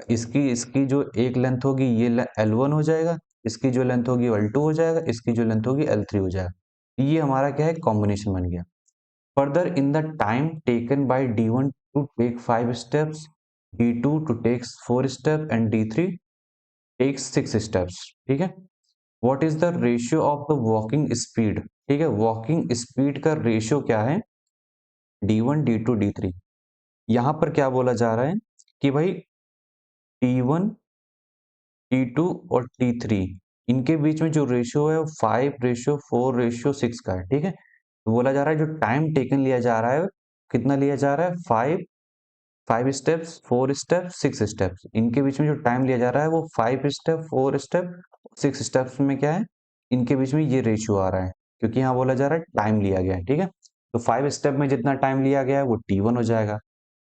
इसकी इसकी जो एक लेंथ होगी ये L1 हो जाएगा, इसकी जो लेंथ होगी L2 हो जाएगा, इसकी जो लेंथ होगी L3 हो जाएगा। ये हमारा क्या है, कॉम्बिनेशन बन गया। Further in the time taken by D1 to take 5 steps, D2 to take 4 steps and D3 take 6 steps, ठीक है। What is the ratio of the walking speed, ठीक है, वॉकिंग स्पीड का रेशियो क्या है, D1 D2 D3। यहां पर क्या बोला जा रहा है कि भाई T1 T2 और T3 इनके बीच में जो रेशियो है वो 5:4:6 का है, ठीक है। तो बोला जा रहा है जो टाइम टेकन लिया जा रहा है, कितना लिया जा रहा है, 5 स्टेप्स 4 स्टेप्स 6 स्टेप्स, इनके बीच में जो टाइम लिया जा रहा है वो 5 स्टेप 4 स्टेप 6 स्टेप्स में क्या है, इनके बीच में ये रेशियो आ रहा है, क्योंकि यहाँ बोला जा रहा है टाइम लिया गया है, ठीक है। तो 5 स्टेप में जितना टाइम लिया गया है वो T1 हो जाएगा,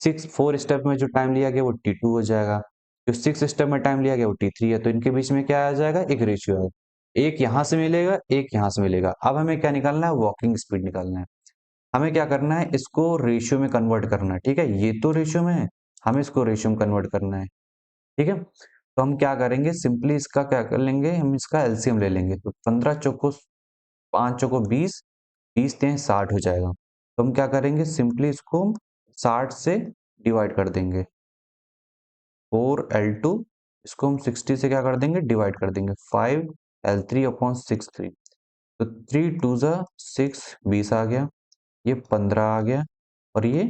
4 स्टेप में जो टाइम लिया गया वो T2 हो जाएगा, जो 6 स्टेप में टाइम लिया गया वो T3 है। तो इनके बीच में क्या आ जाएगा, एक रेशियो है, एक यहाँ से मिलेगा एक यहाँ से मिलेगा। अब हमें क्या निकालना है, वॉकिंग स्पीड निकालना है। हमें क्या करना है, इसको रेशियो में कन्वर्ट करना है, ठीक है। ये तो रेशियो में है, हमें इसको रेशियो में कन्वर्ट करना है, ठीक है। तो हम क्या करेंगे, सिंपली इसका क्या कर लेंगे, हम इसका एलसीएम ले लेंगे। तो 15 चौको 5 चौको 20, 20 3 60 हो जाएगा। तो हम क्या करेंगे, सिंपली इसको 60 से डिवाइड कर देंगे, 4L2, इसको हम 60 से क्या कर देंगे, डिवाइड कर देंगे, 5L3/6 3। तो 3 2 6, 20 आ गया, ये 15 आ गया, और ये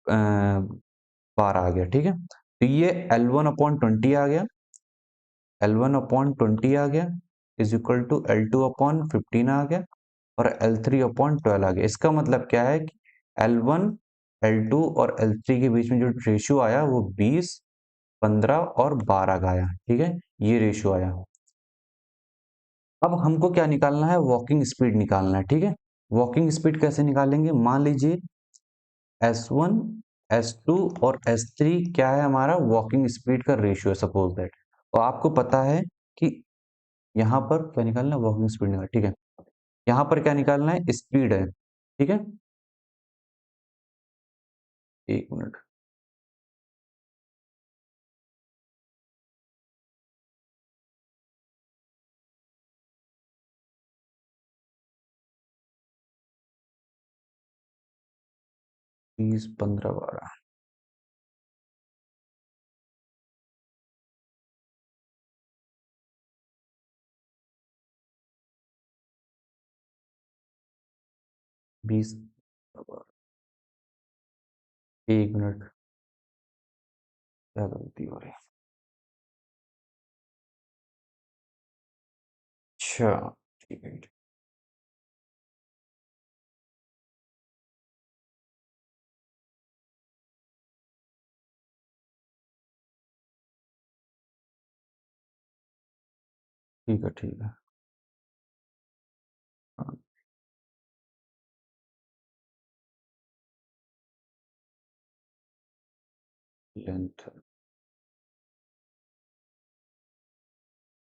12 आ गया, ठीक है। तो ये L1/20 आ गया, L1/20 आ गया इज इक्वल टू L2/15 आ गया, और L3/12 आ गया। इसका मतलब क्या है कि L1 L2 और L3 के बीच में जो रेशियो आया वो 20 15 और 12 का आया, ठीक है, ये रेशियो आया। अब हमको क्या निकालना है, वॉकिंग स्पीड निकालना है, ठीक है। वॉकिंग स्पीड कैसे निकालेंगे, मान लीजिए S1 S2 और S3 क्या है, हमारा वॉकिंग स्पीड का रेशियो है, सपोज दैट। और आपको पता है कि यहाँ पर क्या निकालना है, वॉकिंग स्पीड निकाल, ठीक है। यहाँ पर क्या निकालना है, स्पीड है, ठीक है। एक मिनट, 20, 15, 12। 20, 12। 1 मिनट, क्या गलती हो रही है? अच्छा, ठीक है। ठीक है, ठीक है। हाँ, लेंथ।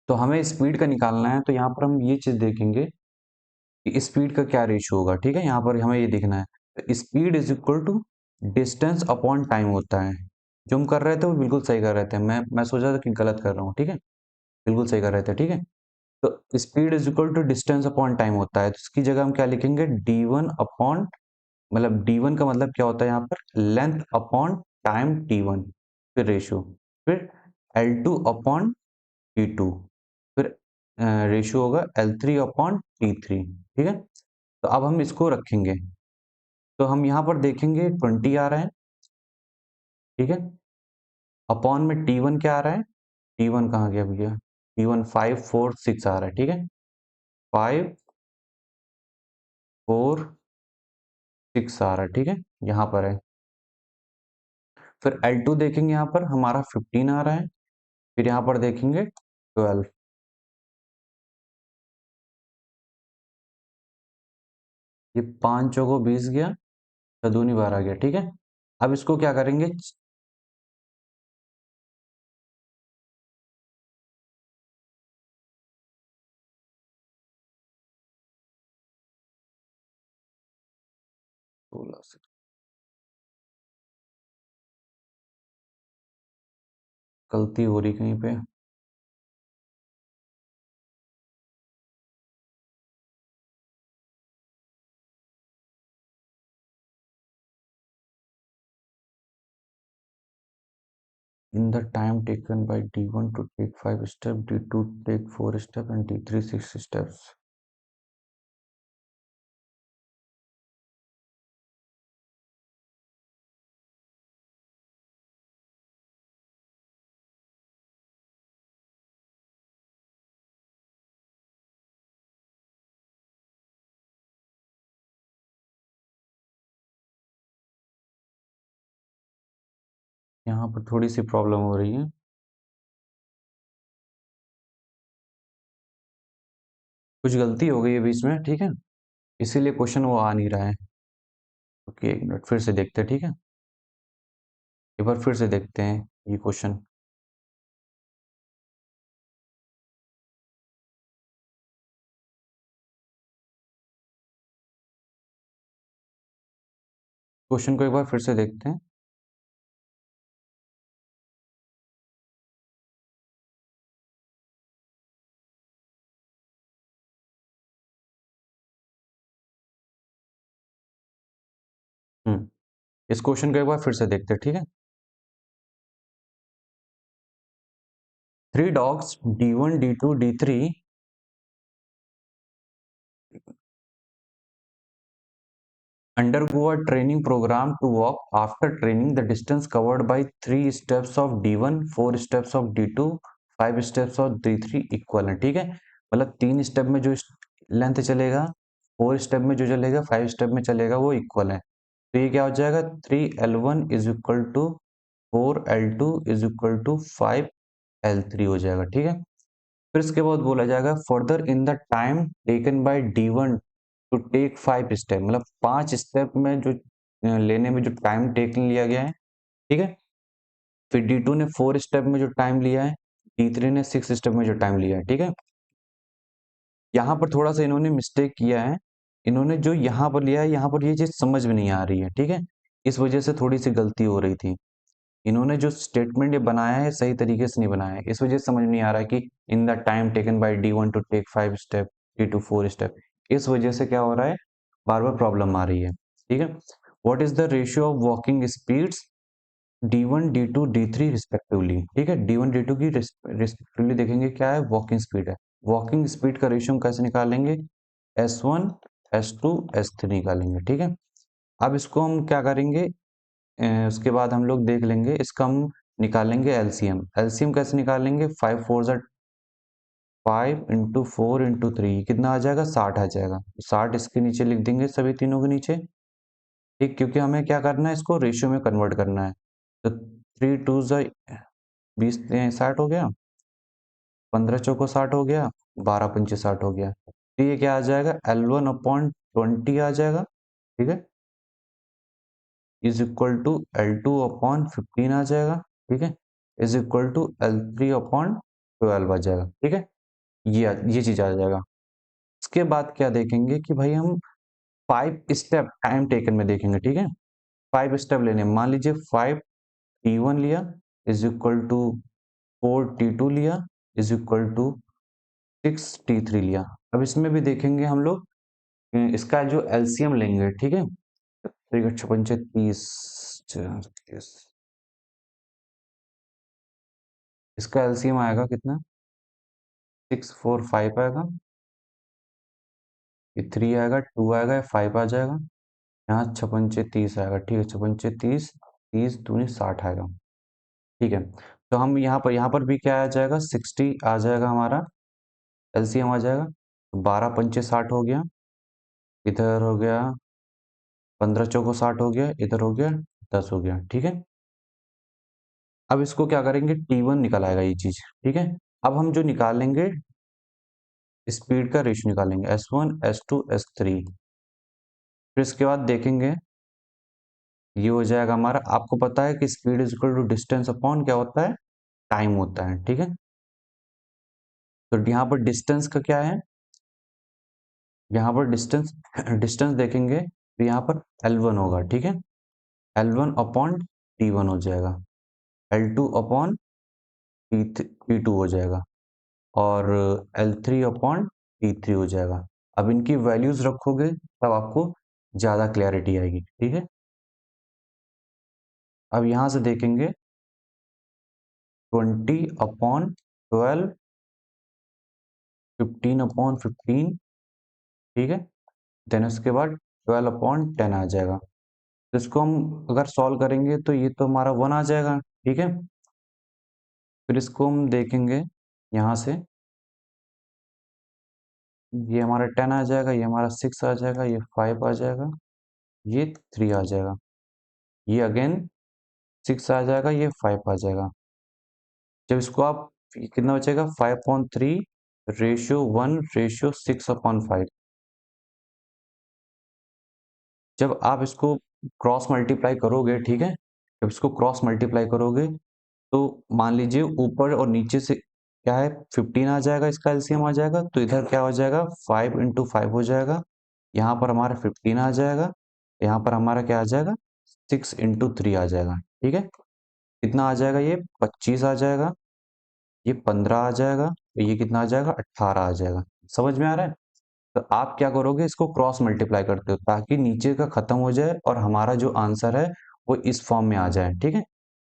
तो हमें स्पीड का निकालना है, तो यहाँ पर हम ये चीज देखेंगे कि स्पीड का क्या रेशियो होगा। ठीक है, यहाँ पर हमें ये देखना है। तो speed is equal to distance upon time होता है। जो हम कर रहे थे वो बिल्कुल सही कर रहे थे। मैं सोचा था कि गलत कर रहा हूँ। ठीक है, बिल्कुल सही कर रहे थे। ठीक है, तो speed is equal to distance upon time होता है। तो इसकी जगह हम क्या लिखेंगे, D1 अपॉन, मतलब D1 का मतलब क्या होता है यहाँ पर, लेंथ अपॉन टाइम T1, फिर रेशियो, फिर L2 अपॉन T2, फिर रेशियो होगा L3 अपॉन T3। ठीक है, तो अब हम इसको रखेंगे। तो हम यहाँ पर देखेंगे 20 आ रहा है। ठीक है, अपॉन में T1 क्या आ रहा है, T1 कहाँ गया भैया, T1 5, 4, 6 आ रहा है। ठीक है, 5, 4, 6 आ रहा है। ठीक है, यहाँ पर है। फिर L2 देखेंगे, यहाँ पर हमारा 15 आ रहा है। फिर यहाँ पर देखेंगे 12। ये 5 चौको 20 गया, चौदूनी 12 गया। ठीक है, अब इसको क्या करेंगे, 16 से, गलती हो रही कहीं पे। In the time taken by D1 to take 5 steps, D2 take 4 steps, and D3 6 steps. यहाँ पर थोड़ी सी प्रॉब्लम हो रही है, कुछ गलती हो गई है बीच में। ठीक है, इसीलिए क्वेश्चन वो आ नहीं रहा है। ओके, 1 मिनट, फिर से देखते हैं। ठीक है, एक बार फिर से देखते हैं ये क्वेश्चन। क्वेश्चन को एक बार फिर से देखते हैं। इस क्वेश्चन को एक बार फिर से देखते हैं। ठीक है, 3 dogs D1, D2, D3 undergo a training program to walk. After training, the distance covered by 3 steps of D1, 4 steps of D2, 5 steps of D3 equal है। ठीक है, मतलब 3 स्टेप में जो लेंथ चलेगा, 4 स्टेप में जो चलेगा, 5 स्टेप में चलेगा, वो इक्वल है। तो ये क्या हो जाएगा, 3L1 is equal to 4L2 is equal to 5L3 हो जाएगा। ठीक है, फिर इसके बाद बोला जाएगा, further in the time taken by D1 to take 5 step, मतलब 5 स्टेप में जो लेने में जो टाइम टेकन लिया गया है। ठीक है, फिर D2 ने 4 स्टेप में जो टाइम लिया है, D3 ने 6 स्टेप में जो टाइम लिया है। ठीक है, यहाँ पर थोड़ा सा इन्होंने मिस्टेक किया है। इन्होंने जो यहाँ पर लिया है, यहाँ पर ये चीज समझ में नहीं आ रही है। ठीक है, इस वजह से थोड़ी सी गलती हो रही थी। इन्होंने जो स्टेटमेंट ये बनाया है सही तरीके से नहीं बनाया है, इस वजह से समझ नहीं आ रहा है कि in the time taken by D1 to take 5 step, D2 4 step. इस वजह से क्या हो रहा है, बार बार प्रॉब्लम आ रही है। ठीक है, what is the ratio of walking speeds D1 D2 D3 respectively. ठीक है, D1 D2 की रिस्पेक्टिवली देखेंगे क्या है, वॉकिंग स्पीड है। वॉकिंग स्पीड का रेशियो हम कैसे निकालेंगे, S1 S2 S3 निकालेंगे। ठीक है, अब इसको हम क्या करेंगे, उसके बाद हम लोग देख लेंगे, इसका हम निकालेंगे एलसीएम। एलसीएम कैसे निकालेंगे, 5 4 5 इंटू 4 इंटू 3 कितना आ जाएगा, 60 आ जाएगा। 60 इसके नीचे लिख देंगे सभी तीनों के नीचे। ठीक, क्योंकि हमें क्या करना है, इसको रेशियो में कन्वर्ट करना है। तो 3 2 20 60 हो गया, 15 चौको 60 हो गया, 12 पंचे 60 हो गया। तो ये क्या आ जाएगा, L1/20 आ जाएगा। ठीक है, इज इक्वल टू L2/15 आ जाएगा। ठीक है, इज इक्वल टू L3/12 आ जाएगा। ठीक है, ये चीज आ जाएगा। इसके बाद क्या देखेंगे कि भाई हम 5 स्टेप टाइम टेकन में देखेंगे। ठीक है, 5 स्टेप लेने, मान लीजिए 5T1 लिया इज इक्वल टू 4T2 लिया इज इक्वल टू 6T3 लिया। अब इसमें भी देखेंगे हम लोग, इसका जो एलसीएम लेंगे। ठीक है, 30 इसका एलसीएम आएगा कितना, 6 4 5 आएगा, ये 3 आएगा, 2 आएगा, ये 5 आ जाएगा, यहाँ 6 5 30 आएगा। ठीक है, 6 5 30, 30 दूनी 60 आएगा। ठीक है, तो हम यहाँ पर भी क्या आ जाएगा, 60 आ जाएगा, हमारा एलसीएम आ जाएगा। 12 पंचे 60 हो गया, इधर हो गया 15 चौको 60 हो गया, इधर हो गया 10 हो गया। ठीक है, अब इसको क्या करेंगे, T1 निकल आएगा ये चीज। ठीक है, अब हम जो निकालेंगे स्पीड का रेशियो निकालेंगे, S1 S2 S3। फिर इसके बाद देखेंगे, ये हो जाएगा हमारा, आपको पता है कि speed is equal to distance upon क्या होता है, टाइम होता है। ठीक है, तो यहाँ पर डिस्टेंस का क्या है, यहाँ पर डिस्टेंस डिस्टेंस देखेंगे तो यहाँ पर L1 होगा। ठीक है, L1/T1 हो जाएगा, L2/T2 हो जाएगा, और L3/T3 हो जाएगा। अब इनकी वैल्यूज रखोगे तब आपको ज्यादा क्लैरिटी आएगी। ठीक है, अब यहां से देखेंगे 20/12, 15/15। ठीक है, देन उसके बाद 12/10 आ जाएगा। तो इसको हम अगर सॉल्व करेंगे तो ये तो हमारा 1 आ जाएगा। ठीक है, फिर इसको हम देखेंगे यहाँ से, ये हमारा 10 आ जाएगा, ये हमारा 6 आ जाएगा, ये 5 आ जाएगा, ये 3 आ जाएगा, ये अगेन 6 आ जाएगा, ये 5 आ जाएगा। जब इसको आप, कितना बचेगा, 5/3 रेशियो 1 रेशियो 6/5। जब आप इसको क्रॉस मल्टीप्लाई करोगे, ठीक है, जब इसको क्रॉस मल्टीप्लाई करोगे तो मान लीजिए ऊपर और नीचे से क्या है, 15 आ जाएगा, इसका एलसीएम आ जाएगा, तो इधर क्या हो जाएगा, 5 × 5 हो जाएगा, यहाँ पर हमारा 15 आ जाएगा, यहाँ पर हमारा क्या आ जाएगा, 6 × 3 आ जाएगा। ठीक है, कितना आ जाएगा, ये 25 आ जाएगा, ये 15 आ जाएगा, ये कितना आ जाएगा, 18 आ जाएगा। समझ में आ रहा है, तो आप क्या करोगे, इसको क्रॉस मल्टीप्लाई करते हो ताकि नीचे का खत्म हो जाए और हमारा जो आंसर है वो इस फॉर्म में आ जाए। ठीक है,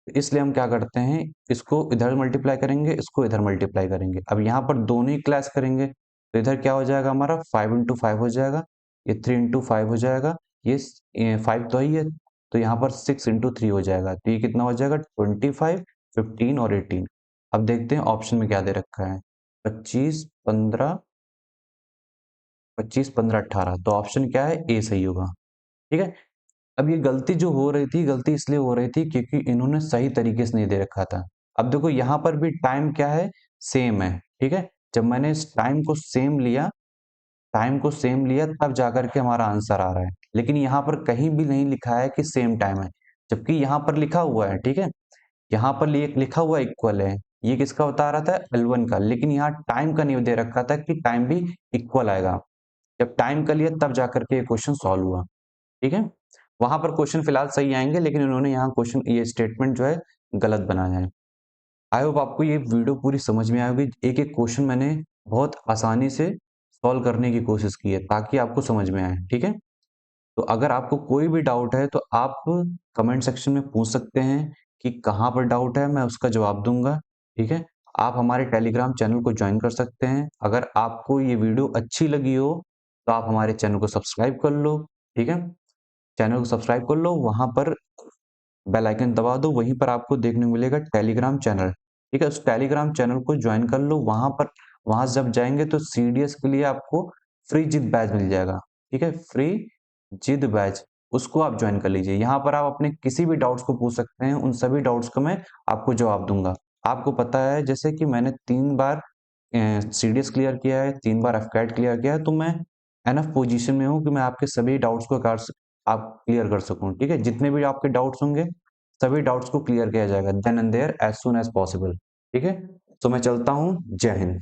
इसलिए हम क्या करते हैं, इसको इधर मल्टीप्लाई करेंगे, इसको इधर मल्टीप्लाई करेंगे। अब यहाँ पर दोनों ही क्लास करेंगे तो इधर क्या हो जाएगा, हमारा 5 × 5 हो जाएगा, ये 3 × 5 हो जाएगा, ये 5 तो ही है, तो यहाँ पर 6 × 3 हो जाएगा, तो ये कितना हो जाएगा, 25 15 और 18। अब देखते हैं ऑप्शन में क्या दे रखा है, 25 15 तो ऑप्शन क्या है, ए सही होगा। ठीक है, अब ये गलती जो हो रही थी, गलती इसलिए हो रही थी क्योंकि इन्होंने सही तरीके से नहीं दे रखा था। अब देखो यहाँ पर भी टाइम क्या है, सेम है। ठीक है, जब मैंने इस टाइम को सेम लिया तब जाकर के हमारा आंसर आ रहा है, लेकिन यहाँ पर कहीं भी नहीं लिखा है कि सेम टाइम है, जबकि यहाँ पर लिखा हुआ है। ठीक है, यहाँ पर लिखा हुआ इक्वल है, ये किसका बता रहा था, L1 का, लेकिन यहाँ टाइम का नहीं दे रखा था कि टाइम भी इक्वल आएगा। जब टाइम का लिया तब जाकर के ये क्वेश्चन सॉल्व हुआ। ठीक है, वहां पर क्वेश्चन फिलहाल सही आएंगे, लेकिन इन्होंने यहाँ क्वेश्चन, ये स्टेटमेंट जो है गलत बनाया है। आई होप आपको ये वीडियो पूरी समझ में आएगी। एक एक क्वेश्चन मैंने बहुत आसानी से सॉल्व करने की कोशिश की है ताकि आपको समझ में आए। ठीक है, तो अगर आपको कोई भी डाउट है तो आप कमेंट सेक्शन में पूछ सकते हैं कि कहाँ पर डाउट है, मैं उसका जवाब दूंगा। ठीक है, आप हमारे टेलीग्राम चैनल को ज्वाइन कर सकते हैं। अगर आपको ये वीडियो अच्छी लगी हो तो आप हमारे चैनल को सब्सक्राइब कर लो। ठीक है, चैनल को सब्सक्राइब कर लो, वहां पर बेल आइकन दबा दो, वहीं पर आपको देखने को मिलेगा टेलीग्राम चैनल। ठीक है, उस टेलीग्राम चैनल को ज्वाइन कर लो। वहां जब जाएंगे तो सीडीएस के लिए आपको फ्री जिद बैच मिल जाएगा। ठीक है, फ्री जिद बैच, उसको आप ज्वाइन कर लीजिए। यहाँ पर आप अपने किसी भी डाउट्स को पूछ सकते हैं, उन सभी डाउट्स को मैं आपको जवाब दूंगा। आपको पता है जैसे कि मैंने 3 बार सीडीएस क्लियर किया है, 3 बार एफकैट क्लियर किया है, तो मैं एनफ पोजीशन में हूँ कि मैं आपके सभी डाउट्स को आप क्लियर कर सकूं। ठीक है, जितने भी आपके डाउट्स होंगे सभी डाउट्स को क्लियर किया जाएगा then and there as soon as possible. ठीक है, तो मैं चलता हूँ। जय हिंद।